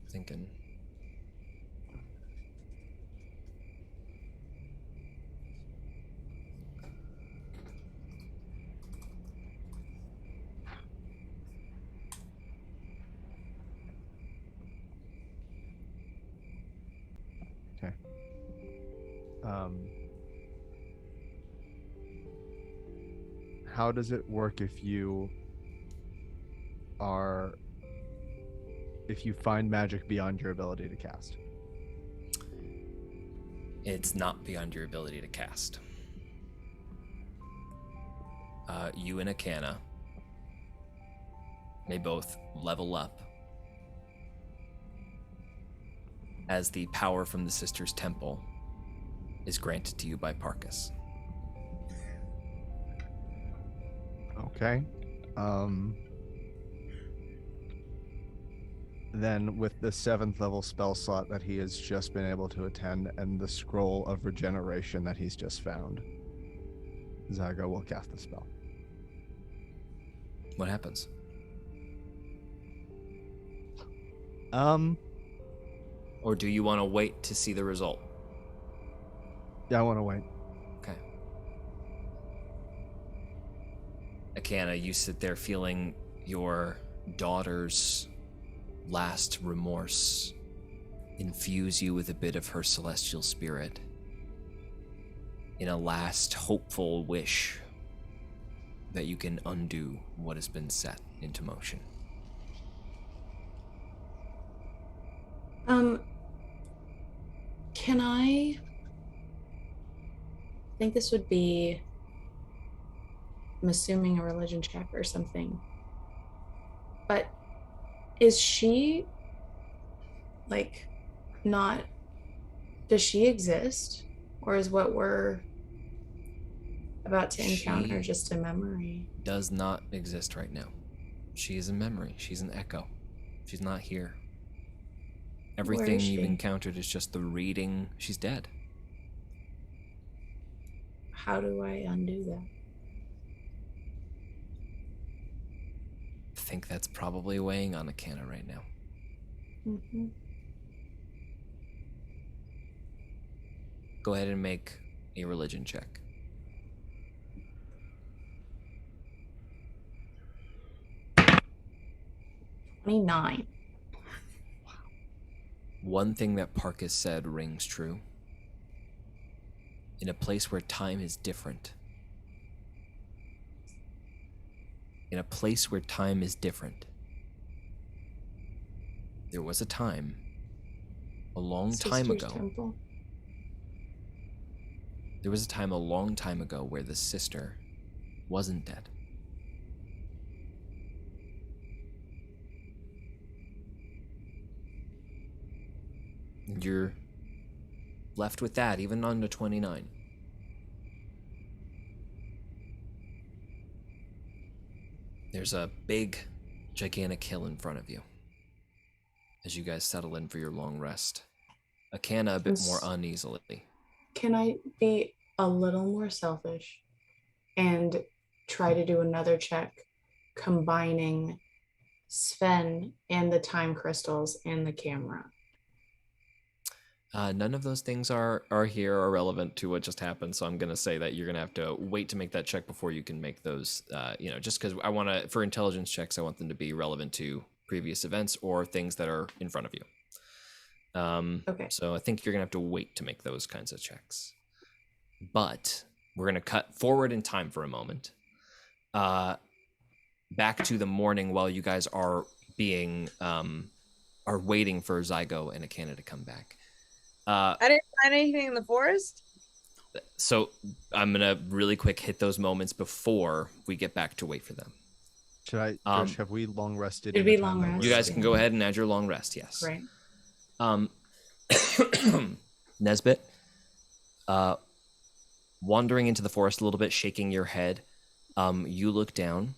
thinking. How does it work if you find magic beyond your ability to cast? It's not beyond your ability to cast. You and Acana may both level up as the power from the Sisters' Temple is granted to you by Parcus. Okay. Then with the 7th level spell slot that he has just been able to attend and the scroll of regeneration that he's just found, Zygo will cast the spell. What happens? Or do you want to wait to see the result? Yeah, I want to wait. Okay. Acana, you sit there feeling your daughter's last remorse infuse you with a bit of her celestial spirit in a last hopeful wish that you can undo what has been set into motion. Can I think this would be, I'm assuming, a religion check or something. But is she like not, does she exist? Or is what we're about to encounter She just a memory? does not exist right now. She is a memory. She's an echo. She's not here. Everything is you've she? encountered is just the reading. She's dead. How do I undo that? I think that's probably weighing on Acana right now. Mm-hmm. Go ahead and make a religion check. 29. One thing that Parcus said rings true. In a place where time is different. In a place where time is different. There was a time, a long time Sister's ago. Temple. There was a time a long time ago where the sister wasn't dead. And you're left with that, even on the 29. There's a big, gigantic hill in front of you as you guys settle in for your long rest. Acana a bit more uneasily. Can I be a little more selfish and try to do another check combining Sven and the time crystals and the camera? None of those things are here or relevant to what just happened, so I'm going to say that you're going to have to wait to make that check before you can make those, just because I want to, for intelligence checks, I want them to be relevant to previous events or things that are in front of you. Okay. So I think you're going to have to wait to make those kinds of checks. But we're going to cut forward in time for a moment. Back to the morning while you guys are being, are waiting for Zygo and Acana to come back. I didn't find anything in the forest. So I'm gonna really quick hit those moments before we get back to wait for them. Should I, Josh, have we long rested? Did in we the time long that we're rest? You guys resting? can go ahead and add your long rest. Yes. Right. Nesbit, wandering into the forest a little bit, shaking your head, you look down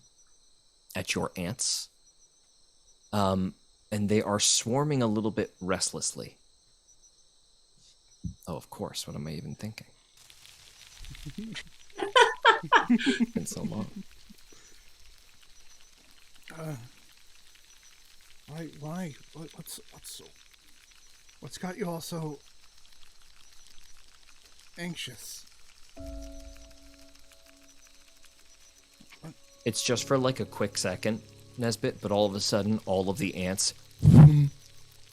at your ants, and they are swarming a little bit restlessly. Oh, of course. What am I even thinking? It's been so long. Why? What's got you all so anxious? It's just for like a quick second, Nesbit, but all of a sudden, all of the ants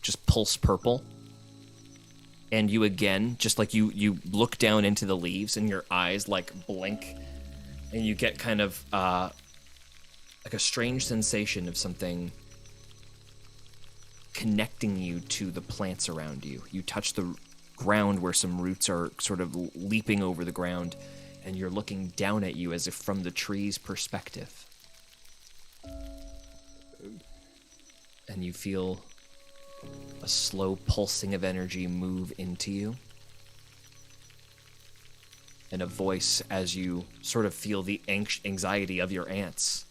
just pulse purple. and you again, just like you look down into the leaves and your eyes like blink, and you get kind of like a strange sensation of something connecting you to the plants around you. You touch the ground where some roots are sort of leaping over the ground, and you're looking down at you as if from the tree's perspective. And you feel a slow pulsing of energy move into you. And a voice as you sort of feel the anxiety of your ants.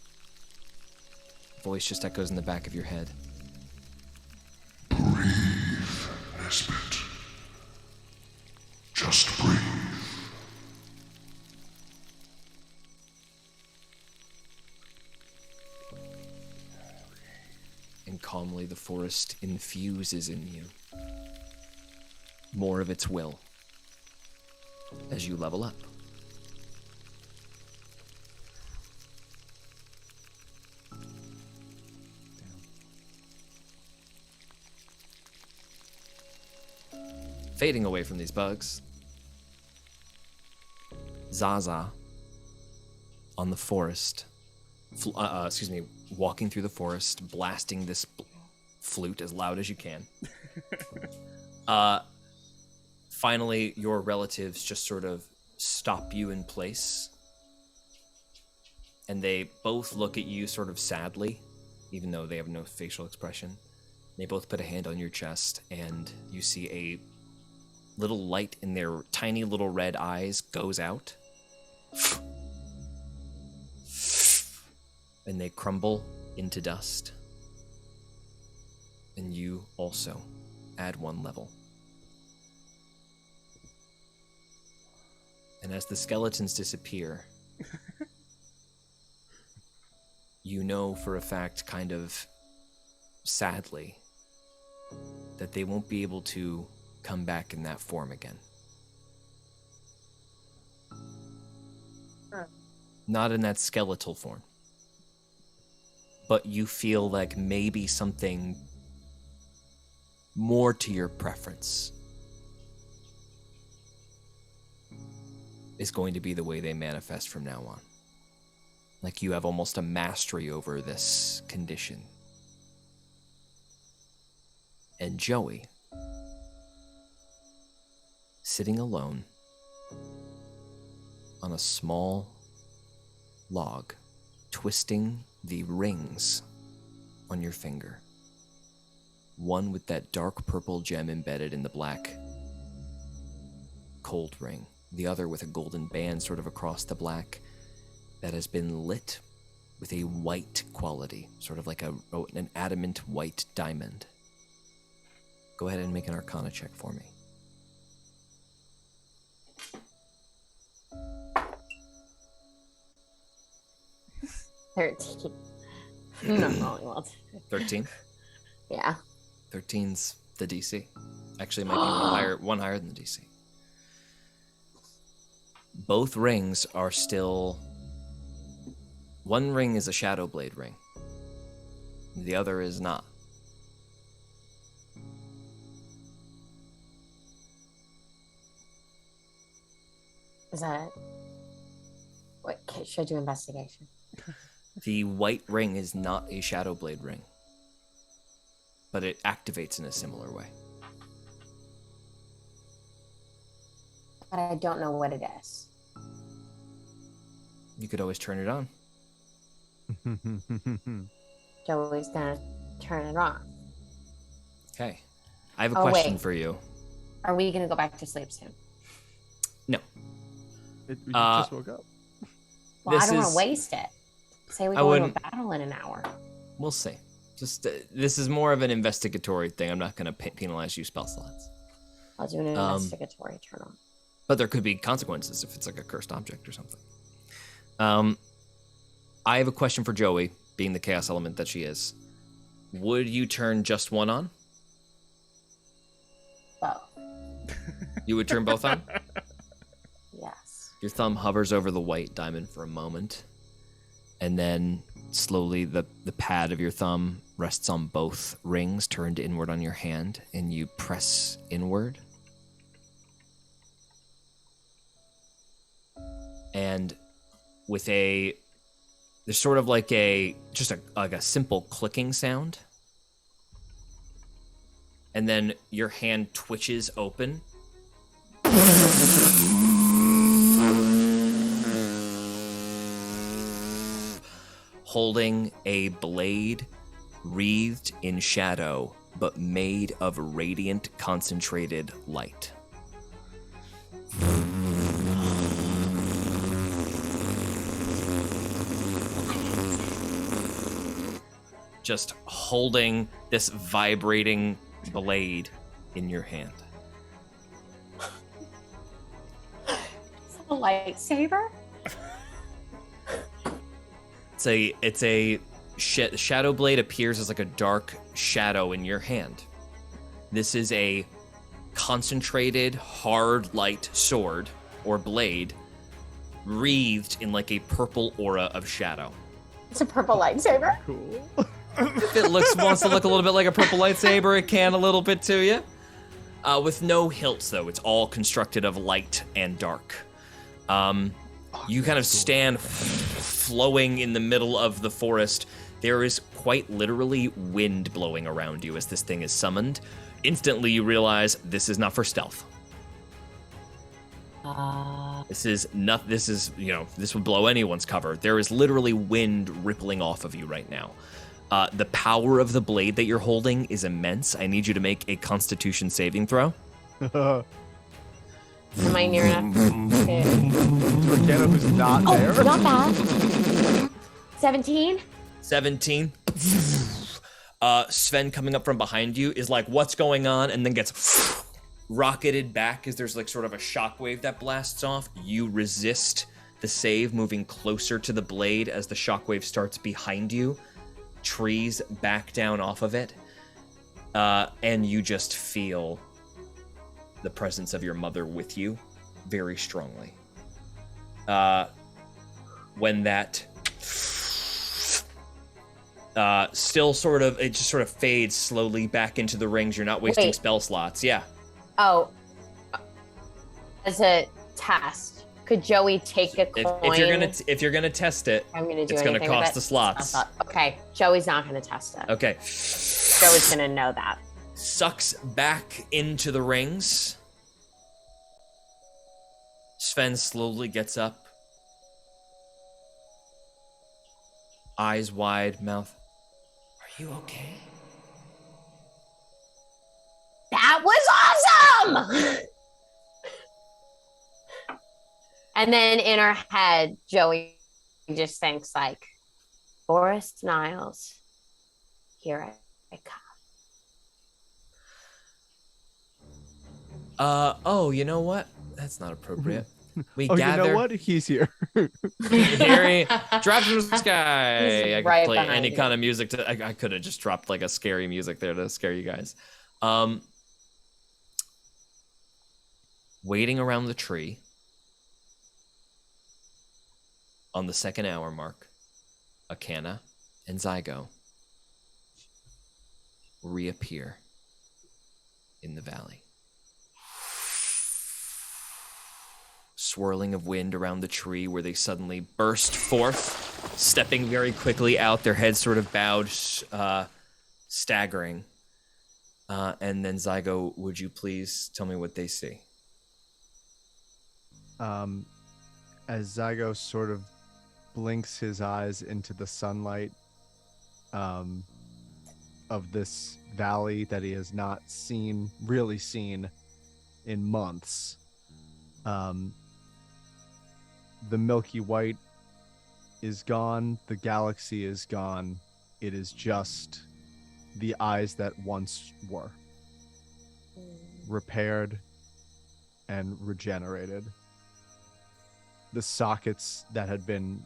Voice just echoes in the back of your head. Breathe, Nesbit. Just breathe. And calmly the forest infuses in you more of its will as you level up. Fading away from these bugs, Zaza on the forest, walking through the forest, blasting this flute as loud as you can. Finally, your relatives just sort of stop you in place, and they both look at you sort of sadly, even though they have no facial expression. They both put a hand on your chest, and you see a little light in their tiny little red eyes goes out. And they crumble into dust. And you also add 1 level. And as the skeletons disappear, you know for a fact, kind of sadly, that they won't be able to come back in that form again. Not in that skeletal form. But you feel like maybe something more to your preference is going to be the way they manifest from now on. Like you have almost a mastery over this condition. And Joey, sitting alone on a small log, twisting the rings on your finger. One with that dark purple gem embedded in the black cold ring. The other with a golden band sort of across the black that has been lit with a white quality, sort of like an adamant white diamond. Go ahead and make an Arcana check for me. 13. Not rolling well. 13? Yeah. 13's the DC. Actually, it might be one higher than the DC. Both rings are still... One ring is a Shadow Blade ring. The other is not. Is that... What, should I do investigation? The white ring is not a Shadow Blade ring. But it activates in a similar way. But I don't know what it is. You could always turn it on. Joey's gonna turn it on. Okay. I have a question for you. Are we gonna go back to sleep soon? No. We just woke up. Well, I don't want to waste it. Say we go into a battle in an hour. We'll see. Just this is more of an investigatory thing. I'm not going to penalize you spell slots. I'll do an investigatory turn on. But there could be consequences if it's like a cursed object or something. I have a question for Joey, being the chaos element that she is. Would you turn just one on? Both. You would turn both on? Yes. Your thumb hovers over the white diamond for a moment, and then slowly the pad of your thumb rests on both rings turned inward on your hand, and you press inward, and with there's sort of like a simple clicking sound, and then your hand twitches open. Holding a blade wreathed in shadow, but made of radiant concentrated light. Just holding this vibrating blade in your hand. Is that a lightsaber? It's a shadow blade appears as like a dark shadow in your hand. This is a concentrated, hard light sword or blade wreathed in like a purple aura of shadow. It's a purple lightsaber. Cool. If it wants to look a little bit like a purple lightsaber, it can a little bit to you. With no hilts though, it's all constructed of light and dark. You kind of stand flowing in the middle of the forest. There is quite literally wind blowing around you as this thing is summoned. Instantly, you realize this is not for stealth. This would blow anyone's cover. There is literally wind rippling off of you right now. The power of the blade that you're holding is immense. I need you to make a Constitution saving throw. Am I near enough? Akana, who's not there. Oh, not bad. 17? 17. Sven coming up from behind you is like, what's going on? And then gets rocketed back as there's like sort of a shockwave that blasts off. You resist the save, moving closer to the blade as the shockwave starts behind you. Trees back down off of it. And you just feel the presence of your mother with you very strongly. When that still sort of, it just sort of fades slowly back into the rings. You're not wasting spell slots. Yeah. Oh, as a test, could Joey take a coin? If you're gonna test it, I'm gonna do it's gonna cost the slots. Okay, Joey's not gonna test it. Okay. Joey's gonna know that. Sucks back into the rings. Sven slowly gets up. Eyes wide, mouth. Are you okay? That was awesome! And then in her head, Joey just thinks like, Forest Niles, here I come. Oh, you know what? That's not appropriate. We You gather. know what? He's here. Here he drops from the sky. He's I could right play behind any you. kind of music. I could have just dropped like a scary music there to scare you guys. Waiting around the tree on the 2nd hour mark, Acana and Zygo reappear in the valley. Swirling of wind around the tree where they suddenly burst forth, stepping very quickly out, their heads sort of bowed, staggering. And then Zygo, would you please tell me what they see? As Zygo sort of blinks his eyes into the sunlight of this valley that he has not really seen in months, the Milky White is gone, the galaxy is gone, it is just the eyes that once were repaired and regenerated. The sockets that had been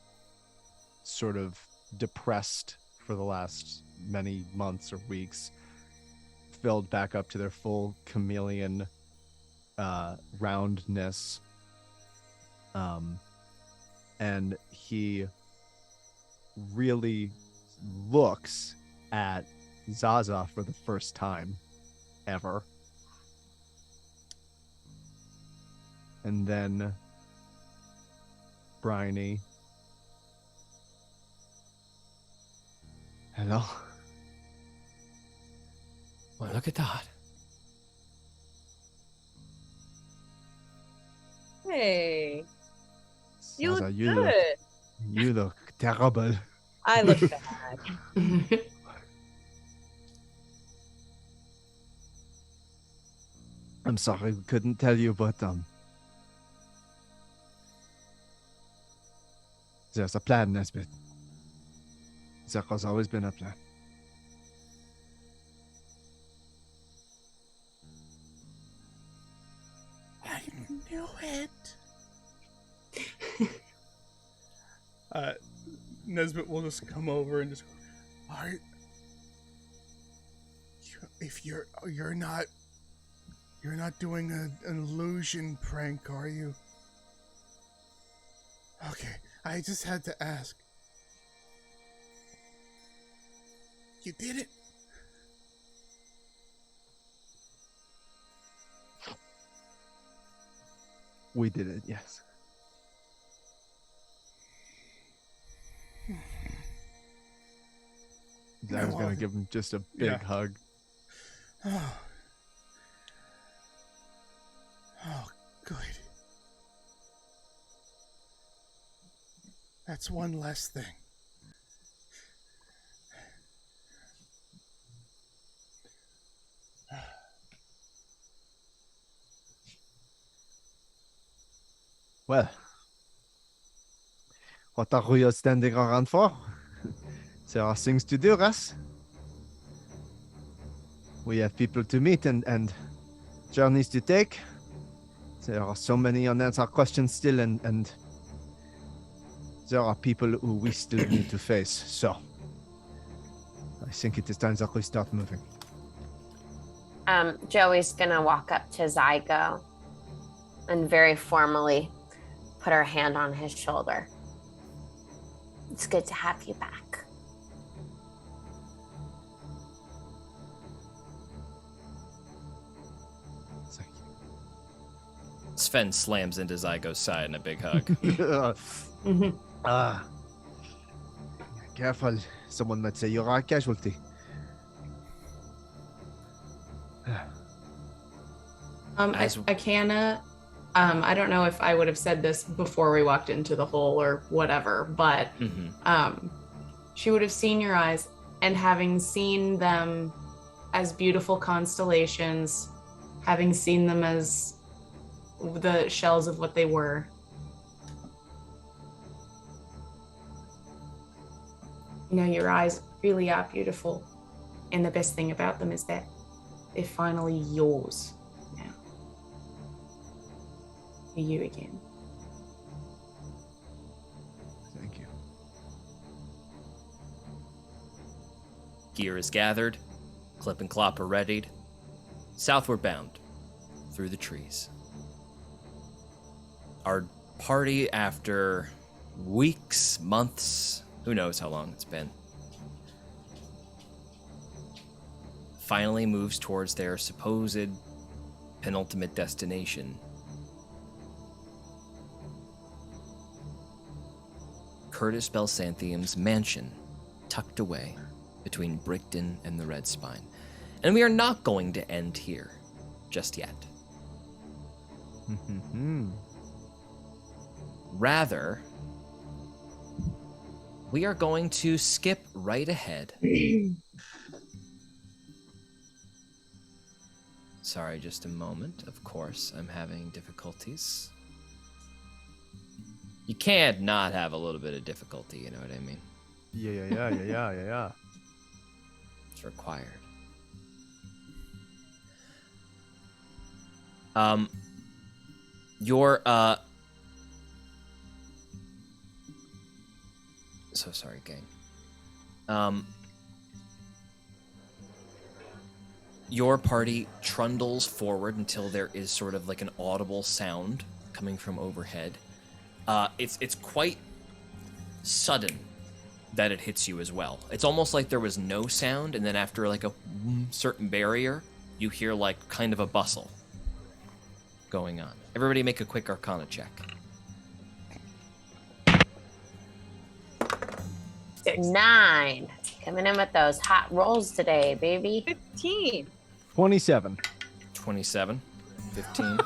sort of depressed for the last many months or weeks filled back up to their full chameleon roundness. And he really looks at Zaza for the first time ever. And then Bryony. Hello? Well, look at that. Hey, you look Zaza, good. you look terrible. I look bad. I'm sorry we couldn't tell you, but there's a plan, Nesbit. There has always been a plan. I knew it. Nesbit will just come over and just go, if you're not doing an illusion prank, are you? Okay, I just had to ask. You did it. We did it, yes. I was gonna give him just a big hug. Oh. Oh, good. That's one less thing. Well, what are we standing around for? There are things to do, Russ. We have people to meet and journeys to take. There are so many unanswered questions still, and there are people who we still need to face. So, I think it is time that we start moving. Joey's gonna walk up to Zygo and very formally put her hand on his shoulder. It's good to have you back. Thank Sven slams into Zygo's side in a big hug. you. Careful. Someone might say you're a casualty. Acana, I don't know if I would have said this before we walked into the hole or whatever, but she would have seen your eyes, and having seen them as beautiful constellations, having seen them as the shells of what they were. You know, your eyes really are beautiful, and the best thing about them is that they're finally yours now. For you again. Thank you. Gear is gathered, clip and clop are readied, southward bound through the trees. Our party, after weeks, months, who knows how long it's been, finally moves towards their supposed penultimate destination. Curtis Belsanthium's mansion, tucked away between Brickton and the Red Spine. And we are not going to end here just yet. Rather, we are going to skip right ahead. Sorry, just a moment. Of course, I'm having difficulties. You can't not have a little bit of difficulty, you know what I mean? Yeah. It's required. So sorry, gang. Your party trundles forward until there is sort of like an audible sound coming from overhead. It's quite sudden that it hits you as well. It's almost like there was no sound, and then after like a certain barrier, you hear like kind of a bustle going on. Everybody make a quick Arcana check. 9. Coming in with those hot rolls today, baby. 15. 27. 27, 15.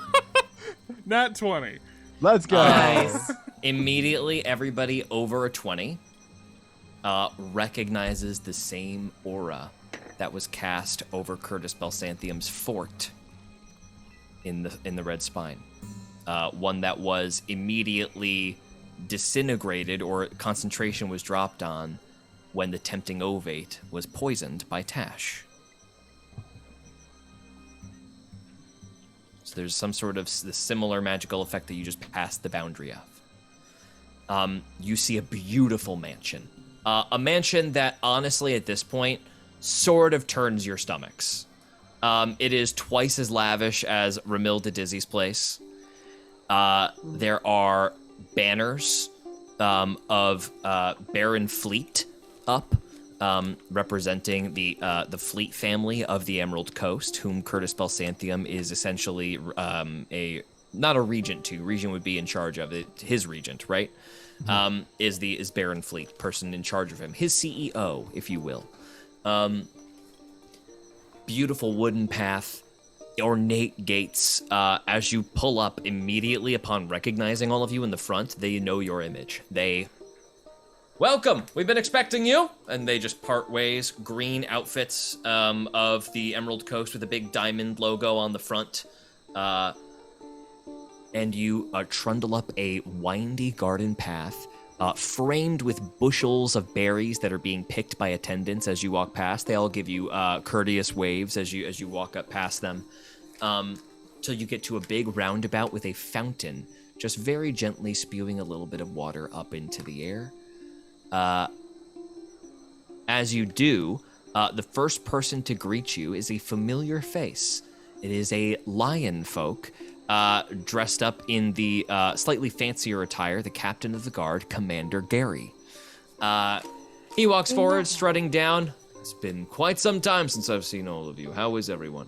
Not 20. Let's go. Nice. Immediately, everybody over a 20 recognizes the same aura that was cast over Curtis Balsanthium's fort in the Red Spine. One that was immediately disintegrated, or concentration was dropped on when the tempting ovate was poisoned by Tash. So there's some sort of similar magical effect that you just passed the boundary of. You see a beautiful mansion. A mansion that, honestly, at this point, sort of turns your stomachs. It is twice as lavish as Ramilda Dizzy's place. There are banners of Baron Fleet up, representing the Fleet family of the Emerald Coast, whom Curtis Balsanthium is essentially not a regent to. Regent would be in charge of it. His regent, right? Is Baron Fleet, person in charge of him, his CEO, if you will. Beautiful wooden path, ornate gates. As you pull up, immediately upon recognizing all of you in the front, they know your image. Welcome! We've been expecting you! And they just part ways. Green outfits of the Emerald Coast with a big diamond logo on the front. And you trundle up a windy garden path, framed with bushels of berries that are being picked by attendants as you walk past. They all give you courteous waves as you walk up past them, till you get to a big roundabout with a fountain, just very gently spewing a little bit of water up into the air. As you do, the first person to greet you is a familiar face. It is a lion folk, dressed up in the slightly fancier attire, the captain of the guard, Commander Gary. He walks forward, strutting down. It's been quite some time since I've seen all of you. How is everyone?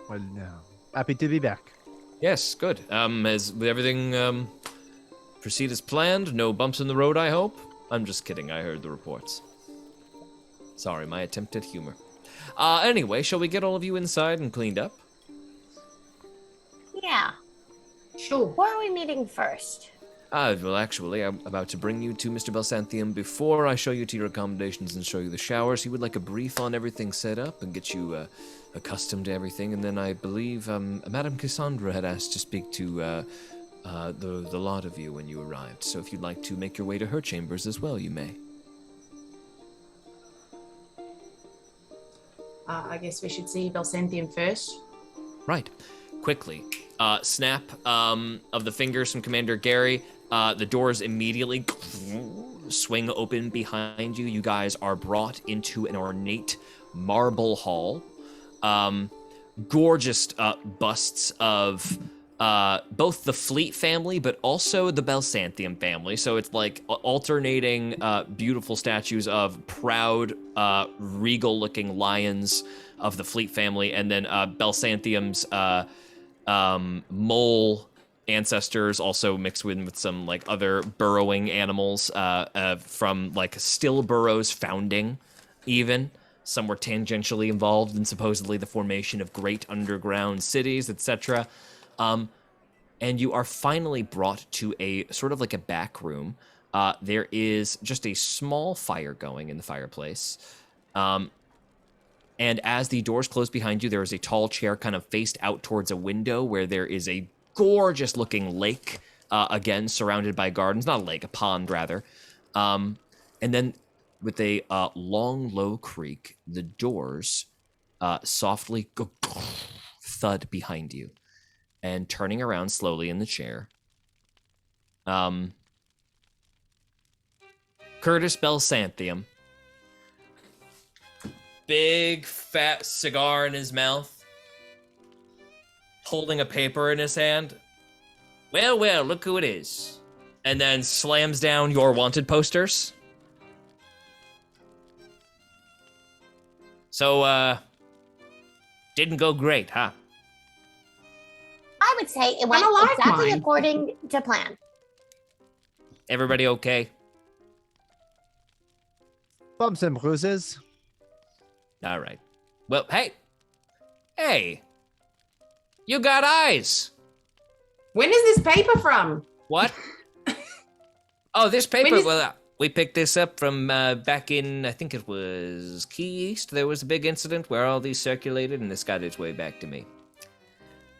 Well, now, happy to be back. Yes, good. Has everything proceed as planned? No bumps in the road, I hope? I'm just kidding, I heard the reports. Sorry, my attempt at humor. Anyway, shall we get all of you inside and cleaned up? Yeah. Sure. Where are we meeting first? Well, actually, I'm about to bring you to Mr. Balsanthium. Before I show you to your accommodations and show you the showers, he would like a brief on everything set up and get you accustomed to everything. And then I believe Madame Cassandra had asked to speak to the lot of you when you arrived. So if you'd like to make your way to her chambers as well, you may. I guess we should see Balsanthium first. Right. Quickly. Snap of the fingers from Commander Gary. The doors immediately swing open behind you. You guys are brought into an ornate marble hall. Gorgeous busts of both the Fleet family, but also the Balsanthium family. So it's like alternating beautiful statues of proud, regal-looking lions of the Fleet family, and then Balsanthium's mole ancestors, also mixed with some like other burrowing animals from like Still Burrow's founding, even. Some were tangentially involved in supposedly the formation of great underground cities, etc. And you are finally brought to a sort of like a back room. There is just a small fire going in the fireplace. And as the doors close behind you, there is a tall chair kind of faced out towards a window where there is a gorgeous looking lake, again, surrounded by gardens. Not a lake, a pond, rather. And then with a long, low creak, the doors softly go thud behind you. And turning around slowly in the chair, Curtis Balsanthium. Big, fat cigar in his mouth. Holding a paper in his hand. Well, well, look who it is. And then slams down your wanted posters. So, didn't go great, huh? I would say it went I like exactly mine. according to plan. Everybody okay? Bumps and bruises. All right. Well, hey, you got eyes. When is this paper from? What? Oh, this paper. When is- Well, we picked this up from back in, I think it was Key East. There was a big incident where all these circulated, and this got its way back to me.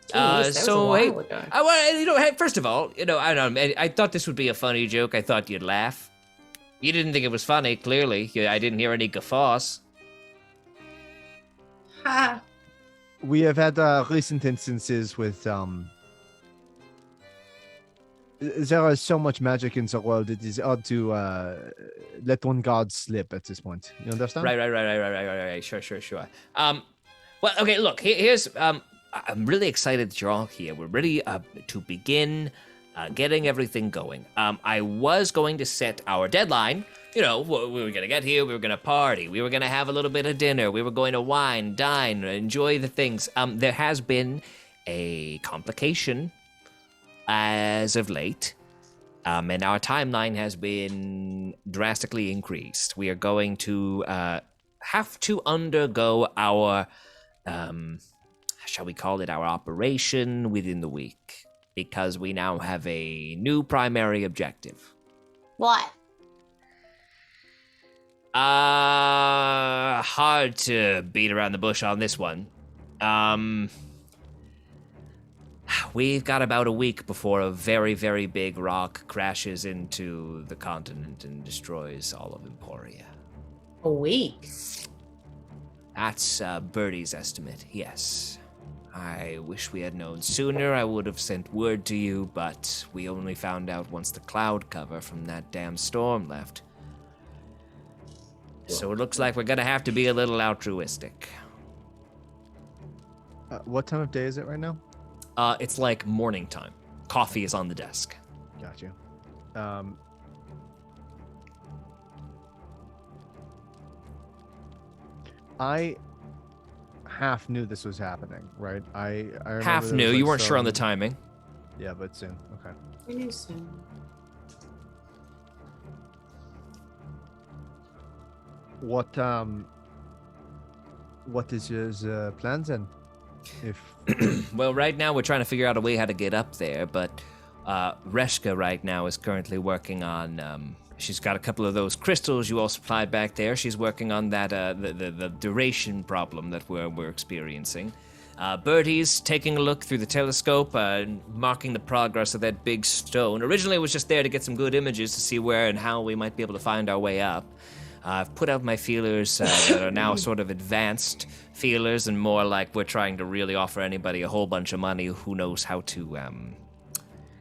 Jeez, that was a while ago. Hey, first of all, I don't know. I thought this would be a funny joke. I thought you'd laugh. You didn't think it was funny, clearly. I didn't hear any guffaws. Ha. We have had recent instances with there is so much magic in the world. It is odd to let one guard slip at this point. You understand? Right. Sure. Well, okay. Look, here's. I'm really excited that you're all here. We're ready to begin getting everything going. I was going to set our deadline. We were gonna get here. We were gonna party. We were gonna have a little bit of dinner. We were going to wine, dine, enjoy the things. There has been a complication as of late, and our timeline has been drastically increased. We are going to have to undergo our, shall we call it, our operation within the week, because we now have a new primary objective. What? Hard to beat around the bush on this one. We've got about a week before a very, very big rock crashes into the continent and destroys all of Emporia. A week? That's Birdie's estimate, yes. I wish we had known sooner. I would have sent word to you, but we only found out once the cloud cover from that damn storm left. So it looks like we're gonna have to be a little altruistic. What time of day is it right now? It's like morning time. Coffee is on the desk. Got you. I half knew this was happening, right? I remember Half there knew. was, You like, weren't sure on the some- timing. Yeah, but soon. Okay. We knew soon. What is your plans then? If Well, right now we're trying to figure out a way how to get up there, but Reshka right now is currently working on. She's got a couple of those crystals you all supplied back there. She's working on that the duration problem that we're experiencing. Bertie's taking a look through the telescope, marking the progress of that big stone. Originally, it was just there to get some good images to see where and how we might be able to find our way up. I've put out my feelers that are now sort of advanced feelers and more like we're trying to really offer anybody a whole bunch of money who knows how to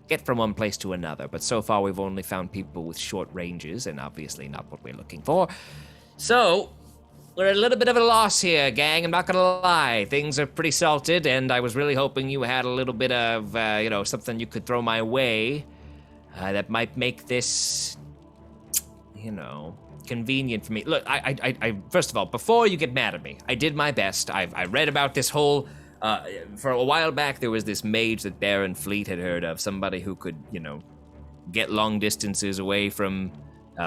get from one place to another. But so far, we've only found people with short ranges, and obviously not what we're looking for. So, we're at a little bit of a loss here, gang. I'm not gonna lie. Things are pretty salted, and I was really hoping you had a little bit of, something you could throw my way that might make this, convenient for me. Look, I first of all, before you get mad at me, I did my best. I read about this whole, for a while back, there was this mage that Baron Fleet had heard of, somebody who could, get long distances away from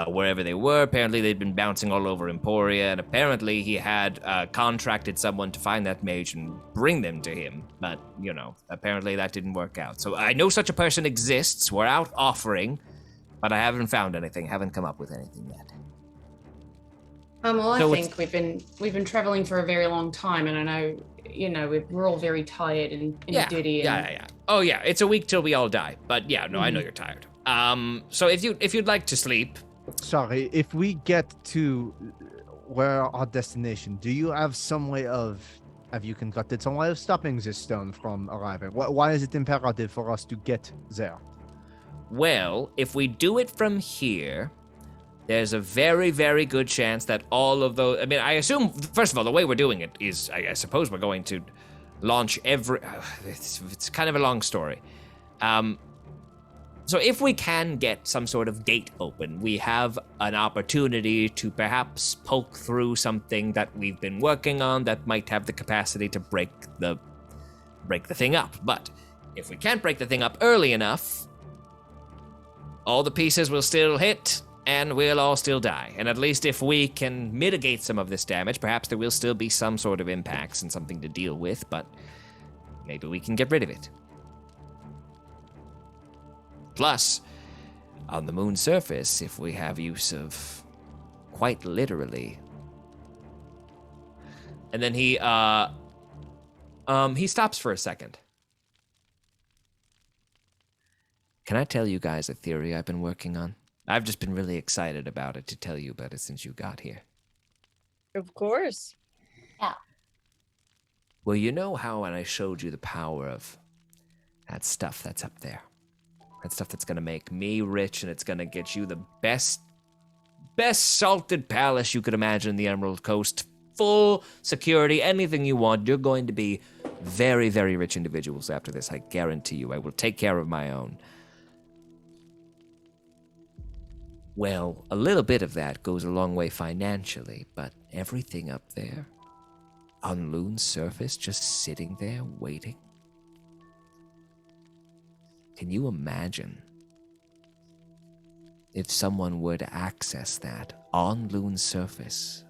wherever they were. Apparently, they'd been bouncing all over Emporia, and apparently he had contracted someone to find that mage and bring them to him. But, apparently that didn't work out. So I know such a person exists. We're out offering, but I haven't found anything, haven't come up with anything yet. Well, I So think we've been traveling for a very long time, and I know, we're all very tired and giddy. Yeah. Oh yeah, it's a week till we all die. But yeah, no, I know you're tired. So if you'd like to sleep, sorry, if we get to where our destination, do you have some way of? Have you concocted some way of stopping this stone from arriving? Why is it imperative for us to get there? well, if we do it from here, there's a very, very good chance that all of those. I mean, I assume, first of all, the way we're doing it is, I suppose we're going to launch every. It's kind of a long story. So if we can get some sort of gate open, we have an opportunity to perhaps poke through something that we've been working on that might have the capacity to break the thing up. But if we can't break the thing up early enough, all the pieces will still hit, and we'll all still die. And at least if we can mitigate some of this damage, perhaps there will still be some sort of impacts and something to deal with, but maybe we can get rid of it. Plus, on the moon's surface, if we have use of, quite literally. And then he stops for a second. Can I tell you guys a theory I've been working on? I've just been really excited about it to tell you about it since you got here. Of course. Well, you know how when I showed you the power of that stuff that's up there? That stuff that's gonna make me rich and it's gonna get you the best salted palace you could imagine in the Emerald Coast. Full security, anything you want. You're going to be very, very rich individuals after this, I guarantee you. I will take care of my own. Well, a little bit of that goes a long way financially, but everything up there, on Loon's surface, just sitting there waiting. Can you imagine if someone were to access that on Loon's surface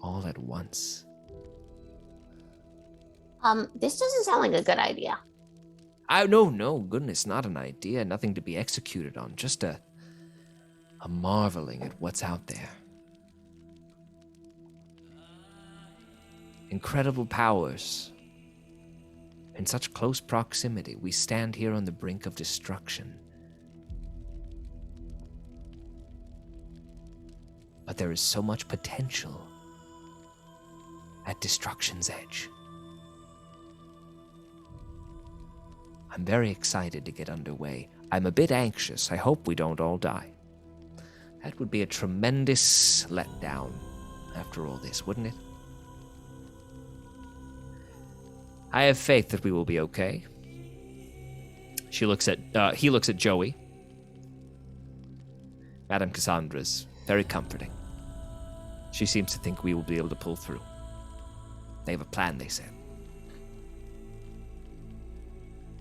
all at once? This doesn't sound like a good idea. No, goodness, not an idea, nothing to be executed on, just a marveling at what's out there. Incredible powers. In such close proximity, we stand here on the brink of destruction. But there is so much potential at destruction's edge. I'm very excited to get underway. I'm a bit anxious. I hope we don't all die. That would be a tremendous letdown after all this, wouldn't it? I have faith that we will be okay. He looks at Joey. Madame Cassandra's very comforting. She seems to think we will be able to pull through. They have a plan, they said.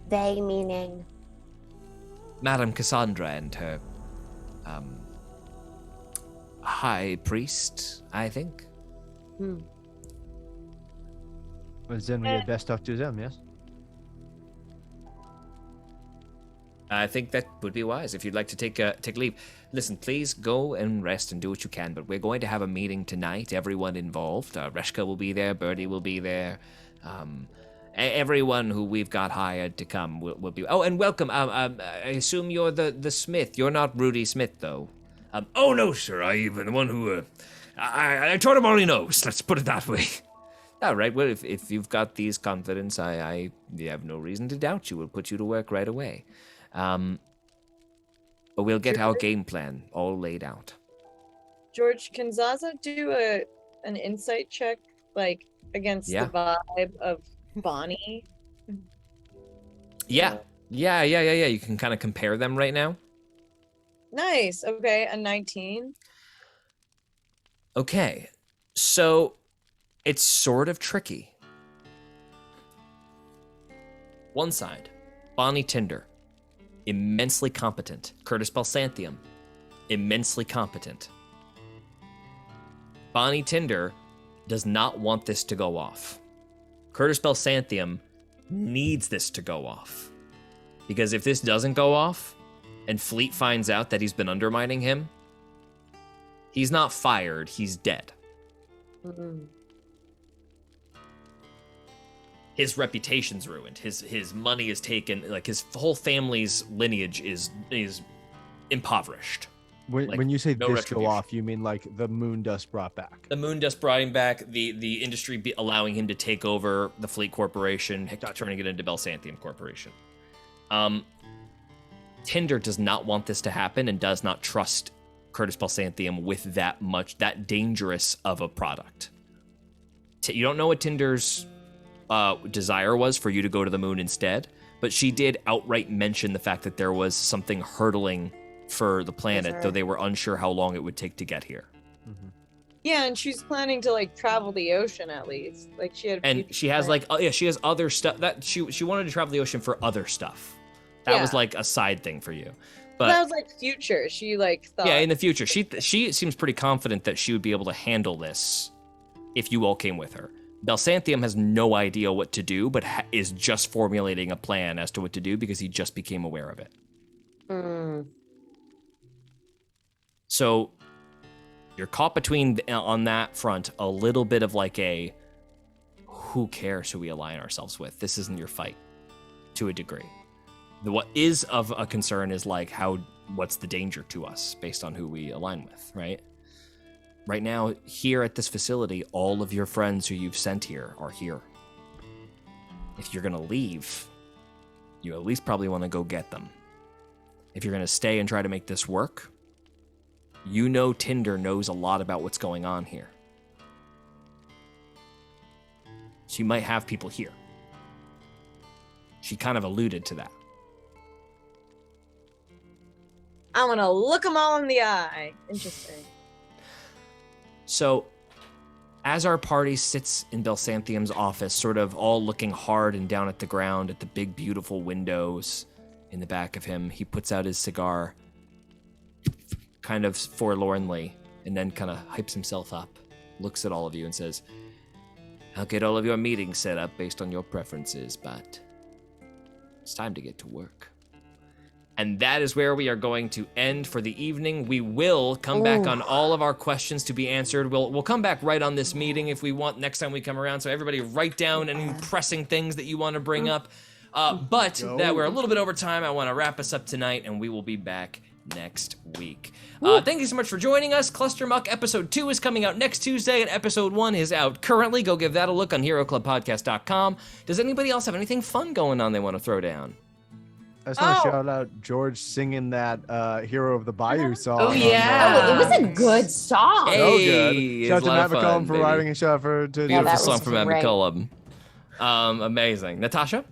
They meaning? Madame Cassandra and her, high priest, I think. Well, then we had best talk to them, yes? I think that would be wise if you'd like to take leave. Listen, please go and rest and do what you can, but we're going to have a meeting tonight, everyone involved. Reshka will be there, Birdie will be there. Everyone who we've got hired to come will be... Oh, and welcome. I assume you're the Smith. You're not Rudy Smith, though. Oh, no, sir. I'm the one who... I taught him all he knows. Let's put it that way. All right, well, if you've got these confidence, I have no reason to doubt you. We'll put you to work right away. But we'll get our game plan all laid out. George, can Zaza do an insight check, like, against the vibe of Bonnie? Yeah. You can kind of compare them right now. Nice. Okay, a 19. Okay, so it's sort of tricky. One side, Bonnie Tinder, immensely competent. Curtis Balsanthium, immensely competent. Bonnie Tinder does not want this to go off. Curtis Balsanthium needs this to go off. Because if this doesn't go off, and Fleet finds out that he's been undermining him, he's not fired, he's dead. Mm-mm. His reputation's ruined. His money is taken. Like, his whole family's lineage is impoverished. When you say no this go retribution. off, you mean like the moon dust brought back? The moon dust brought him back. The industry allowing him to take over the Fleet Corporation, turning it into Balsanthium Corporation. Tinder does not want this to happen and does not trust Curtis Balsanthium with that dangerous of a product. You don't know what Tinder's desire was for you to go to the moon instead, but she did outright mention the fact that there was something hurtling for the planet, though they were unsure how long it would take to get here. Mm-hmm. Yeah, and she's planning to like travel the ocean at least. Like she had. And she has she has other stuff that she wanted to travel the ocean for other stuff. That was like a side thing for you. But that was like future. She like thought. yeah, in the future, she seems pretty confident that she would be able to handle this if you all came with her. Belsantium has no idea what to do, but is just formulating a plan as to what to do because he just became aware of it. So you're caught between, on that front, a little bit of like a, who cares who we align ourselves with? This isn't your fight, to a degree. What is of a concern is like what's the danger to us based on who we align with, right? Right now, here at this facility, all of your friends who you've sent here are here. If you're gonna leave, you at least probably want to go get them. If you're gonna stay and try to make this work, you know Tinder knows a lot about what's going on here. She might have people here. She kind of alluded to that. I'm gonna look them all in the eye. Interesting. So, as our party sits in Belsantium's office, sort of all looking hard and down at the ground at the big, beautiful windows in the back of him, he puts out his cigar, kind of forlornly, and then kind of hypes himself up, looks at all of you and says, I'll get all of your meetings set up based on your preferences, but it's time to get to work. And that is where we are going to end for the evening. We will come back on all of our questions to be answered. We'll come back right on this meeting if we want next time we come around. So everybody write down any pressing things that you want to bring up. But that we're a little bit over time, I want to wrap us up tonight, and we will be back next week. Thank you so much for joining us. Cluster Muck Episode 2 is coming out next Tuesday, and Episode 1 is out currently. Go give that a look on HeroClubPodcast.com. Does anybody else have anything fun going on they want to throw down? I just want to shout out George singing that Hero of the Bayou song. Oh, yeah. Oh, it was a good song. Hey, So it good. Shout was a out lot to of Matt fun, McCollum for baby. writing a shout for to Beautiful that song was from Matt great. McCullum. Amazing. Natasha?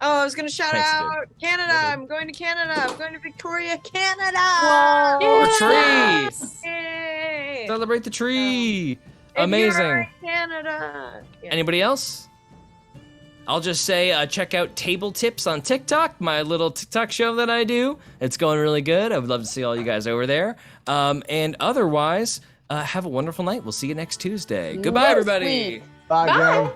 Oh, I was gonna shout Thanks, out Canada. I'm going to Canada. I'm going to Victoria, Canada. Whoa. Oh, tree! Yes. Yay! Celebrate the tree! If you're Amazing. in Canada. Yeah. Anybody else? I'll just say check out Table Tips on TikTok, my little TikTok show that I do. It's going really good. I would love to see all you guys over there. And otherwise, have a wonderful night. We'll see you next Tuesday. Goodbye, Next everybody. week. Bye, Bye. gang.